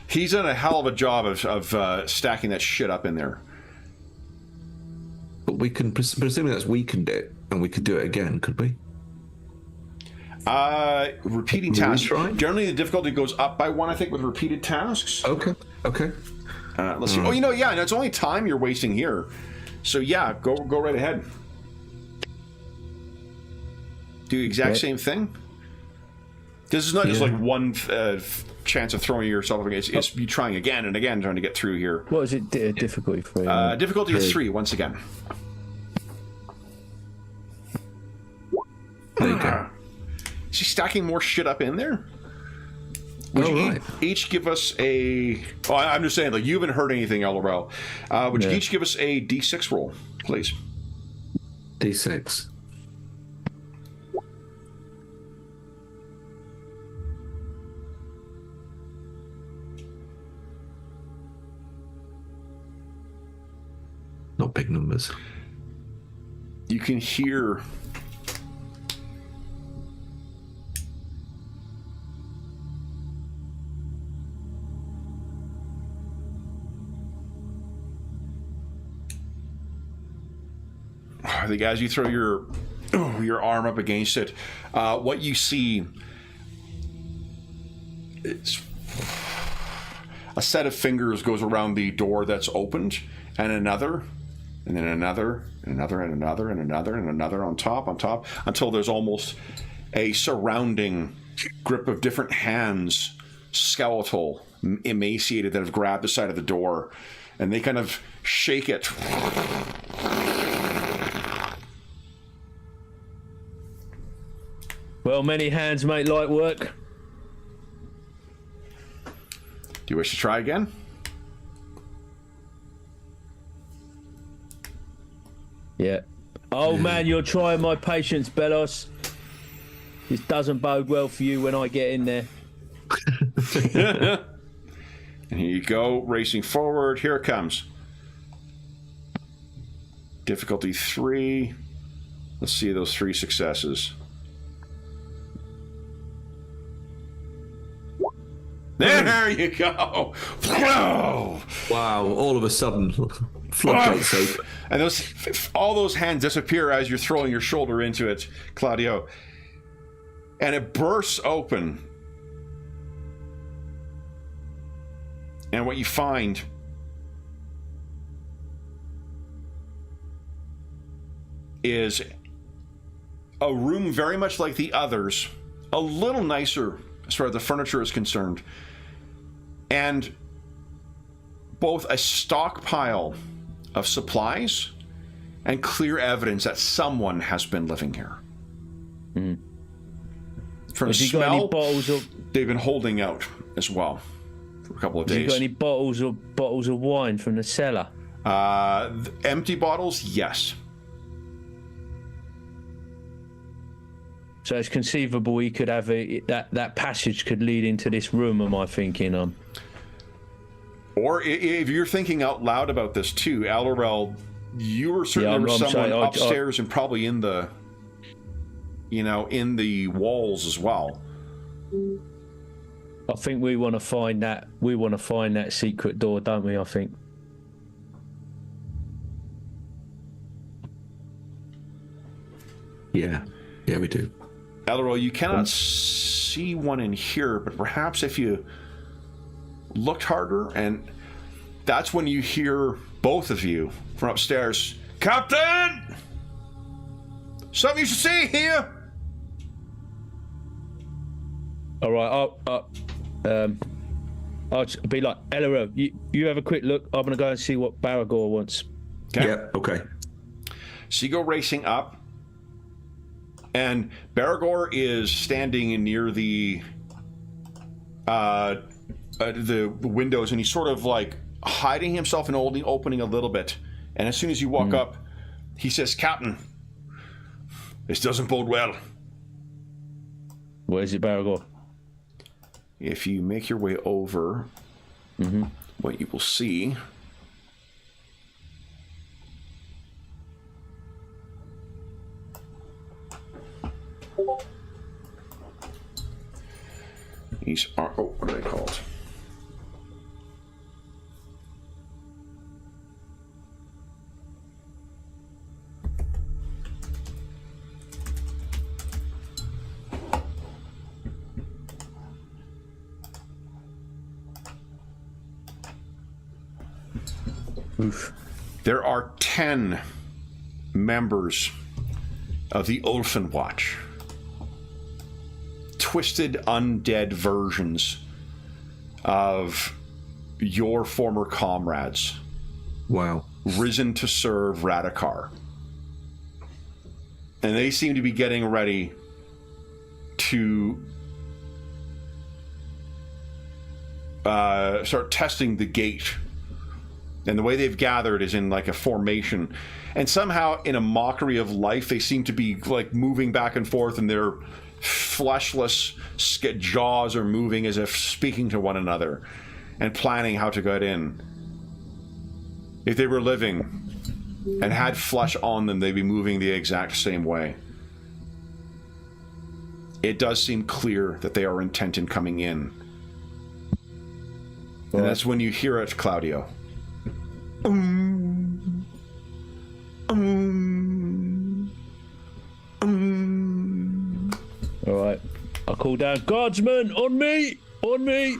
He's done a hell of a job of stacking that shit up in there. But we can, presumably that's weakened it, and we could do it again, could we? Repeating tasks. Generally, the difficulty goes up by 1, I think, with repeated tasks. Okay. Let's see. And it's only time you're wasting here. So yeah, go right ahead. Do the exact same thing. This is not just like one chance of throwing yourself against. It's you trying again and again, trying to get through here. What is it? Difficulty for you? Difficulty is 3 once again. There you go. Is he stacking more shit up in there? Each give us a... Oh, I'm just saying, like, you haven't heard anything, LRL. Would you each give us a D6 roll, please? D6. Not big numbers. You can hear... I think as you throw your arm up against it, what you see is a set of fingers goes around the door that's opened, and another, and then another, and another, and another, and another, and another on top, until there's almost a surrounding grip of different hands, skeletal, emaciated, that have grabbed the side of the door, and they kind of shake it. Well, many hands make light work. Do you wish to try again? Yeah. Oh man, you're trying my patience, Belos. This doesn't bode well for you when I get in there. And here you go, racing forward. Here it comes. Difficulty 3. Let's see those 3 successes. There you go. Wow! All of a sudden, floodgates open. And all those hands disappear as you're throwing your shoulder into it, Claudio. And it bursts open. And what you find is a room very much like the others, a little nicer as far as the furniture is concerned, and both a stockpile of supplies and clear evidence that someone has been living here. Mm. From smell, they've been holding out as well for a couple of days. Have you got any bottles of wine from the cellar? Empty bottles, yes. So it's conceivable he could have that passage could lead into this room. Am I thinking? Or if you're thinking out loud about this too, Alorel, you were certain there was someone upstairs and probably in the, in the walls as well. I think we want to find that. We want to find that secret door, don't we? I think. Yeah, we do. Alorel, you cannot see one in here, but perhaps if you looked harder, and that's when you hear both of you from upstairs. Captain! Something you should see here! All right, I'll be like, Elero, you have a quick look. I'm going to go and see what Baragor wants. Okay. Yeah, okay. So you go racing up, and Baragor is standing near the windows, and he's sort of like hiding himself and opening a little bit. And as soon as you walk up, he says, Captain, this doesn't bode well. Where is it, Baragor? If you make your way over, what you will see what are they called? Oof. There are 10 members of the Ulfen Watch. Twisted undead versions of your former comrades. Wow. Risen to serve Radikar. And they seem to be getting ready to start testing the gate. And the way they've gathered is in like a formation. And somehow in a mockery of life, they seem to be like moving back and forth, and their fleshless jaws are moving as if speaking to one another and planning how to get in. If they were living and had flesh on them, they'd be moving the exact same way. It does seem clear that they are intent in coming in. And that's when you hear it, Claudio. All right, I'll call down, guardsmen, on me.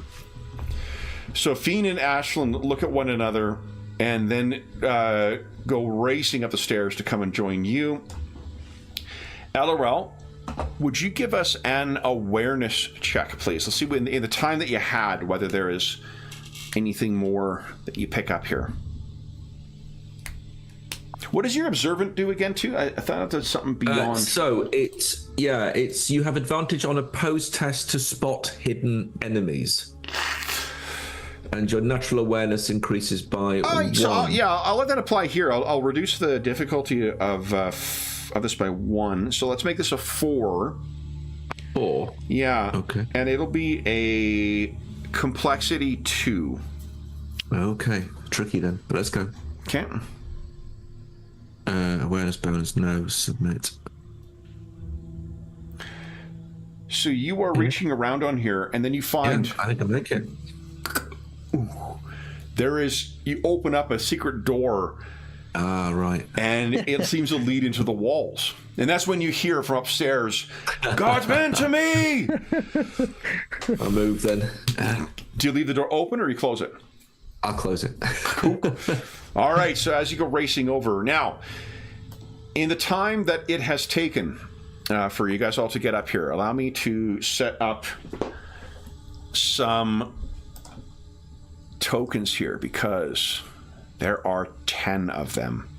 So Fiend and Ashland look at one another and then go racing up the stairs to come and join you. LRL, would you give us an awareness check, please? Let's see in the time that you had whether there is anything more that you pick up here. What does your observant do again, too? I thought there's something beyond. So it's you have advantage on opposed test to spot hidden enemies, and your natural awareness increases by 1. So I'll let that apply here. I'll reduce the difficulty of this by 1. So let's make this a 4. 4. Yeah. Okay. And it'll be a complexity 2. Okay. Tricky then. But let's go. Okay. Awareness bonus, no. Submit. So you are reaching around on here, and then you find... Yeah, I think I make it. You open up a secret door. Ah, right. And it seems to lead into the walls. And that's when you hear from upstairs, Guardsmen, to me! I'll move then. Do you leave the door open or you close it? I'll close it. Cool. All right, so as you go racing over. Now, in the time that it has taken for you guys all to get up here, allow me to set up some tokens here because there are 10 of them.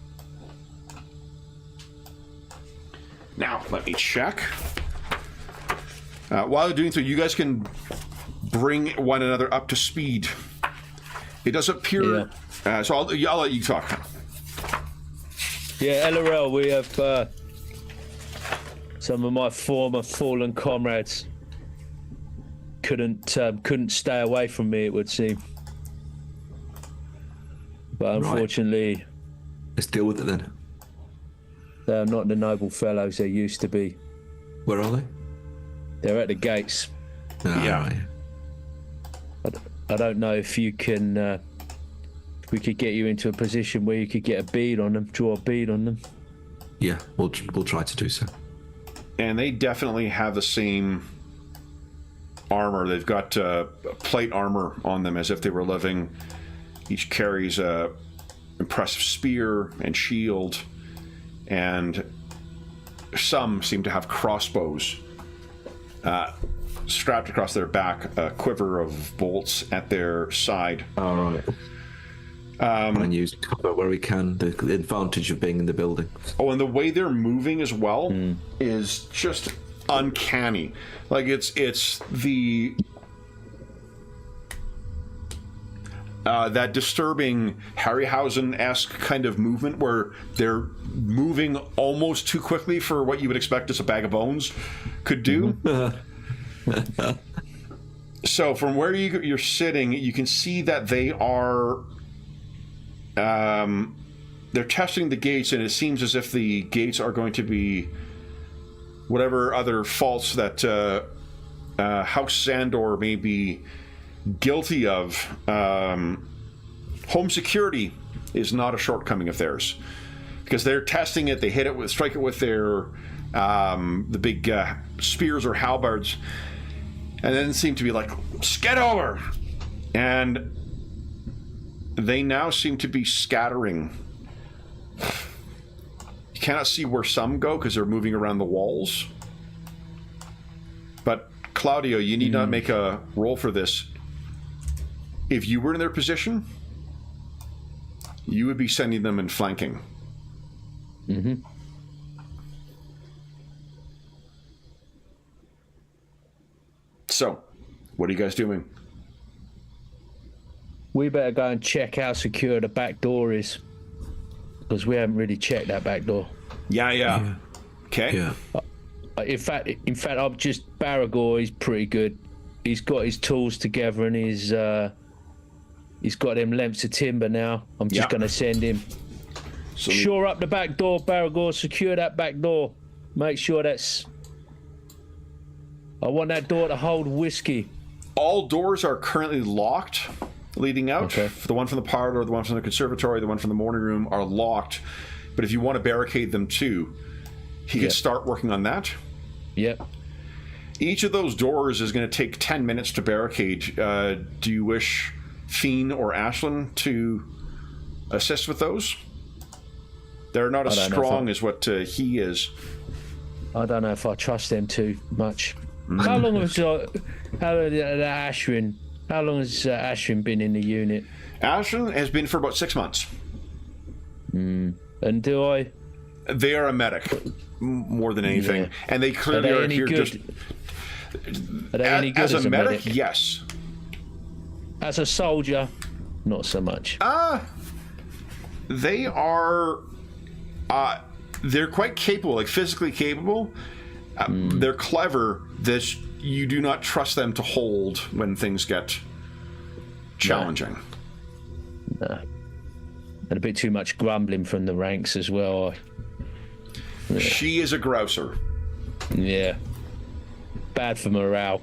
Now, let me check. While you're doing so, you guys can bring one another up to speed. It does appear... Yeah. So I'll let you talk. Yeah, LRL, we have Some of my former fallen comrades couldn't stay away from me, it would seem. But unfortunately, let's deal with it then. they are not the noble fellows they used to be. Where are they? They're at the gates. Yeah. Right. I don't know if you can. We could get you into a position where you could get a bead on them, draw a bead on them. Yeah, we'll try to do so. And they definitely have the same armor. They've got plate armor on them as if they were living. Each carries a impressive spear and shield, and some seem to have crossbows strapped across their back, a quiver of bolts at their side. All right. And use cover where we can. The advantage of being in the building. Oh, and the way they're moving as well is just uncanny. Like it's the that disturbing Harryhausen-esque kind of movement where they're moving almost too quickly for what you would expect as a bag of bones could do. So from where you're sitting, you can see that they are they're testing the gates, and it seems as if the gates are going to be whatever other faults that House Sandor may be guilty of. Home security is not a shortcoming of theirs, because they're testing it. They strike it with their the big spears or halberds, and then seem to be like, "Get over!" And they now seem to be scattering. You cannot see where some go because they're moving around the walls. But Claudio, you need not make a roll for this. If you were in their position, you would be sending them and flanking. Mm-hmm. So, what are you guys doing? We better go and check how secure the back door is, because we haven't really checked that back door. Yeah. Okay. Yeah. In fact, I'm just Baragor. He's pretty good. He's got his tools together, and he's got them lengths of timber now. I'm just going to send him. So Shore up the back door, Baragor. Secure that back door. Make sure that's. I want that door to hold whiskey. all doors are currently locked leading out. Okay. The one from the parlor, the one from the conservatory, the one from the morning room are locked. But if you want to barricade them too, he can start working on that. Yep. Each of those doors is going to take 10 minutes to barricade. Do you wish Fiend or Ashlyn to assist with those? They're not as strong as what he is. I don't know if I trust them too much. How long has Ashwin been in the unit? Ashlyn has been for about 6 months. And do I? They are a medic more than anything, and they clearly are here just. Are they any good as a medic? Yes. As a soldier, not so much. They are. They're quite capable, like physically capable. They're clever. That you do not trust them to hold when things get challenging. No. And a bit too much grumbling from the ranks as well. She is a grouser. Yeah. Bad for morale.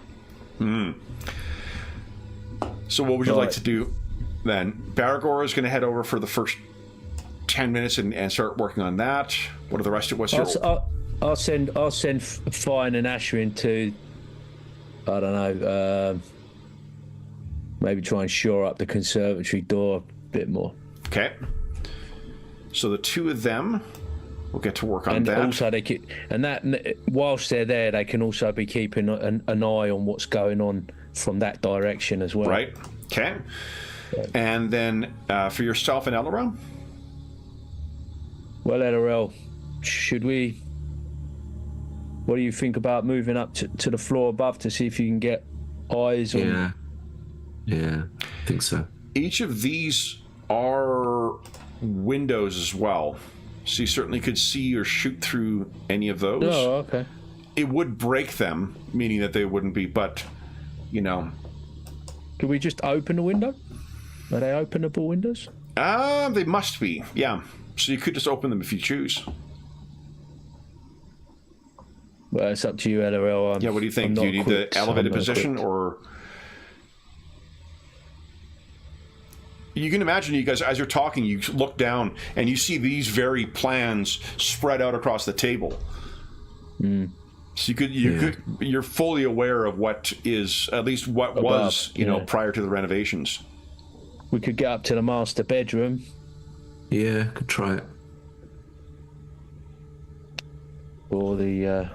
So what would you like to do then? Baragor is going to head over for the first 10 minutes and start working on that. What are the rest of what's your... I'll send Fine and Ashwin to, I don't know, maybe try and shore up the conservatory door a bit more. Okay. So the two of them will get to work on that. And also they can, and that whilst they're there, they can also be keeping an eye on what's going on from that direction as well. Right. Okay. And then for yourself and Elrond? Well, LRL, should we... What do you think about moving up to the floor above to see if you can get eyes on... Yeah, I think so. Each of these are windows as well. So you certainly could see or shoot through any of those. Oh, okay. it would break them, meaning that they wouldn't be, but, you know. Could we just open the window? Are they openable windows? They must be, yeah. So you could just open them if you choose. Well, it's up to you, LRL. Yeah, what do you think? Do you need the elevated position, or... You can imagine, you guys, as you're talking, you look down and you see these very plans spread out across the table. So you're fully aware of what is, at least what above, was, you know, prior to the renovations. We could get up to the master bedroom. Yeah, could try it. Or the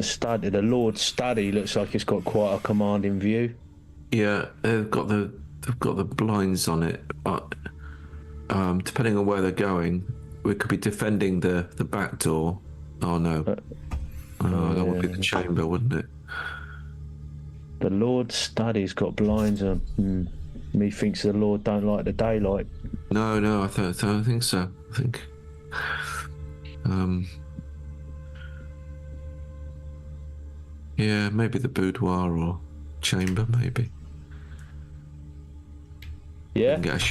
study, the Lord's study looks like it's got quite a commanding view. Yeah, they've got the blinds on it. Depending on where they're going, we could be defending the back door. Oh no, that would be the chamber, wouldn't it? The Lord's study's got blinds on. Methinks the Lord don't like the daylight. No, I don't think so. I think, yeah, maybe the boudoir or chamber, maybe. Yeah. Get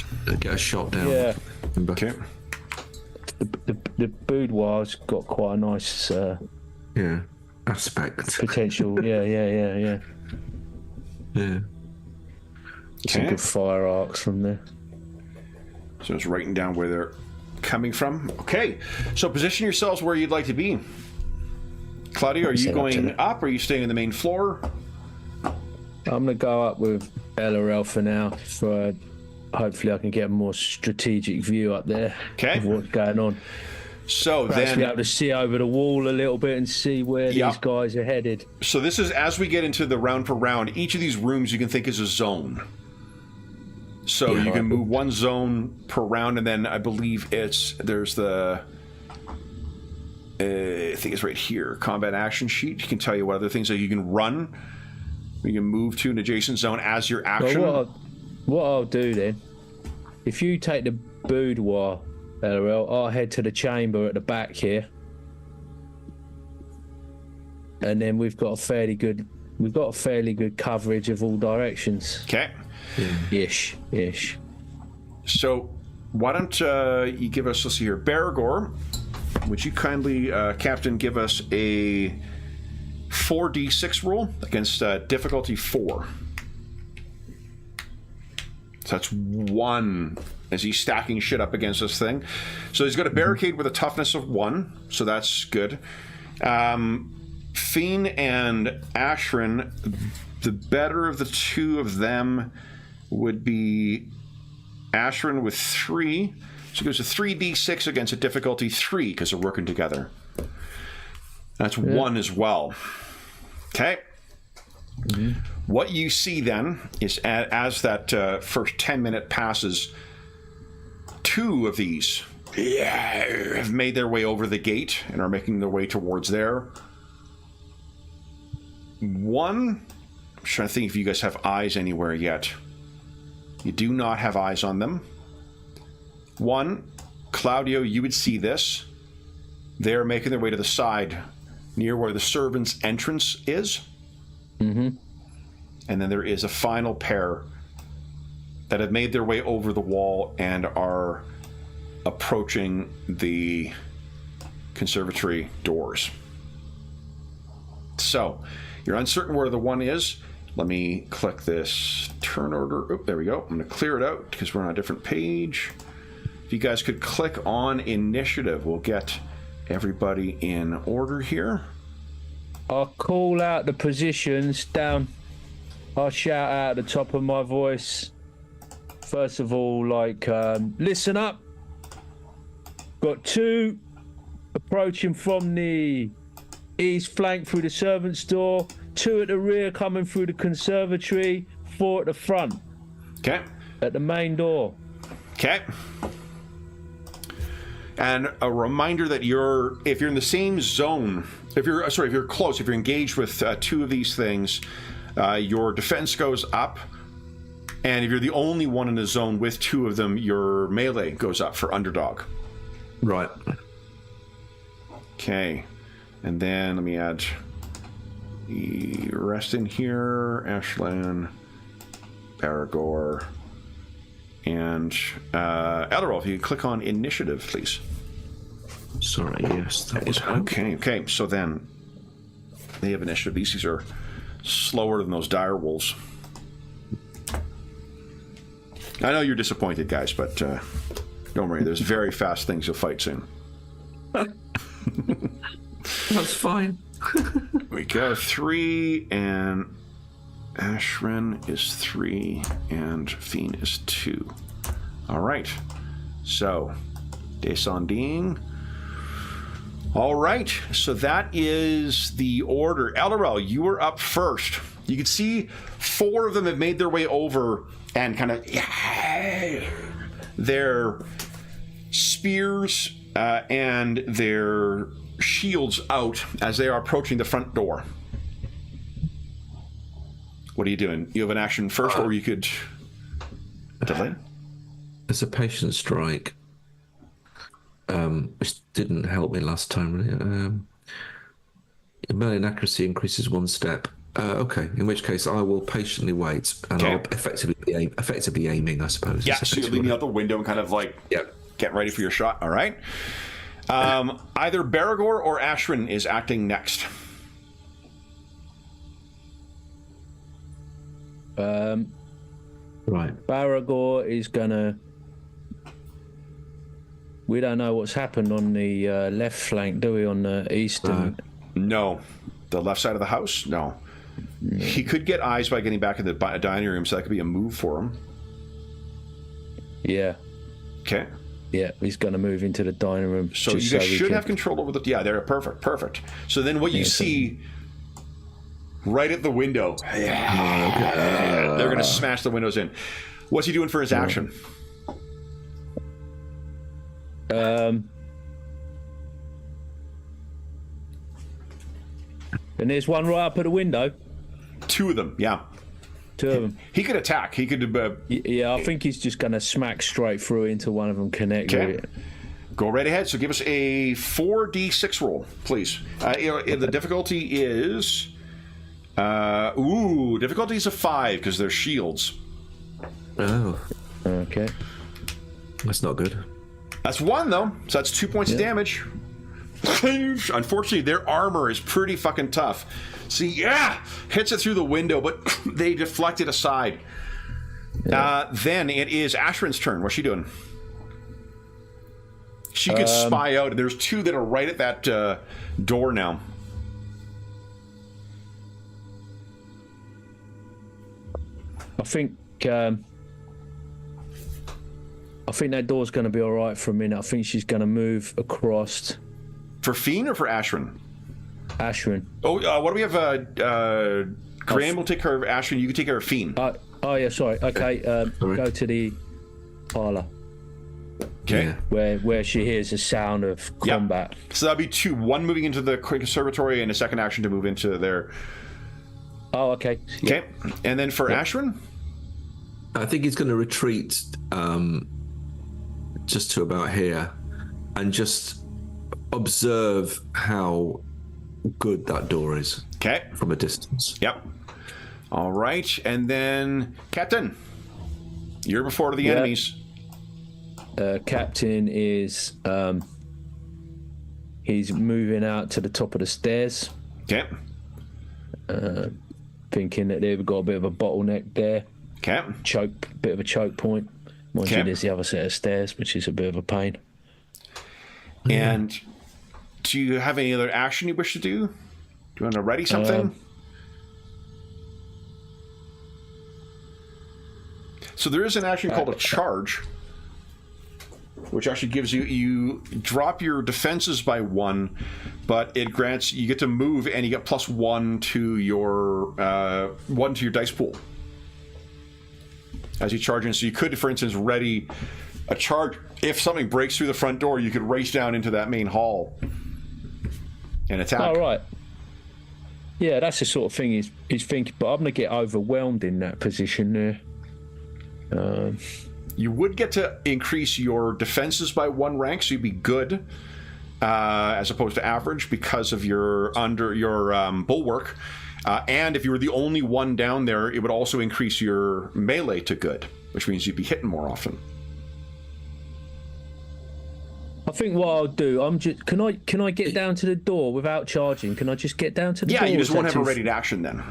a shot down. Yeah. Okay. The boudoir's got quite a nice aspect. potential. Yeah. Some good fire arcs from there. So it's writing down where they're coming from. Okay, so position yourselves where you'd like to be. Claudia, are you going up, or are you staying on the main floor? I'm going to go up with LRL for now. So hopefully I can get a more strategic view up there of what's going on. So perhaps then be able to see over the wall a little bit and see where these guys are headed. So this is, as we get into the round per round, each of these rooms you can think is a zone. So you can move one zone per round, and then I believe there's the I think it's right here, combat action sheet. You can tell you what other things that you can run. You can move to an adjacent zone as your action. Well, what I'll do then, if you take the boudoir, LRL, I'll head to the chamber at the back here, and then we've got a fairly good coverage of all directions. Okay. Ish. So why don't you give us, let's see here, Baragor, would you kindly, Captain, give us a 4d6 roll against difficulty 4. So that's 1 as he's stacking shit up against this thing. So he's got a barricade with a toughness of 1, so that's good. Fiend and Ashrin, the better of the two of them would be Ashrin with 3. So it goes to 3d6 against a difficulty 3 because they're working together. That's 1 as well. Okay. What you see then is as that first 10 minute passes, 2 of these have made their way over the gate and are making their way towards there. 1, I'm trying to think if you guys have eyes anywhere yet. You do not have eyes on them. 1, Claudio, you would see this. They're making their way to the side near where the servants' entrance is. And then there is a final pair that have made their way over the wall and are approaching the conservatory doors. So, you're uncertain where the one is. Let me click this turn order. Oh, there we go. I'm going to clear it out because we're on a different page. If you guys could click on initiative, we'll get everybody in order here. I'll call out the positions down. I'll shout out at the top of my voice. First of all, listen up. Got 2 approaching from the east flank through the servants' door. 2 at the rear coming through the conservatory. 4 at the front. Okay. At the main door. Okay. And a reminder that if you're in the same zone, if you're close, if you're engaged with 2 of these things, your defense goes up. And if you're the only one in the zone with 2 of them, your melee goes up for underdog. Right. Okay. And then let me add the rest in here. Ashlyn, Baragor, and Elderol, if you click on initiative, please. Sorry, yes, that was okay. So then they have initiative. These are slower than those dire wolves. I know you're disappointed, guys, but don't worry. There's very fast things you'll fight soon. That's fine. We go 3, and Ashrin is 3, and Fiend is 2. All right. So, Descending. All right. So that is the order. Elderel, you are up first. You can see 4 of them have made their way over and kind of their spears and their shields out as they are approaching the front door. What are you doing? You have an action first, or you could delay? It's a patient strike, which didn't help me last time. Really. Melee accuracy increases 1 step. Okay, in which case I will patiently wait, and I'll effectively aiming, I suppose. Yeah, so you're leaning out the window and kind of like getting ready for your shot. All right. Either Baragor or Ashrin is acting next. Right. Baragor is gonna. We don't know what's happened on the left flank, do we? On the eastern. No, the left side of the house. No. He could get eyes by getting back in the dining room, so that could be a move for him. Yeah. Okay. Yeah, he's going to move into the dining room. So you should have control over the... Yeah, they're perfect. So then what you see right at the window, they're going to smash the windows in. What's he doing for his action? And there's one right up at the window. 2 of them, yeah. 2 of them. He could attack. He could... I think he's just going to smack straight through into one of them, connect with it. Go right ahead. So give us a 4d6 roll, please. The difficulty is... difficulty is a 5, because they're shields. Oh. Okay. That's not good. That's 1, though. So that's 2 points of damage. Unfortunately, their armor is pretty fucking tough. See, hits it through the window, but they deflect it aside. Then it is Ashrin's turn. What's she doing? She could spy out, and there's 2 that are right at that door now. I think that door's going to be all right for a minute. I think she's going to move across. For Fiend or for Ashrin? Ashrin. Oh, what do we have? Graham will take care of Ashrin. You can take care of Fiend. Yeah, sorry. Okay, go to the parlor. Okay. Where she hears the sound of combat. Yep. So that'll be 2. 1 moving into the conservatory, and a second action to move into there. Oh, okay. Okay. And then for Ashrin? I think he's going to retreat just to about here and just observe how good that door is. Okay. From a distance. Yep. All right. And then Captain, you're before the enemies. Captain is he's moving out to the top of the stairs. Okay. Thinking that they've got a bit of a bottleneck there. Okay. Bit of a choke point. Mind you, there's the other set of stairs, which is a bit of a pain. And do you have any other action you wish to do? Do you want to ready something? So there is an action called a charge, which actually gives you drop your defenses by 1, but it grants you get to move and you get +1 to your dice pool as you charge in. So you could, for instance, ready a charge. If something breaks through the front door, you could race down into that main hall and attack. Oh, right. Yeah, that's the sort of thing he's thinking, but I'm going to get overwhelmed in that position there. You would get to increase your defenses by 1 rank, so you'd be good. as opposed to average because of your bulwark. And if you were the only one down there, it would also increase your melee to good, which means you'd be hitting more often. I think what I'll do, can I get down to the door without charging? Can I just get down to the door? Yeah, you just won't have a ready to action then.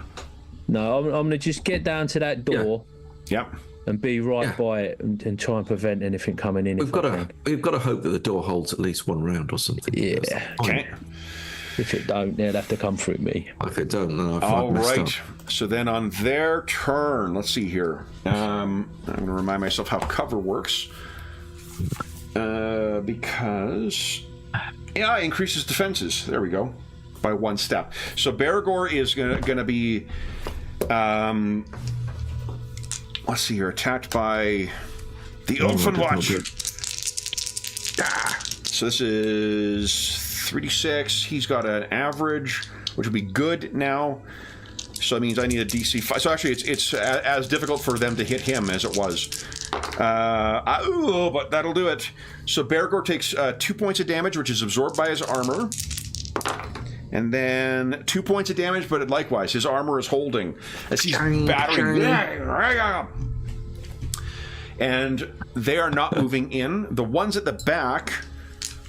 No, I'm going to just get down to that door. Yep. And be right by it and try and prevent anything coming in. We've got to hope that the door holds at least one round or something. Yeah. Okay. If it don't, they'll have to come through me. If it don't, then All right. So then on their turn, let's see here. I'm going to remind myself how cover works. Because it increases defenses. There we go, by 1 step. So Baragor is gonna be, let's see here, attacked by the Ulfenkarn. So this is 3d6. He's got an average, which would be good now. So that means I need a DC 5. So actually, it's as difficult for them to hit him as it was. But that'll do it. So Baragor takes 2 points of damage, which is absorbed by his armor. And then 2 points of damage, but likewise, his armor is holding as he's battering. And they are not moving in. The ones at the back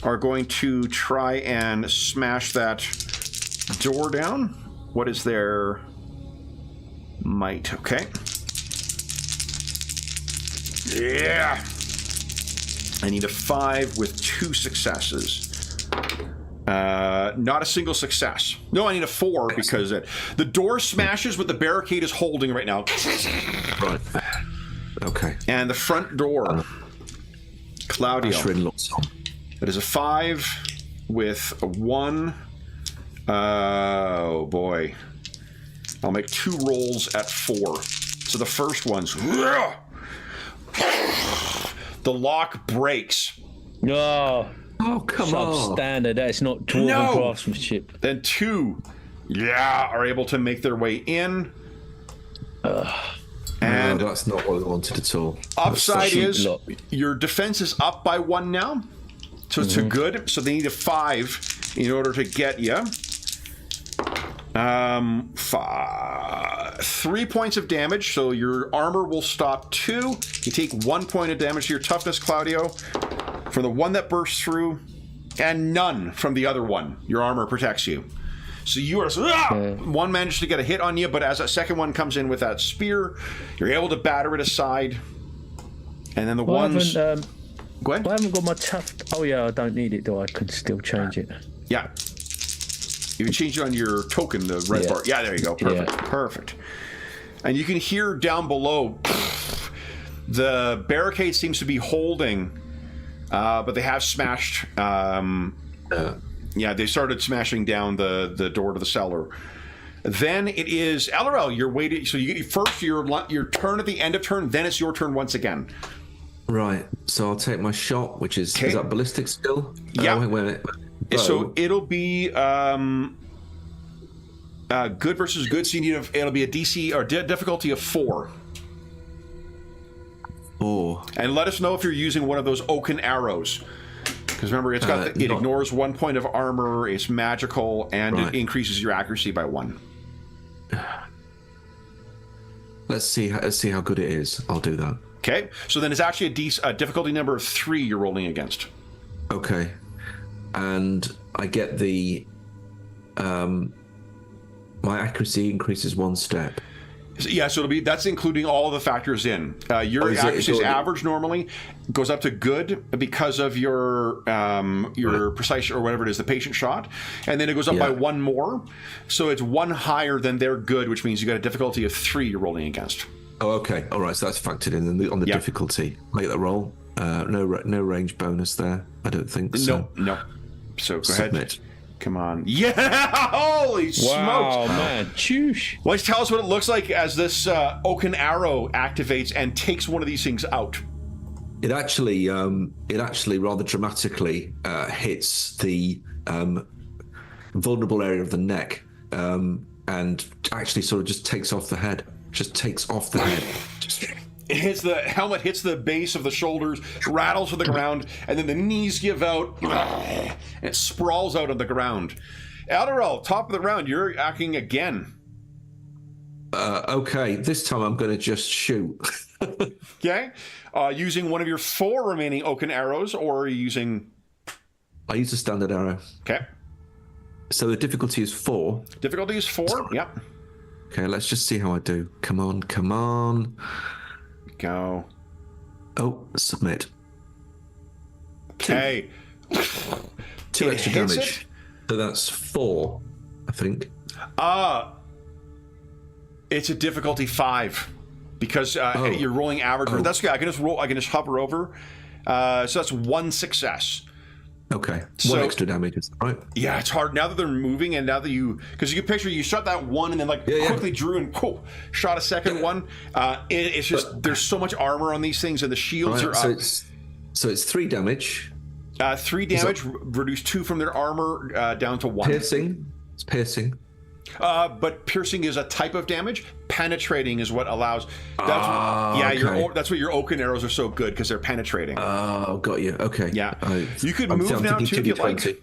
are going to try and smash that door down. What is their might? Okay. Yeah. I need a 5 with 2 successes. Not a single success. No, I need a 4 because the door smashes, but the barricade is holding right now. Right. Okay. And the front door, Claudio. That is a 5 with a 1. Oh boy. I'll make 2 rolls at 4. So the first one's. The lock breaks. Oh, come on. Substandard. That's not dwarven craftsmanship. Then 2, are able to make their way in. And no, that's not what I wanted at all. Upside is your defense is up by 1 now. So it's a good. So they need a 5 in order to get you. 3 points of damage, so your armor will stop 2. You take 1 point of damage to your toughness, Claudio, from the one that bursts through, and none from the other one. Your armor protects you. So you are one managed to get a hit on you, but as that second one comes in with that spear, you're able to batter it aside. And then the ones. Go ahead. I haven't got my tough. Oh yeah, I don't need it, do I? I can still change it. Yeah. You can change it on your token, the red bar. Yeah, there you go. Perfect. Yeah. Perfect. And you can hear down below, the barricade seems to be holding, but they have smashed. They started smashing down the door to the cellar. Then it is LRL. You're waiting. So you get first your turn at the end of turn. Then it's your turn once again. Right. So I'll take my shot, which is that ballistic skill? Yeah. Wait a minute. So it'll be good versus good. So it'll be a DC or difficulty of 4. 4. And let us know if you're using one of those oaken arrows. Because remember, it ignores 1 point of armor. It's magical, and it increases your accuracy by 1. Let's see how good it is. I'll do that. Okay. So then it's actually a difficulty number of 3 you're rolling against. Okay. And I get the my accuracy increases 1 step. Yeah, so that's including all of the factors in. Your accuracy is average normally, goes up to good because of your precise or whatever it is, the patient shot, and then it goes up by 1 more. So it's 1 higher than their good, which means you got a difficulty of 3 you're rolling against. Oh, okay, all right. So that's factored in on the difficulty. Make that roll. No range bonus there. I don't think so. No. So go ahead. Come on. Yeah! Holy smokes! Wow, man. Choosh. Well, tell us what it looks like as this oaken arrow activates and takes one of these things out. It actually rather dramatically hits the vulnerable area of the neck and actually sort of just takes off the head. It hits the helmet, hits the base of the shoulders, rattles to the ground, and then the knees give out, and it sprawls out on the ground. Adderall, top of the round, you're acting again. Okay, this time I'm going to just shoot. Okay, using one of your 4 remaining oaken arrows, or are you using? I use a standard arrow. Okay. So the difficulty is 4. Difficulty is 4. Yep. Okay, let's just see how I do. Come on, come on. Go. Oh, submit. Okay. 2 extra hits damage. it. So that's 4, I think. It's a difficulty 5 because you're rolling average. That's good. I can just roll. I can just hover over. So that's 1 success. Okay. So, 1 extra damage, is that right? Yeah, it's hard now that they're moving and now that because you can picture you shot that one and then quickly drew and shot a second one. It's just there's so much armor on these things and the shields are up. So it's 3 damage. 3 damage, reduce 2 from their armor down to 1. Piercing. It's piercing. But piercing is a type of damage. Penetrating is what allows. That's what your oaken arrows are so good because they're penetrating. Oh, got you. Okay. Yeah. You could move now too if you like.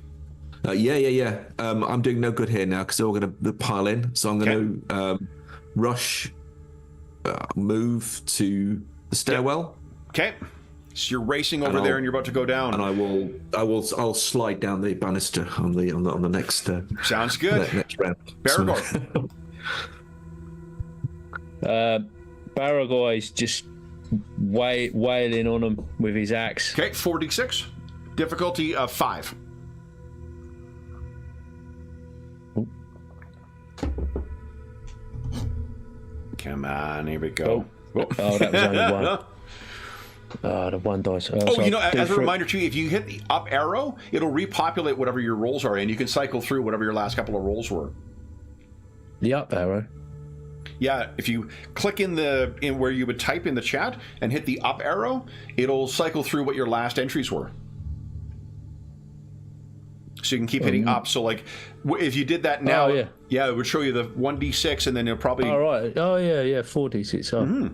Yeah. I'm doing no good here now because they're all going to pile in. So I'm going to rush, move to the stairwell. Okay. So you're racing over there and you're about to go down. And I'll slide down the banister on the next. Sounds good. Next round. Baragor. Baragor's just wailing on him with his axe. Okay, 4d6. Difficulty of 5. Come on, here we go. Oh, that was only 1. The 1 dice. As a reminder too, if you hit the up arrow, it'll repopulate whatever your rolls are, and you can cycle through whatever your last couple of rolls were. The up arrow? Yeah, if you click in where you would type in the chat and hit the up arrow, it'll cycle through what your last entries were. So you can keep hitting up. So like, if you did that now, it would show you the 1d6, and then it'll probably. Oh right. Oh yeah. 4d6. Oh. Mm-hmm.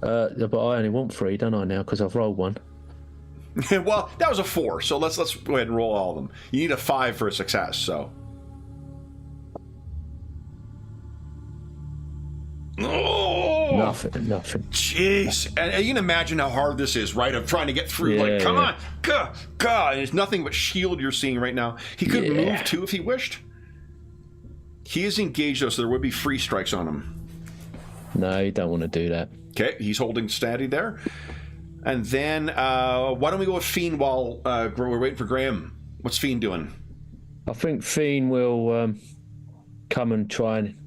But I only want 3, don't I, now, because I've rolled 1. Well, that was a 4, so let's go ahead and roll all of them. You need a 5 for a success, so. Oh! Nothing. Jeez. And you can imagine how hard this is, right? Of trying to get through, come on, God. And it's nothing but shield you're seeing right now. He could move, too, if he wished. He is engaged, though, so there would be free strikes on him. No, you don't want to do that. Okay, he's holding steady there. And then, why don't we go with Fiend while we're waiting for Graham? What's Fiend doing? I think Fiend will come and try and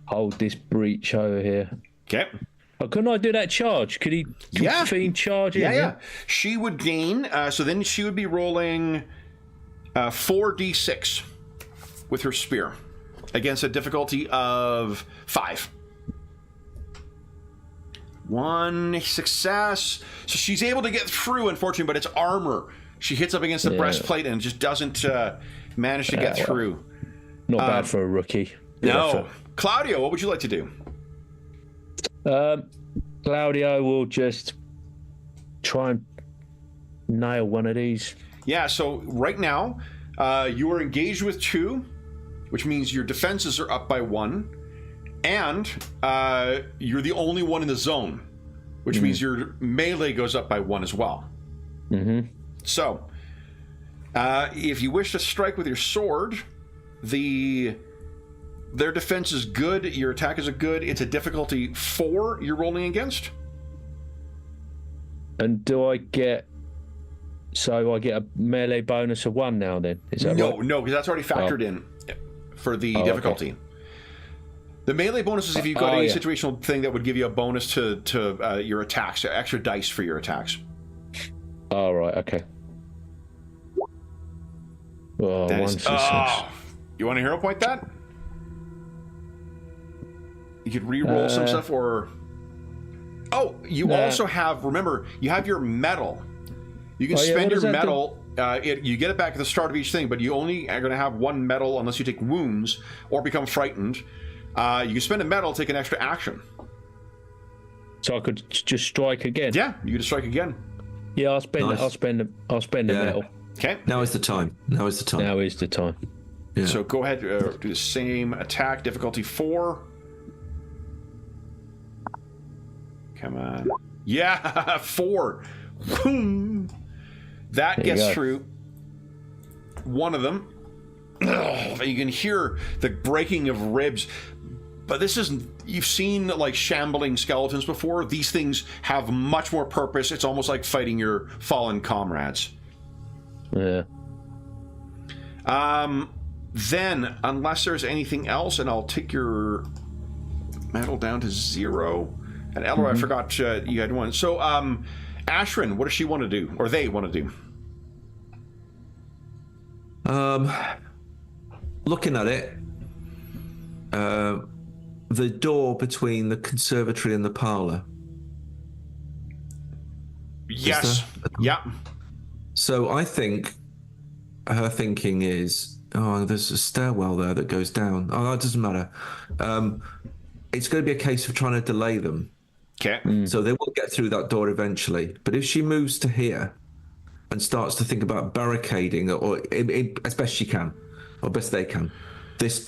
hold this breach over here. Okay. Oh, couldn't I do that charge? Could Fiend charge in? Yeah. She would gain, so then she would be rolling 4d6 with her spear against a difficulty of 5. 1 success. So she's able to get through, unfortunately, but it's armor. She hits up against the breastplate and just doesn't manage to get through. Not bad for a rookie. No. Claudio, what would you like to do? Claudio will just try and nail one of these. Yeah, so right now, you are engaged with 2, which means your defenses are up by 1. And you're the only one in the zone, which means your melee goes up by 1 as well. Mm-hmm. So, if you wish to strike with your sword, their defense is good, your attack is good. It's a difficulty 4 you're rolling against. And do I get... So I get a melee bonus of 1 now then? Is that No, because that's already factored in for the difficulty. Okay. The melee bonus is if you've got any situational thing that would give you a bonus to your attacks, so extra dice for your attacks. All right, okay. Oh, 1 success. You want to hero point that? You could re-roll some stuff, or... Oh, you also have, remember, you have your medal. You can spend your medal... you get it back at the start of each thing, but you only are going to have 1 medal unless you take wounds or become frightened. You can spend a medal, take an extra action. So I could just strike again. Yeah, you just strike again. Yeah, I'll spend. Nice. I'll spend the metal. Okay. Now is the time. Now is the time. Now is the time. Yeah. So go ahead, do the same attack, difficulty 4. Come on. Yeah, 4. Boom. That There you gets go. through one of them. Ugh, you can hear the breaking of ribs. But this isn't... You've seen, like, shambling skeletons before. These things have much more purpose. It's almost like fighting your fallen comrades. Yeah. Then, unless there's anything else, and I'll take your metal down to 0. And Elor, I forgot you had one. So, Ashrin, what does she want to do? Or they want to do? Looking at it, the door between the conservatory and the parlour. Yes. Yeah. So I think her thinking is, oh, there's a stairwell there that goes down. Oh, that doesn't matter. It's going to be a case of trying to delay them. Okay. So they will get through that door eventually. But if she moves to here and starts to think about barricading, or as best she can, or best they can, this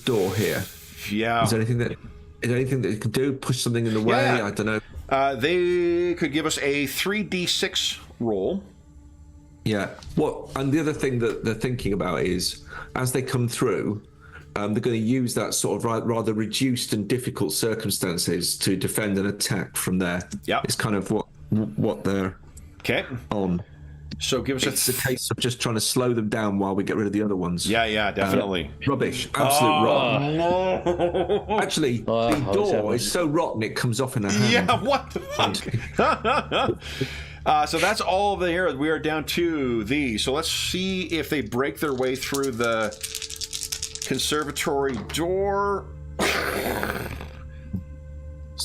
door here. Yeah. Is there anything that you can do? Push something in the way? Yeah. I don't know. They could give us a 3d6 roll. Yeah. And the other thing that they're thinking about is, as they come through, they're going to use that sort of rather reduced and difficult circumstances to defend and attack from there. Yeah. It's kind of what they're on. So give us It's a case of just trying to slow them down while we get rid of the other ones. Yeah, definitely. Rubbish. Absolute rot. No. Actually, the door is so rotten it comes off in a hand. Yeah, what the fuck? So that's all there. We are down to these. So let's see if they break their way through the conservatory door.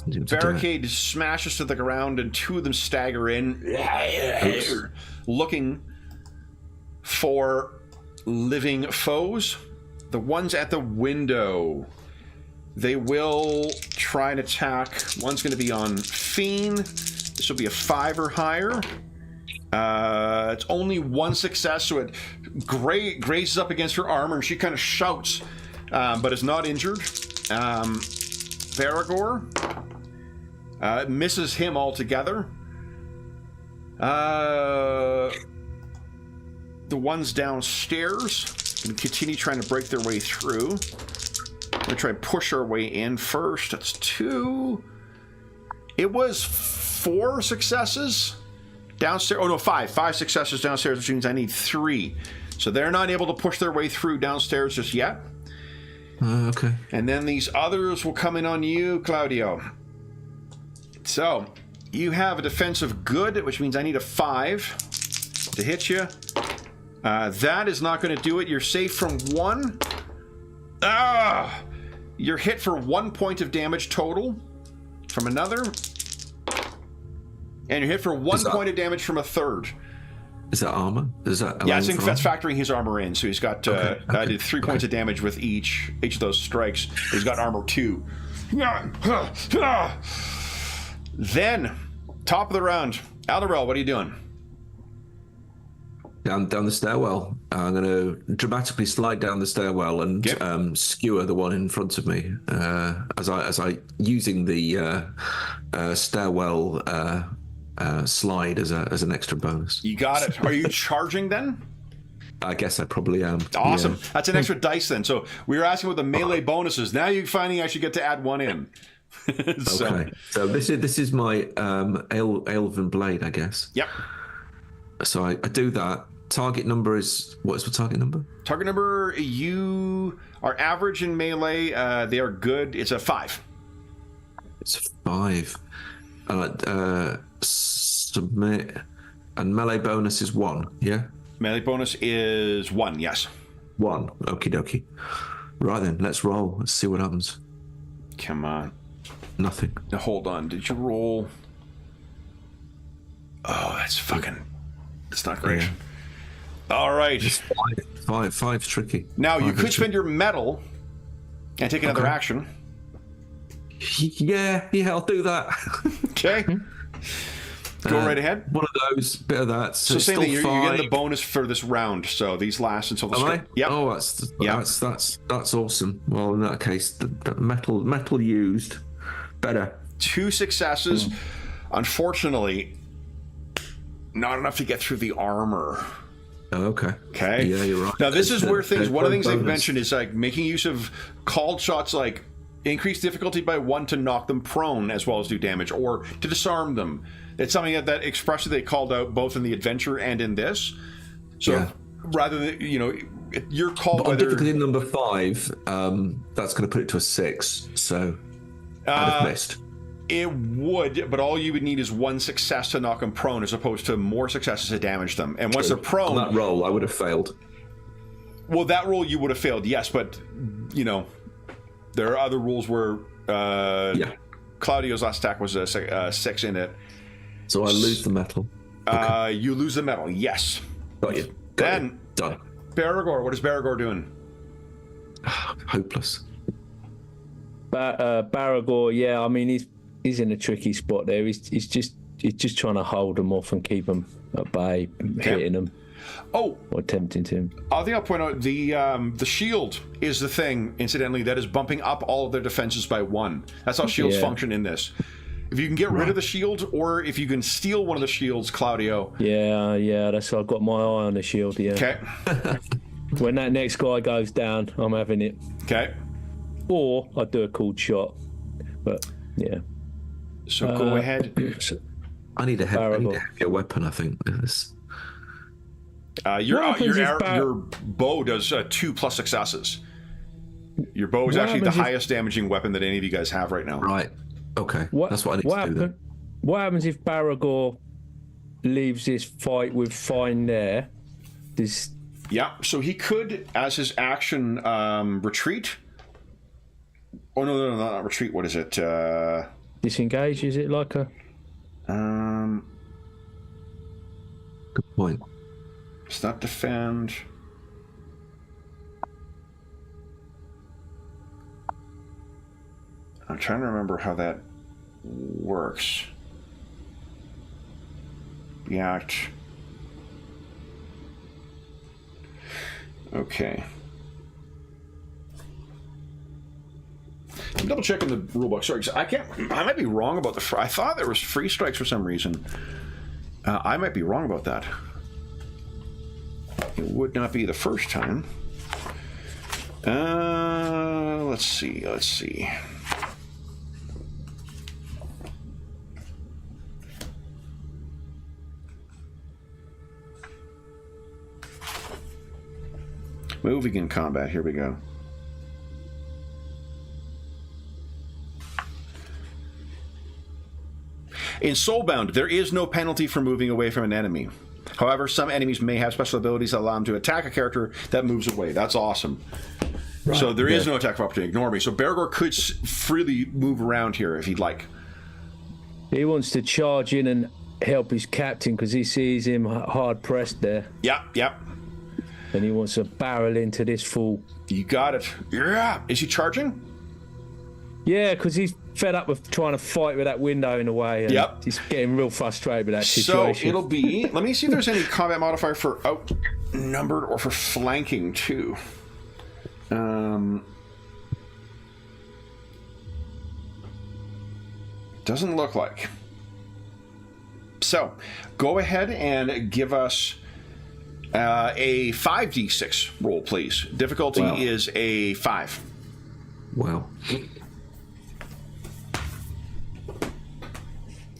Barricade smashes to the ground and 2 of them stagger in. Oops. Looking for living foes. The ones at the window, they will try and attack. One's going to be on Fiend. This will be a 5 or higher. It's only 1 success, so it grazes up against her armor, and she kind of shouts, but is not injured. Baragor misses him altogether. The ones downstairs can continue trying to break their way through. I'm going to try and push our way in first. That's 2. It was 4 successes downstairs. Oh, no, 5. 5 successes downstairs, which means I need 3. So they're not able to push their way through downstairs just yet. Okay. And then these others will come in on you, Claudio. So, you have a defensive good, which means I need a 5 to hit you. That is not going to do it. You're safe from 1. You're hit for 1 point of damage total from another. And you're hit for 1 point of damage from a third. Is that armor? Is that yeah, that's factoring his armor in. So he's got I did 3 points of damage with each of those strikes. He's got armor 2. Then, top of the round, Alderel, what are you doing? Down the stairwell. I'm going to dramatically slide down the stairwell and skewer the one in front of me as I using the stairwell slide as an extra bonus. You got it. Are you charging then? I guess I probably am. Awesome. Yeah. That's an extra dice then. So we were asking about the melee bonuses. Now you're finding I should get to add 1 in. Okay. So this is my Elven blade, I guess. Yep. So I do that. Target number is... What is the target number? Target number, you are average in melee. They are good. It's a 5. It's 5. Submit. And melee bonus is 1, yeah? Melee bonus is 1, yes. 1. Okie dokie. Right then, let's roll. Let's see what happens. Come on. Nothing. Now hold on. Did you roll? Oh, that's fucking... That's not great. Yeah. All right. It's 5. 5's tricky. Now, you 5 could is spend your metal and take another action. Yeah, I'll do that. Okay. Go right ahead. One of those, bit of that. So it's same thing. You're getting the 5. bonus for this round. So these last until the Am I? start. Yep. Oh, that's awesome. Well, in that case, the metal used better. 2 successes. Unfortunately, not enough to get through the armor. Oh, okay. Okay. Yeah, you're right. Now this is where things. One of the things they've bonus. mentioned is like making use of called shots, like increase difficulty by 1 to knock them prone as well as do damage, or to disarm them. It's something that expression they called out both in the adventure and in this. So Yeah. rather than you're called But on whether difficulty number 5, that's going to put it to a 6. So I'd have missed. it would, but all you would need is 1 success to knock them prone, as opposed to more successes to damage them. And once they're prone, On that roll, I would have failed. well, that roll you would have failed, yes, but there are other rules where Claudio's last attack was a 6 in it. So I lose the metal. You lose the medal, yes. Got you. Then Done. Baragor, what is Baragor doing? Hopeless. Baragor, yeah, I mean he's in a tricky spot there. He's just trying to hold them off and keep them at bay, hitting them. Oh, or attempting to. I think I'll point out the shield is the thing, incidentally, that is bumping up all of their defenses by 1. That's how shields function in this. If you can get rid of the shield, or if you can steal one of the shields, Claudio. Yeah, that's I've got my eye on the shield, yeah. Okay. When that next guy goes down, I'm having it. Okay. Or I do a cool shot. But yeah. So go ahead. I need a heavier weapon, I think. Your bow does 2+ successes. Your bow is actually the highest damaging weapon that any of you guys have right now. Right. Okay. That's what I need to do then. What happens if Baragor leaves this fight with Fine there? Yeah, so he could, as his action, retreat. Oh, no, not retreat. What is it? Disengage, is it like a... Good point. It's not defend. I'm trying to remember how that works. React. Okay. I'm double checking the rulebook. Sorry, 'cause I might be wrong about I thought there was free strikes for some reason. I might be wrong about that. It would not be the first time. Let's see. Moving in combat, here we go. In Soulbound, there is no penalty for moving away from an enemy. However, some enemies may have special abilities that allow them to attack a character that moves away. That's awesome. Right. So there is no attack of opportunity. Ignore me. So Baragor could freely move around here if he'd like. He wants to charge in and help his captain because he sees him hard pressed there. Yep. And he wants to barrel into this fool. You got it. Yeah. Is he charging? Yeah, because he's fed up with trying to fight with that window in the way. And he's getting real frustrated with that situation. So it'll be... Let me see if there's any combat modifier for outnumbered or for flanking, too. Doesn't look like. So, go ahead and give us a 5d6 roll, please. Difficulty is a 5. Wow.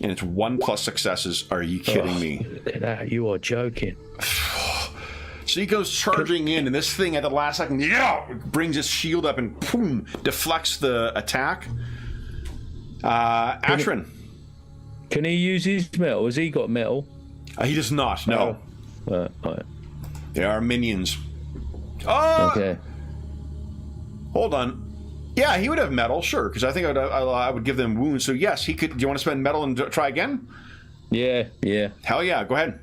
And it's 1+ successes. Are you kidding me? You are joking. So he goes charging in, and this thing at the last second, brings his shield up and boom, deflects the attack. Ashrin. Can he use his metal? Has he got metal? He does not, no. Right. They are minions. Oh! Okay. Hold on. Yeah, he would have metal, sure, because I think I would give them wounds. So yes, he could. Do you want to spend metal and try again? Yeah. Hell yeah, go ahead.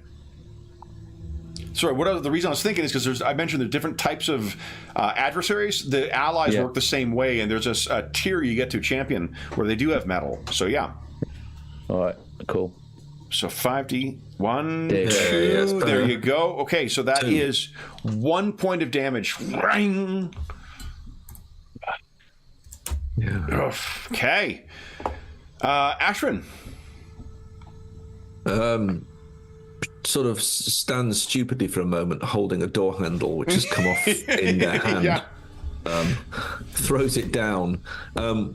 sorry, the reason I was thinking is because I mentioned the different types of adversaries. The allies work the same way, and there's a tier you get to champion where they do have metal. So yeah. All right, cool. So 5d1, There 2, there you go. Okay, so that 2. is 1 point of damage. Ring. Yeah. Okay. Ashwin. Sort of stands stupidly for a moment, holding a door handle which has come off in their hand. Yeah. Throws it down.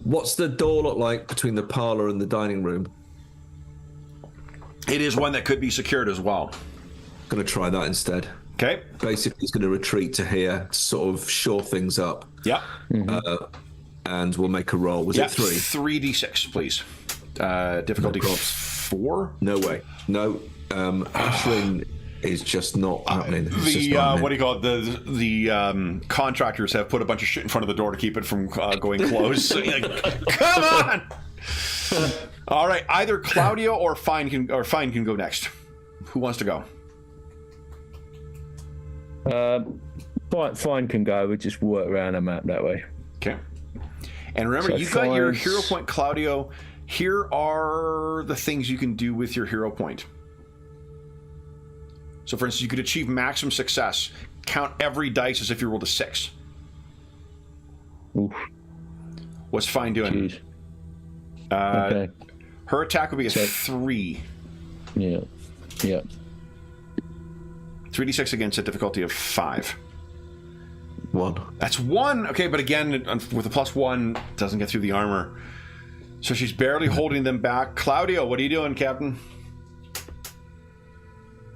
What's the door look like between the parlor and the dining room? It is one that could be secured as well. Going to try that instead. Okay. Basically, he's going to retreat to here to sort of shore things up. Yeah. And we'll make a roll. Was it 3? 3d6, please. Difficulty 4? No way. No. Ashwin is just not happening. It's just not what do you call it? The contractors have put a bunch of shit in front of the door to keep it from going closed. So you're like, come on! All right, either Claudio or Fine can go next. Who wants to go? Fine can go. We just work around a map that way. Okay. And remember, So you got your Fine's- hero point, Claudio. Here are the things you can do with your hero point. So, for instance, you could achieve maximum success. Count every dice as if you rolled a 6. Oof. What's Fine doing? Jeez. Okay. Her attack would be a 3. Yeah. Yeah. 3d6 against a difficulty of 5. 1. That's 1. Okay, but again, with a +1, doesn't get through the armor. So she's barely holding them back. Claudio, what are you doing, Captain?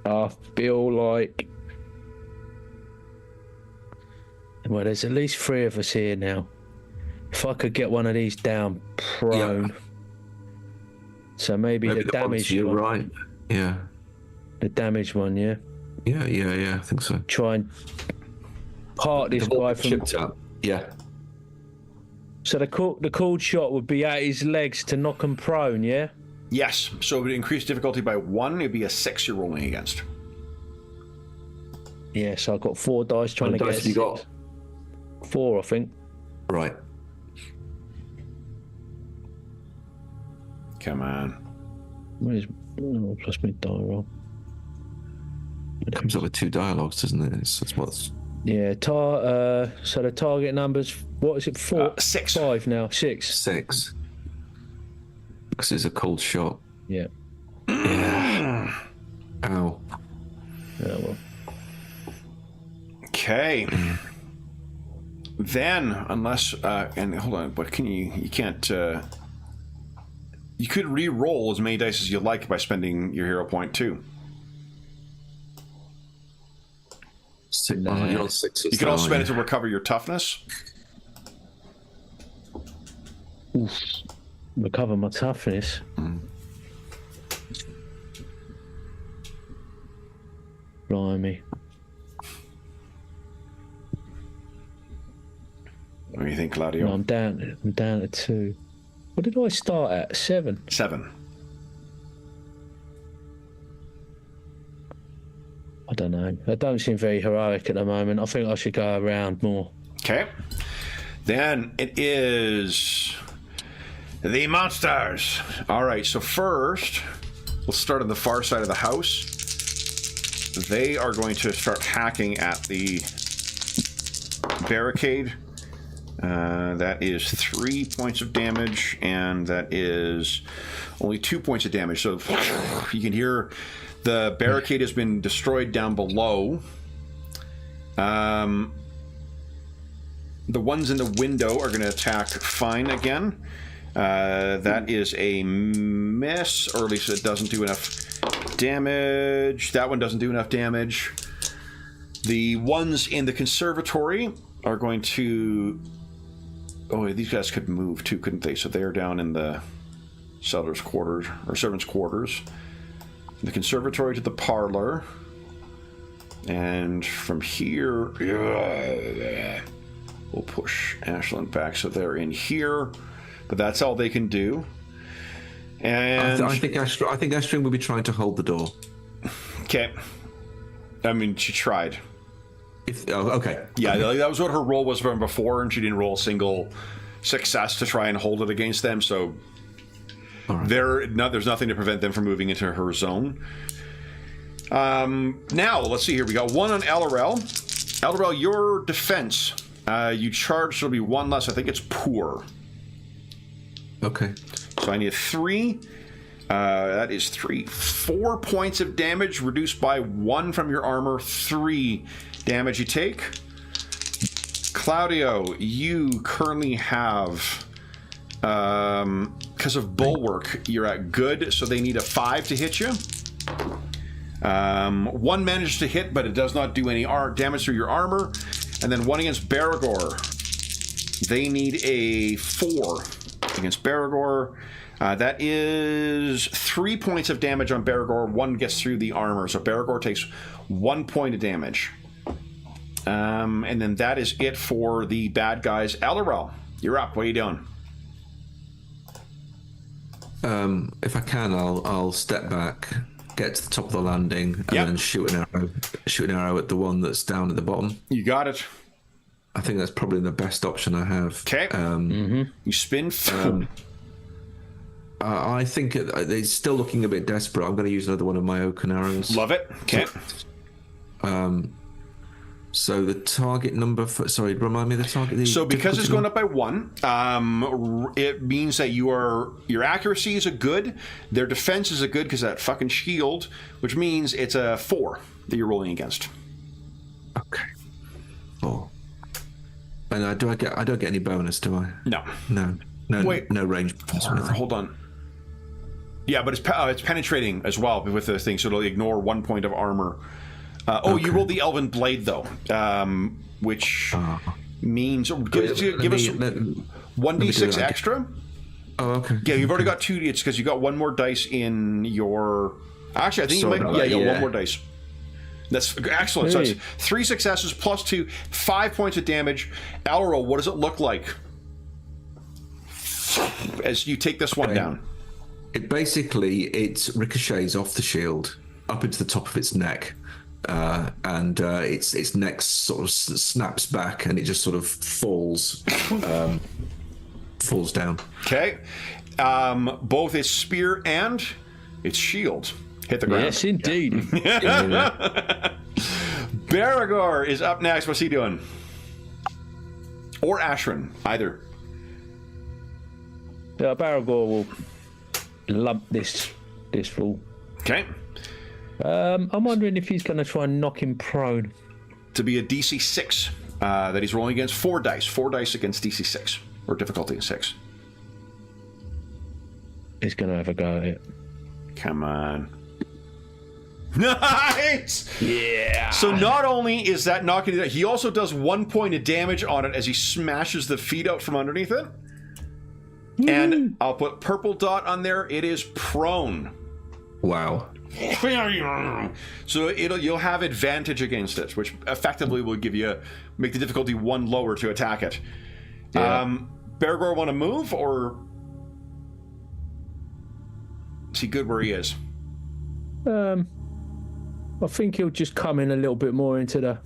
I feel like... Well, there's at least 3 of us here now. If I could get one of these down prone... Yeah. So maybe the one damage to your one. right. Yeah. The damage one, yeah? Yeah, I think so. Try and part this guy from... Chipped up. Yeah. So the cooled shot would be at his legs to knock him prone, yeah? Yes. So it would increase difficulty by 1. It'd be a 6 you're rolling against. Yeah, so I've got 4 dice trying How to many get... dice have you got? 4, I think. Right. Come on. Where's... Oh, plus my die roll. It comes up with 2 dialogues, doesn't it? That's what's... Yeah, so the target number's... What is it? 4? 6. 5 now. 6. 6. Because it's a cold shot. Yeah. Yeah. Ow. Oh, well. Okay. Then, unless... and hold on, but you can't... you could re-roll as many dice as you like by spending your hero point, too. You're on 6. You can also spend it to recover your toughness. Oof. Recover my toughness. Blimey. What do you think, Claudio? No, I'm down to 2. What did I start at? 7. 7. I don't know. I don't seem very heroic at the moment. I think I should go around more. Okay. Then it is the monsters. All right, so first, we'll start on the far side of the house. They are going to start hacking at the barricade. That is 3 points of damage, and that is only 2 points of damage. So you can hear the barricade has been destroyed down below. The ones in the window are going to attack Fine again. That is a miss, or at least it doesn't do enough damage. That one doesn't do enough damage. The ones in the conservatory are going to... Oh, these guys could move too, couldn't they? So they're down in the seller's quarters, or servant's quarters. The conservatory to the parlor. And from here... We'll push Ashland back so they're in here. But that's all they can do. And I think Astrid will be trying to hold the door. okay. I mean, she tried. Okay. Yeah, that was what her roll was from before, and she didn't roll a single success to try and hold it against them, so right. there's nothing to prevent them from moving into her zone. Now, let's see here. We got one on Elorel. Elorel, your defense. You charge, so it'll be one less. I think it's poor. Okay. So I need a 3. That is 3. 4 points of damage, reduced by 1 from your armor. 3 damage you take. Claudio, you currently have, because of Bulwark, you're at good, so they need a 5 to hit you. 1 managed to hit, but it does not do any damage through your armor. And then 1 against Baragor. They need a 4 against Baragor. That is 3 points of damage on Baragor. 1 gets through the armor, so Baragor takes 1 point of damage. And then that is it for the bad guys. Elorel, you're up. What are you doing? If I can, I'll step back, get to the top of the landing, and then shoot an arrow at the one that's down at the bottom. You got it. I think that's probably the best option I have. Okay. You spin. I think it's still looking a bit desperate. I'm going to use another one of my oaken arrows. Love it. Okay. So the target number for... Sorry, remind me of the target. So because it's going up by 1, it means that your accuracy is a good, their defense is a good because that fucking shield, which means it's a 4 that you're rolling against. Okay. 4. And I don't get any bonus, do I? No. No. Wait. No range. Hold on. Yeah, but it's penetrating as well with the thing, so it'll ignore 1 point of armor. Okay. You rolled the Elven Blade, though, which means... Give us 1d6 extra. Oh, okay. Yeah, you've already got 2... It's because you got 1 more dice in your... Actually, I think you might... Yeah, you got 1 more dice. That's excellent. Hey. So it's 3 successes plus 2, 5 points of damage. Elorel, what does it look like as you take this one down? It ricochets off the shield up into the top of its neck. And its neck sort of snaps back, and it just sort of falls down. Okay. Both its spear and its shield hit the ground. Yes, indeed. Baragor is up next. What's he doing? Or Ashrin, either. Baragor will lump this fool. Okay. I'm wondering if he's going to try and knock him prone. To be a DC 6 that he's rolling against 4 dice. 4 dice against DC 6, or difficulty 6. He's going to have a go at it. Come on. Nice! Yeah! So not only is that knocking it out, he also does 1 point of damage on it as he smashes the feet out from underneath it. Mm-hmm. And I'll put purple dot on there. It is prone. Wow. So you'll have advantage against it, which effectively will make the difficulty 1 lower to attack it. Yeah. Baragor want to move, or is he good where he is? I think he'll just come in a little bit more into the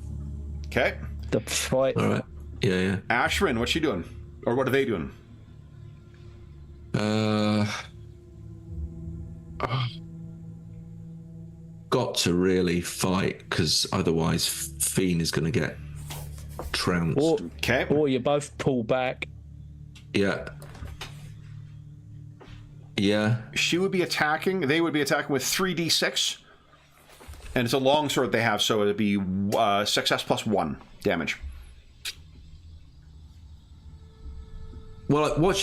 fight. All right. Yeah. Ashrin, what's she doing, or what are they doing? Got to really fight, because otherwise Fiend is going to get trounced. Or you both pull back. Yeah. She would be attacking. They would be attacking with 3d6, and it's a long sword they have, so it'd be success plus 1 damage. Well, what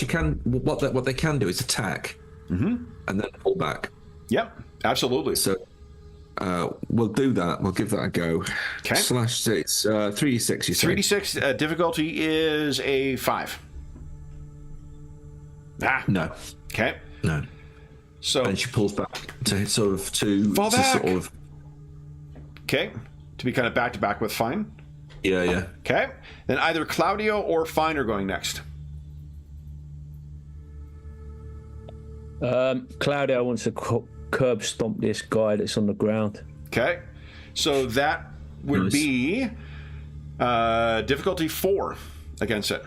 they can do is attack, and then pull back. Yep, absolutely. So we'll do that. We'll give that a go. Okay. /6. It's 3d6. You say 3d6. Difficulty is a 5. No. Okay. No. So and she pulls back to fall back. Sort of. Okay. To be kind of back to back with Fine. Yeah. Okay. Then either Claudio or Fine are going next. Claudio wants to curb stomp this guy that's on the ground. Okay. So that would be difficulty 4 against it.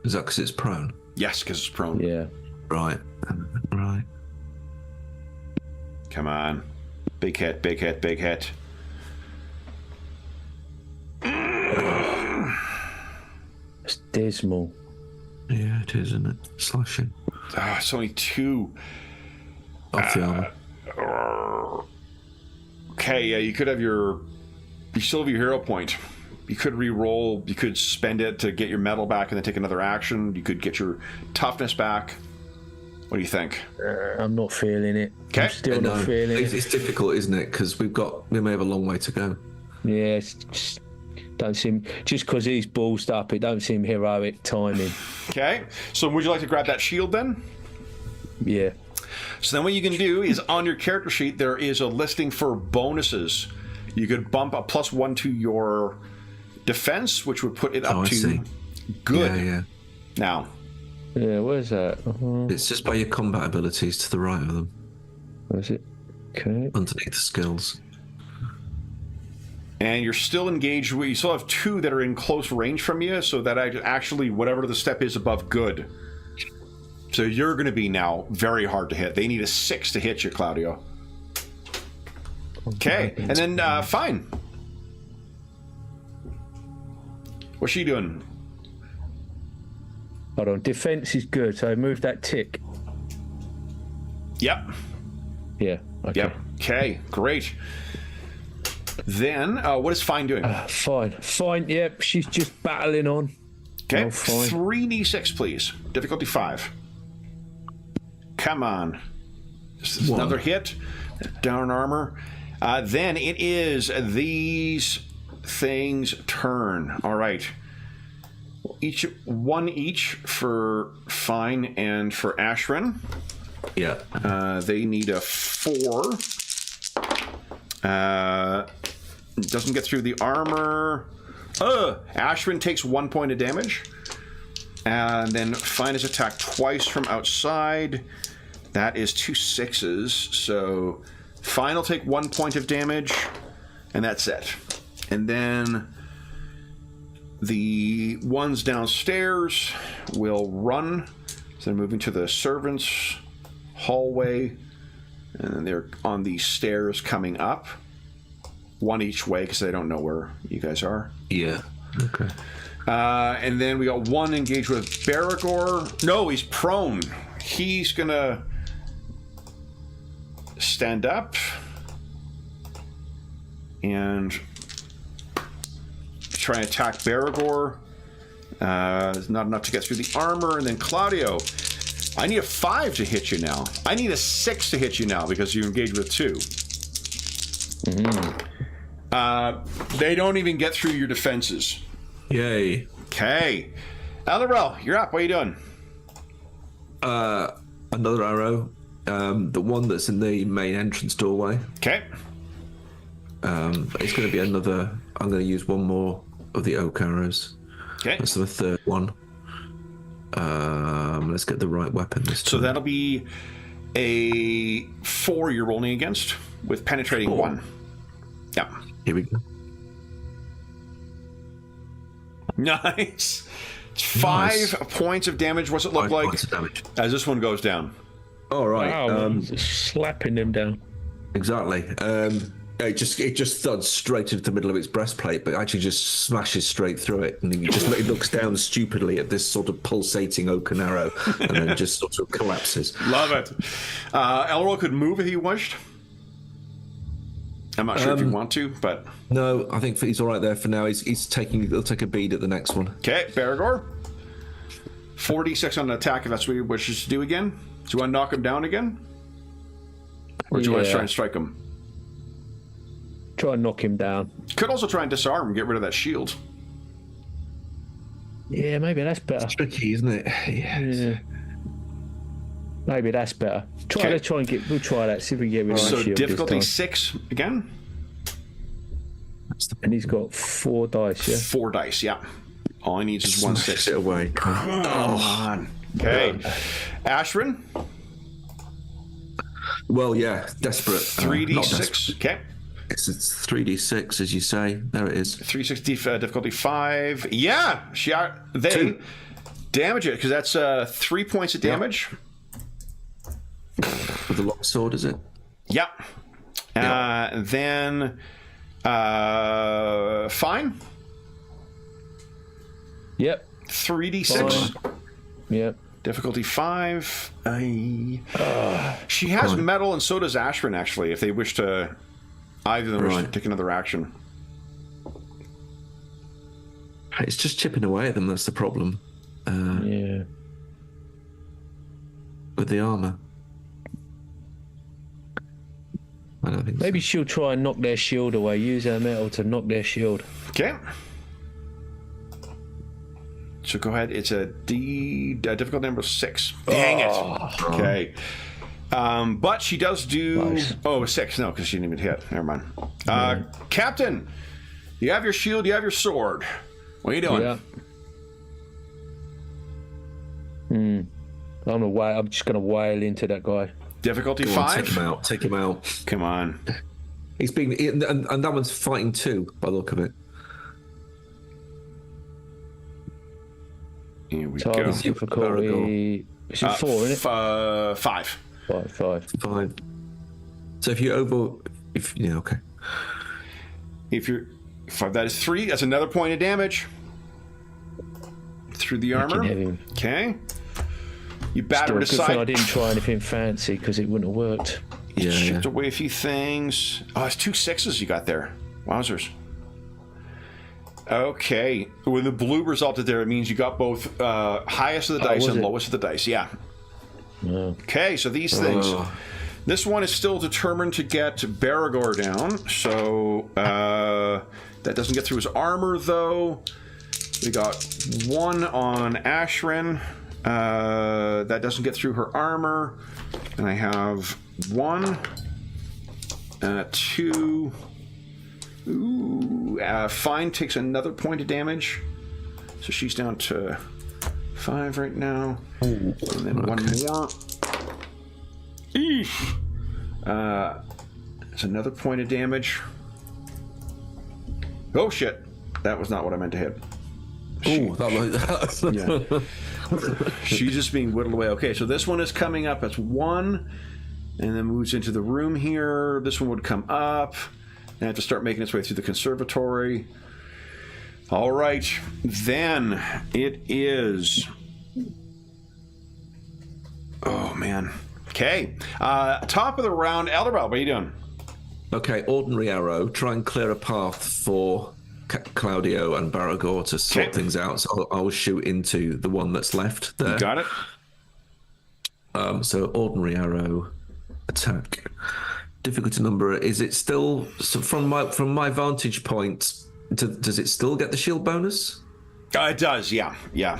Is that because it's prone? Yes, because it's prone. Yeah. Right. Right. Come on. Big hit, big hit, big hit. It's dismal. Yeah, it is, isn't it? Slashing. It's only 2. Off the armor. Okay, yeah, you could have you still have your hero point. You could re-roll, you could spend it to get your metal back and then take another action. You could get your toughness back. What do you think? I'm not feeling it. Okay. I'm still not feeling it. It's difficult, isn't it? Because we may have a long way to go. Yeah, it's just don't seem, just because he's ballsed up, it don't seem heroic timing. Okay, so would you like to grab that shield then? Yeah. So then what you can do is on your character sheet, there is a listing for bonuses. You could bump a +1 to your defense, which would put it up to good. Yeah. Now. Yeah, where's that? It's just by your combat abilities to the right of them. Where's it? Okay. Underneath the skills. And you're still engaged. You still have 2 that are in close range from you, so that actually, whatever the step is above good. So you're going to be now very hard to hit. They need a 6 to hit you, Claudio. Okay, and then fine. What's she doing? Hold on. Defense is good, so move that tick. Yep. Yeah. Okay. Yep. Okay, great. Then, what is Fine doing? Fine. Yep. She's just battling on. Okay. Oh, fine. 3d6, please. Difficulty 5. Come on. This is another hit. Down armor. Then it is these things' turn. All right. One each for Fine and for Ashrin. Yeah. They need a 4. Doesn't get through the armor. Ashrin takes 1 point of damage. And then Fine is attacked twice from outside. That is 2 6s. So Fine will take 1 point of damage. And that's it. And then the ones downstairs will run. So they're moving to the servants' hallway. And then they're on the stairs coming up. 1 each way because they don't know where you guys are. Yeah. Okay. And then we got 1 engaged with Baragor. No, he's prone. He's going to stand up and try and attack Baragor. It's not enough to get through the armor. And then Claudio, I need a 5 to hit you now. I need a 6 to hit you now because you engaged with 2. They don't even get through your defenses. Yay. Okay. Elorel, you're up. What are you doing? Another arrow. The one that's in the main entrance doorway. Okay. It's going to be another. I'm going to use 1 more of the oak arrows. Okay. That's the 3rd one. Let's get the right weapon this time. So that'll be a 4 you're rolling against with penetrating 4. 1. Yeah. Here we go. Nice. It's 5 points of damage. What's it look 5 like points of damage. as this one goes down? All right. Wow, just slapping them down. Exactly. It just thuds straight into the middle of its breastplate, but actually just smashes straight through it, and it looks down stupidly at this sort of pulsating oaken arrow, and then just sort of collapses. Love it. Elroy could move if he wished. I'm not sure if you want to, but No, I think he's all right there for now. He'll take a bead at the next one. okay. Baragor, 46 on the attack if that's what he wishes to do again. Do you want to knock him down again, or do you want to try and strike him? Try and knock him down. Could also try and disarm him, get rid of that shield. Yeah, maybe that's better. It's tricky, isn't it? Yeah. Maybe that's better. We'll try that. See if we can get rid of So the shield difficulty this 6 again. time. And he's got 4 dice, yeah? 4 dice, yeah. All he needs is 1 6. It away. Come on. Okay. Ashrin. Well, yeah, desperate. 3d6. Okay. It's 3d6, as you say. There it is. 3d6 difficulty 5. Yeah, they 2. damage it because that's 3 points of damage. With the longsword, is it? Yep. Then fine. Yep. 3d6. Fine. Yep. Difficulty 5. She has metal, and so does Ashrin, actually, if they wish to. Either of them wish to take another action. It's just chipping away at them, that's the problem. Yeah. With the armour. I don't think Maybe so. she'll try and knock their shield away. Use her metal to knock their shield. Okay. So go ahead. It's a difficult number 6. Dang it. Okay. But she does do... Nice. Oh, 6. No, because she didn't even hit. Never mind. Captain, you have your shield, you have your sword. What are you doing? Yeah. I'm just gonna wail into that guy. Difficulty Go on, 5? Take him out. Come on. He's been... And that one's fighting too, by the look of it. Here we Target go. difficulty. Is it 4, isn't it? 5. 5. 5. So if you okay. If you're 5, that is 3. That's another point of damage through the can armor. hit him. Okay. You batter it Good thing I aside. didn't try anything fancy because it wouldn't have worked. Chipped away a few things. Oh, it's 2 6s you got there. Wowzers. Okay. When the blue resulted there, it means you got both highest of the dice and lowest of the dice. Yeah. Okay, so these things. This one is still determined to get Baragor down, so that doesn't get through his armor, though. We got 1 on Ashrin. That doesn't get through her armor. And I have 1, 2. Ooh, Fine takes another point of damage. So she's down to 5 right now. And then 1 more. Eesh. There's another point of damage. Oh shit. That was not what I meant to hit. Oh, that Yeah. She's just being whittled away. Okay, so this one is coming up. That's 1. And then moves into the room here. This one would come up. And have to start making its way through the conservatory. All right. Then it is... Oh, man. Okay. Top of the round. Elderbell, what are you doing? Okay, ordinary arrow. Try and clear a path for Claudio and Baragor to sort things out. So I'll shoot into the one that's left there. You got it? So ordinary arrow, attack. Difficulty number, is it still... So from my vantage point, does it still get the shield bonus? It does, yeah. Yeah.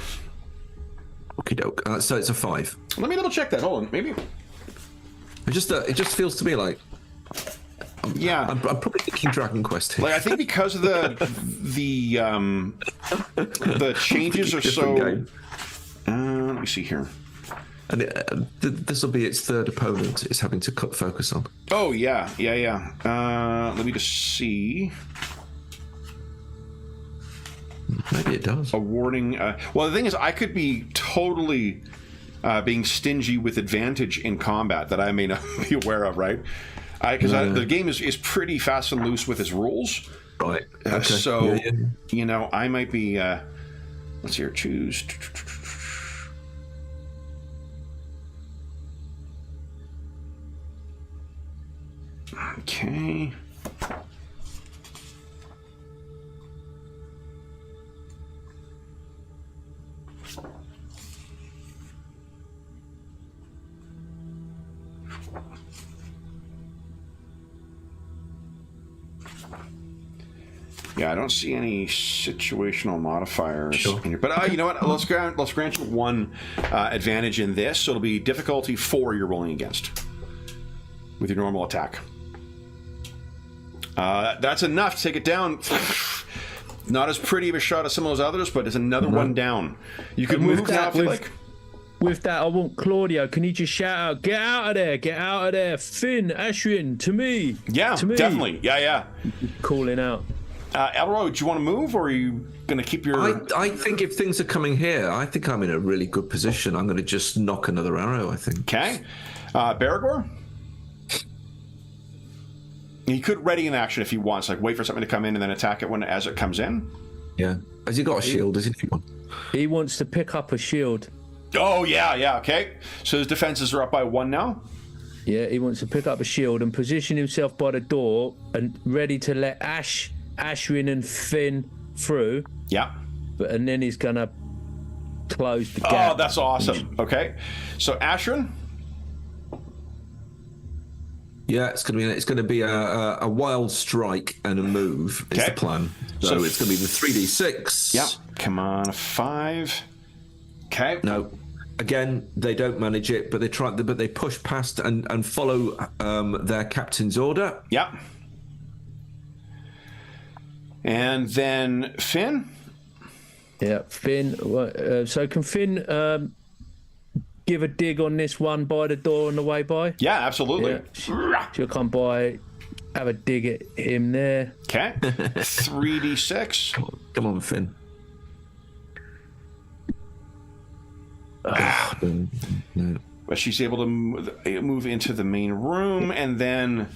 Okie doke. So it's a 5. Let me double check that. Hold on. Maybe... It just feels to me like... Yeah. I'm probably thinking Dragon Quest here. Like, I think because of the changes are so... let me see here. And this will be its third opponent it's having to focus on. Oh, yeah. Let me just see. Maybe it does. Awarding... well, the thing is, I could be totally being stingy with advantage in combat that I may not be aware of, right? Because the game is pretty fast and loose with its rules. Right. Okay. So, you know, I might be... let's see here. Choose... Okay. Yeah, I don't see any situational modifiers in here. But you know what? Let's grant you 1 advantage in this. So it'll be difficulty 4 you're rolling against with your normal attack. That's enough to take it down. Not as pretty of a shot as some of those others, but it's another one down. You could move now if you like. with that, I want Claudio. Can you just shout out, "Get out of there! Get out of there!" Finn, Ashwin, to me. Yeah, to me. Definitely. Yeah. Calling out. Elroy, do you want to move, or are you going to keep your... I think if things are coming here, I think I'm in a really good position. I'm going to just knock another arrow, I think. Okay. Baragor? He could ready an action if he wants, like wait for something to come in and then attack it as it comes in. Yeah. Has he got a shield? Does he need one? He wants to pick up a shield. Oh, yeah, okay. So his defenses are up by 1 now? Yeah, he wants to pick up a shield and position himself by the door and ready to let Ashwin and Finn through. Yeah. And then he's going to close the gap. Oh, that's awesome. Okay. So Ashwin? Yeah, it's going to be a wild strike and a move is the plan. So it's going to be the 3d6. Yeah. Come on, 5. Okay. No. Again, they don't manage it, but they push past and follow their captain's order. Yeah. And then Finn? Yeah, Finn. So can Finn give a dig on this one by the door on the way by? Yeah, absolutely. Yeah. She'll come by, have a dig at him there. Okay. 3d6. Come on, Finn. No. But she's able to move into the main room, and then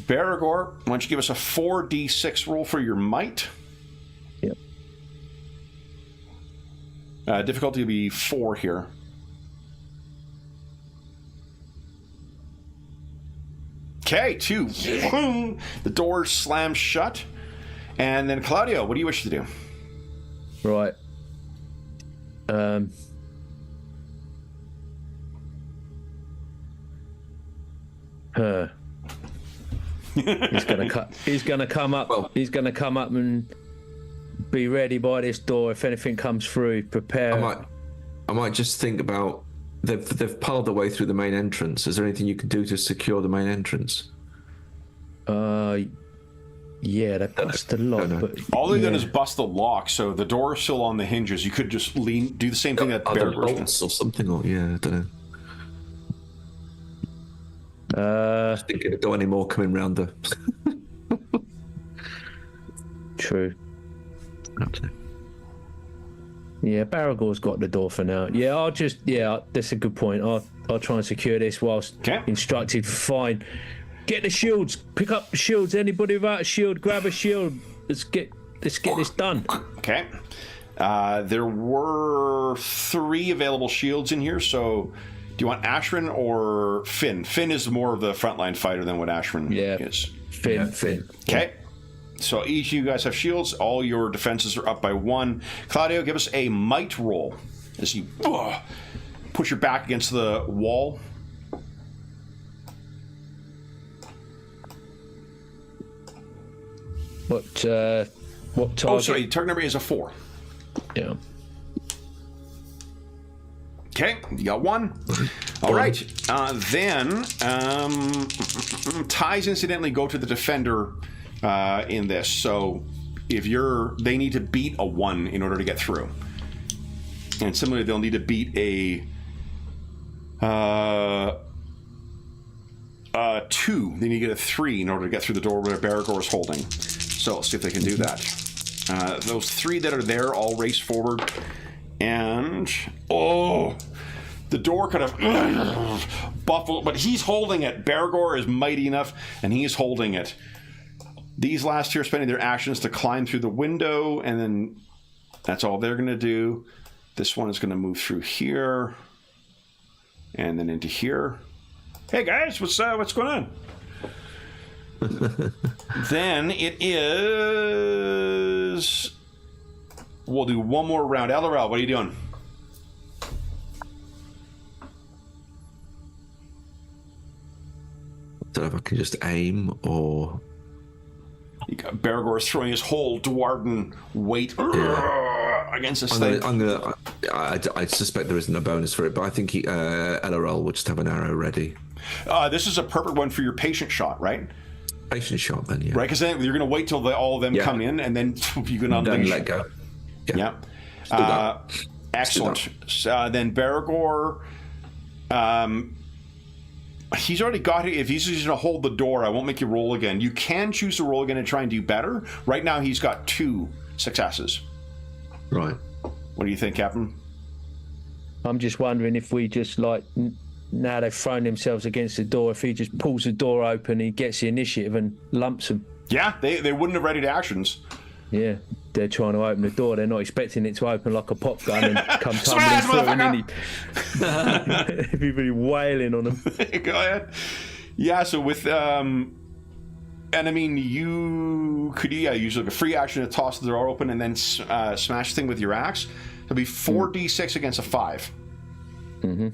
Baragor, why don't you give us a 4d6 roll for your might? Yep. Difficulty will be 4 here. Okay, 2. The door slams shut. And then Claudio, what do you wish to do? Right. He's gonna come up. Well, he's gonna come up and be ready by this door. If anything comes through, prepare. I might just think about they've piled their way through the main entrance. Is there anything you can do to secure the main entrance? Yeah, they bust the lock. But all they've done is bust the lock, so the door's still on the hinges. You could just do the same thing that Baragor's done. Or something, or I don't know. Just thinking, don't any more coming round the. True. Okay. Yeah, Baragor's got the door for now. Yeah, that's a good point. I'll try and secure this whilst instructed. Fine. Get the shields. Pick up the shields. Anybody without a shield, grab a shield. Let's get this done. Okay. There were 3 available shields in here, so do you want Ashwin or Finn? Finn is more of the frontline fighter than what Ashwin is. Finn. Okay. So each of you guys have shields. All your defenses are up by 1. Claudio, give us a might roll as you push your back against the wall. What target? Oh, sorry. Target number is a 4. Yeah. Okay, you got 1. All right. Then ties incidentally go to the defender in this. So if they need to beat a 1 in order to get through, and similarly, they'll need to beat a 2. They need to get a 3 in order to get through the door where Baragor is holding. So let's see if they can do that. Those 3 that are there all race forward. And, the door kind of buffalo, but he's holding it. Baragor is mighty enough, and he's holding it. These last 2 are spending their actions to climb through the window, and then that's all they're going to do. This one is going to move through here, and then into here. Hey, guys, what's going on? Then it is... We'll do one more round. LRL, what are you doing? I don't know if I can just aim or... You got Baragor throwing his whole Dwarven weight against this thing. I suspect there isn't a bonus for it, but I think LRL will just have an arrow ready. This is a perfect one for your patient shot, right? Patient shot, then, yeah. Right, because then you're going to wait till all of them come in, and then you can unleash. Then let go. Yeah. Excellent. Then Baragor, he's already got it. If he's just going to hold the door, I won't make you roll again. You can choose to roll again and try and do better. Right now, he's got 2 successes. Right. What do you think, Captain? I'm just wondering if we just like now they've thrown themselves against the door. If he just pulls the door open, he gets the initiative and lumps them. Yeah, they wouldn't have ready to actions. Yeah, they're trying to open the door. They're not expecting it to open like a pop gun and come tumbling through, and then everybody wailing on them. Go ahead. Yeah, so with and I mean you could use like a free action to toss the door open and then smash the thing with your axe. It'll be 4d6 against a 5. Mm-hmm.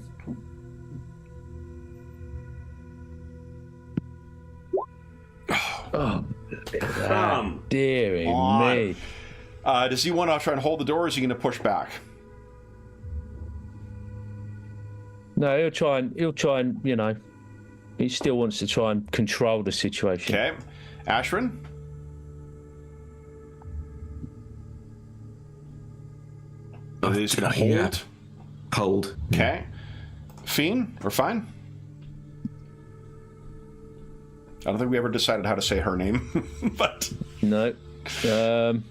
Oh, dearie me. Does he want to try and hold the door, or is he going to push back? No, he'll try and, you know, he still wants to try and control the situation. Okay. Ashwin? He's going to hold. Yeah. Hold. Okay. Fiend, we're fine? I don't think we ever decided how to say her name, but... No. I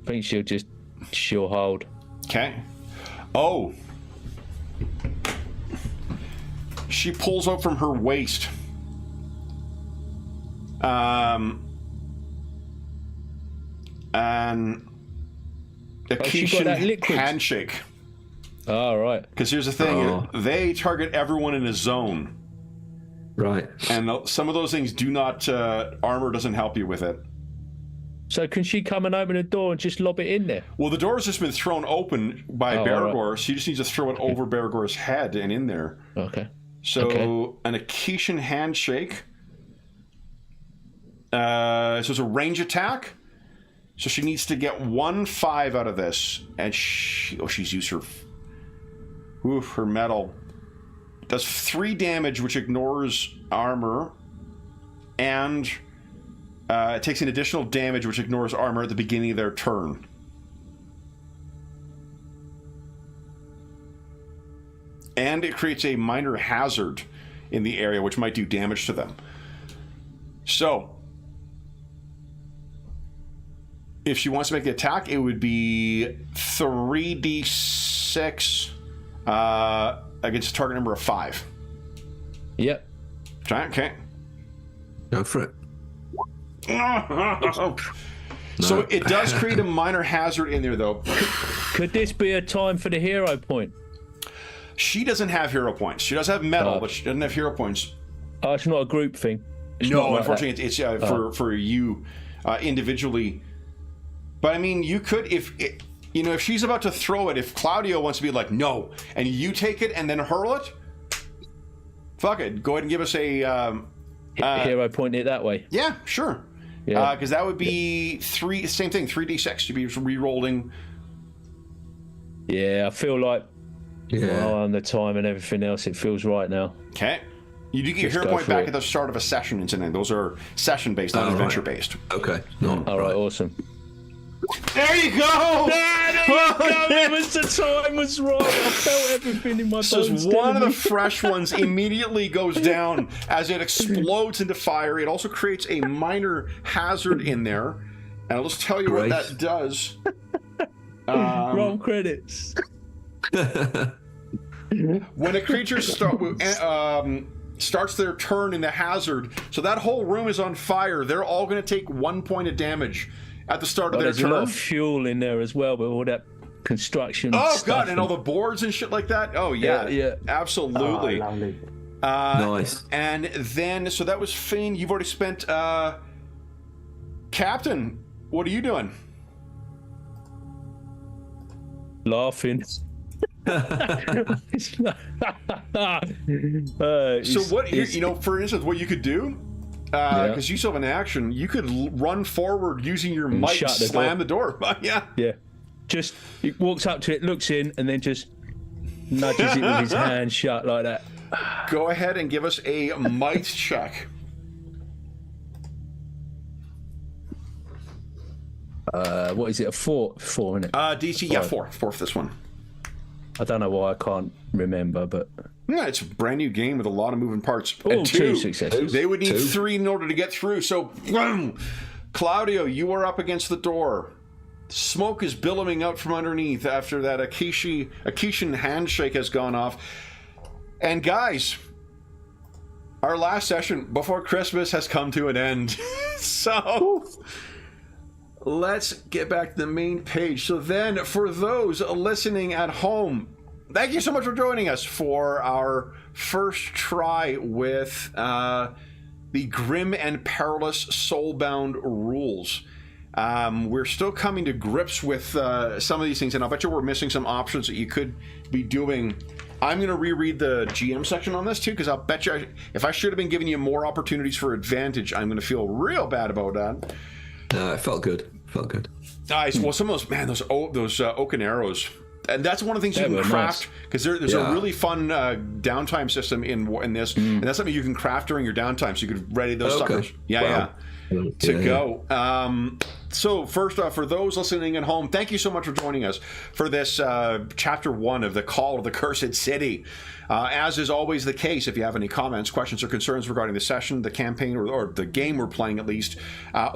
think she'll hold. Okay. Oh. She pulls out from her waist. An Acacian handshake. Oh, right. Because here's the thing, they target everyone in a zone. Right. And some of those things do not, armor doesn't help you with it. So can she come and open the door and just lob it in there? Well, the door has just been thrown open by Baragor, so you just need to throw it over Baragor's head and in there. Okay. So, an Acacian handshake. So it's a range attack. So she needs to get 1/5 out of this. And she's used her... her metal. Does 3 damage, which ignores armor. And... it takes an additional damage, which ignores armor at the beginning of their turn. And it creates a minor hazard in the area, which might do damage to them. So, if she wants to make the attack, it would be 3d6 against a target number of 5. Yep. Okay. Go for it. So it does create a minor hazard in there, though. Could this be a time for the hero point? She doesn't have hero points. She does have metal, but she doesn't have hero points. Oh, it's not a group thing. No, unfortunately, it's for you individually. But I mean, you could if she's about to throw it. If Claudio wants to be like no, and you take it and then hurl it, fuck it. Go ahead and give us a hero point it that way. Yeah, sure. Yeah, because that would be 3. Same thing. 3d6 to be re-rolling. Yeah, I feel like. On the time and everything else, it feels right now. Okay. You do get your hero point back at the start of a session incident. Those are session-based, not adventure-based. Okay. All right, awesome. There you go! It was the time was right. I felt everything in my bones. So one of the fresh ones immediately goes down as it explodes into fire. It also creates a minor hazard in there. And I'll just tell you what that does. Roll credits. When a creature starts their turn in the hazard, so that whole room is on fire, they're all going to take 1 point of damage at the start of their turn. There's a lot of fuel in there as well, with all that construction. Oh god, and all the boards and shit like that. Oh yeah, absolutely. Lovely. Nice. And then, so that was Finn. You've already spent. Captain, what are you doing? Laughing. So what for instance, what you could do, because you still have an action, you could run forward using your might, slam the door. Yeah. Just he walks up to it, looks in, and then just nudges it with his hand shut like that. Go ahead and give us a might check. What is it? A four, isn't it? DC, yeah, four for this one. I don't know why I can't remember, but Yeah, it's a brand new game with a lot of moving parts. oh, And two successes. They would need three in order to get through. So, Claudio, you are up against the door. Smoke is billowing out from underneath after that Akishan handshake has gone off. And guys, our last session before Christmas has come to an end. So let's get back to the main page. So then, for those listening at home, thank you so much for joining us for our first try with the Grim and Perilous Soulbound rules. We're still coming to grips with some of these things, and I'll bet you we're missing some options that you could be doing. I'm going to reread the GM section on this too, because I'll bet you if I should have been giving you more opportunities for advantage, I'm going to feel real bad about that. It felt good. Nice. Well, some of those oaken arrows, and that's one of the things you can craft, because there's a really fun downtime system in this, and that's something you can craft during your downtime, so you could ready those suckers. To go. So first off, for those listening at home, thank you so much for joining us for this chapter 1 of the Call of the Cursed City. As is always the case, if you have any comments, questions, or concerns regarding the session, the campaign, or the game we're playing at least,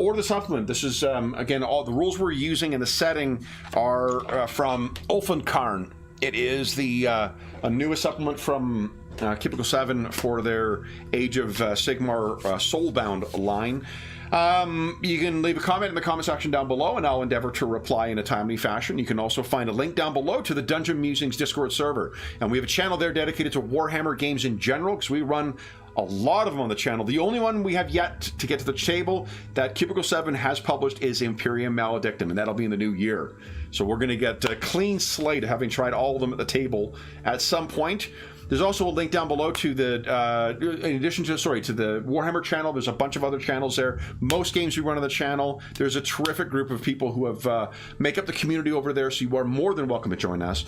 or the supplement, this is, again, all the rules we're using and the setting are from Ulfenkarn. It is a newest supplement from Cubicle 7 for their Age of Sigmar Soulbound line. You can leave a comment in the comment section down below, and I'll endeavor to reply in a timely fashion. You can also find a link down below to the Dungeon Musings Discord server, and we have a channel there dedicated to Warhammer games in general, because we run a lot of them on the channel. The only one we have yet to get to the table that Cubicle 7 has published is Imperium Maledictum, and that'll be in the new year. So we're going to get a clean slate, having tried all of them at the table at some point. There's also a link down below to the, in addition to the Warhammer channel. There's a bunch of other channels there. Most games we run on the channel. There's a terrific group of people who have make up the community over there, so you are more than welcome to join us.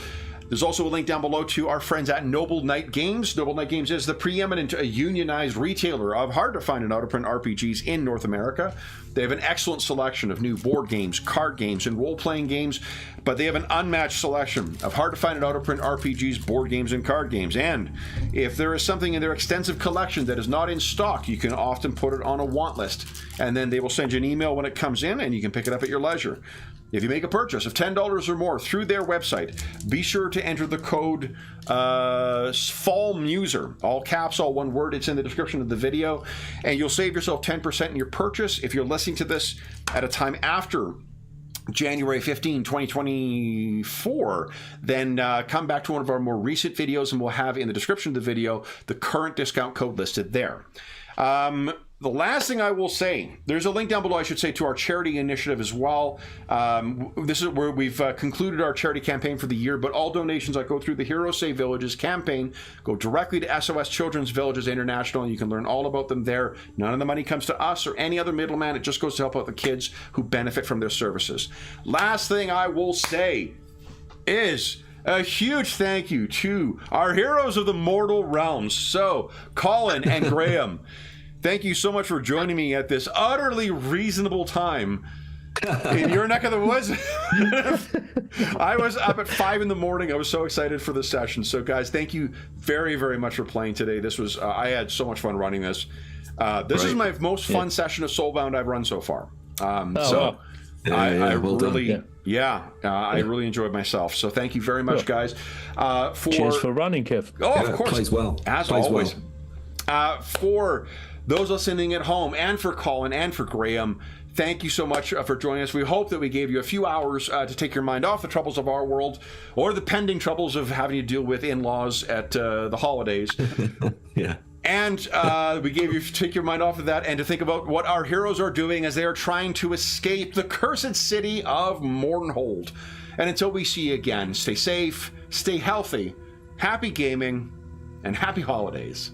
There's also a link down below to our friends at Noble Knight Games. Noble Knight Games is the preeminent unionized retailer of hard-to-find and out-of-print RPGs in North America. They have an excellent selection of new board games, card games, and role-playing games, but they have an unmatched selection of hard-to-find and out-of-print RPGs, board games, and card games. And if there is something in their extensive collection that is not in stock, you can often put it on a want list, and then they will send you an email when it comes in, and you can pick it up at your leisure. If you make a purchase of $10 or more through their website, be sure to enter the code FALLMUSER, all caps, all one word. It's in the description of the video, and you'll save yourself 10% in your purchase. If you're listening to this at a time after January 15, 2024, then come back to one of our more recent videos, and we'll have in the description of the video the current discount code listed there. The last thing I will say, there's a link down below, I should say, to our charity initiative as well. This is where we've concluded our charity campaign for the year, but all donations that go through the Hero Save Villages campaign go directly to SOS Children's Villages International, and you can learn all about them there. None of the money comes to us or any other middleman. It just goes to help out the kids who benefit from their services. Last thing I will say is a huge thank you to our heroes of the mortal realms. So, Colin and Graham, thank you so much for joining me at this utterly reasonable time in your neck of the woods. I was up at 5 in the morning. I was so excited for this session. So, guys, thank you very, very much for playing today. This was I had so much fun running this. This is my most fun session of Soulbound I've run so far. I really enjoyed myself. So thank you very much, guys. Cheers for running, Kev. Oh, of course. Plays well. As always. For those listening at home, and for Colin and for Graham, thank you so much for joining us. We hope that we gave you a few hours to take your mind off the troubles of our world, or the pending troubles of having to deal with in-laws at the holidays. Yeah. And we gave you to take your mind off of that and to think about what our heroes are doing as they are trying to escape the cursed city of Mournhold. And until we see you again, stay safe, stay healthy, happy gaming, and happy holidays.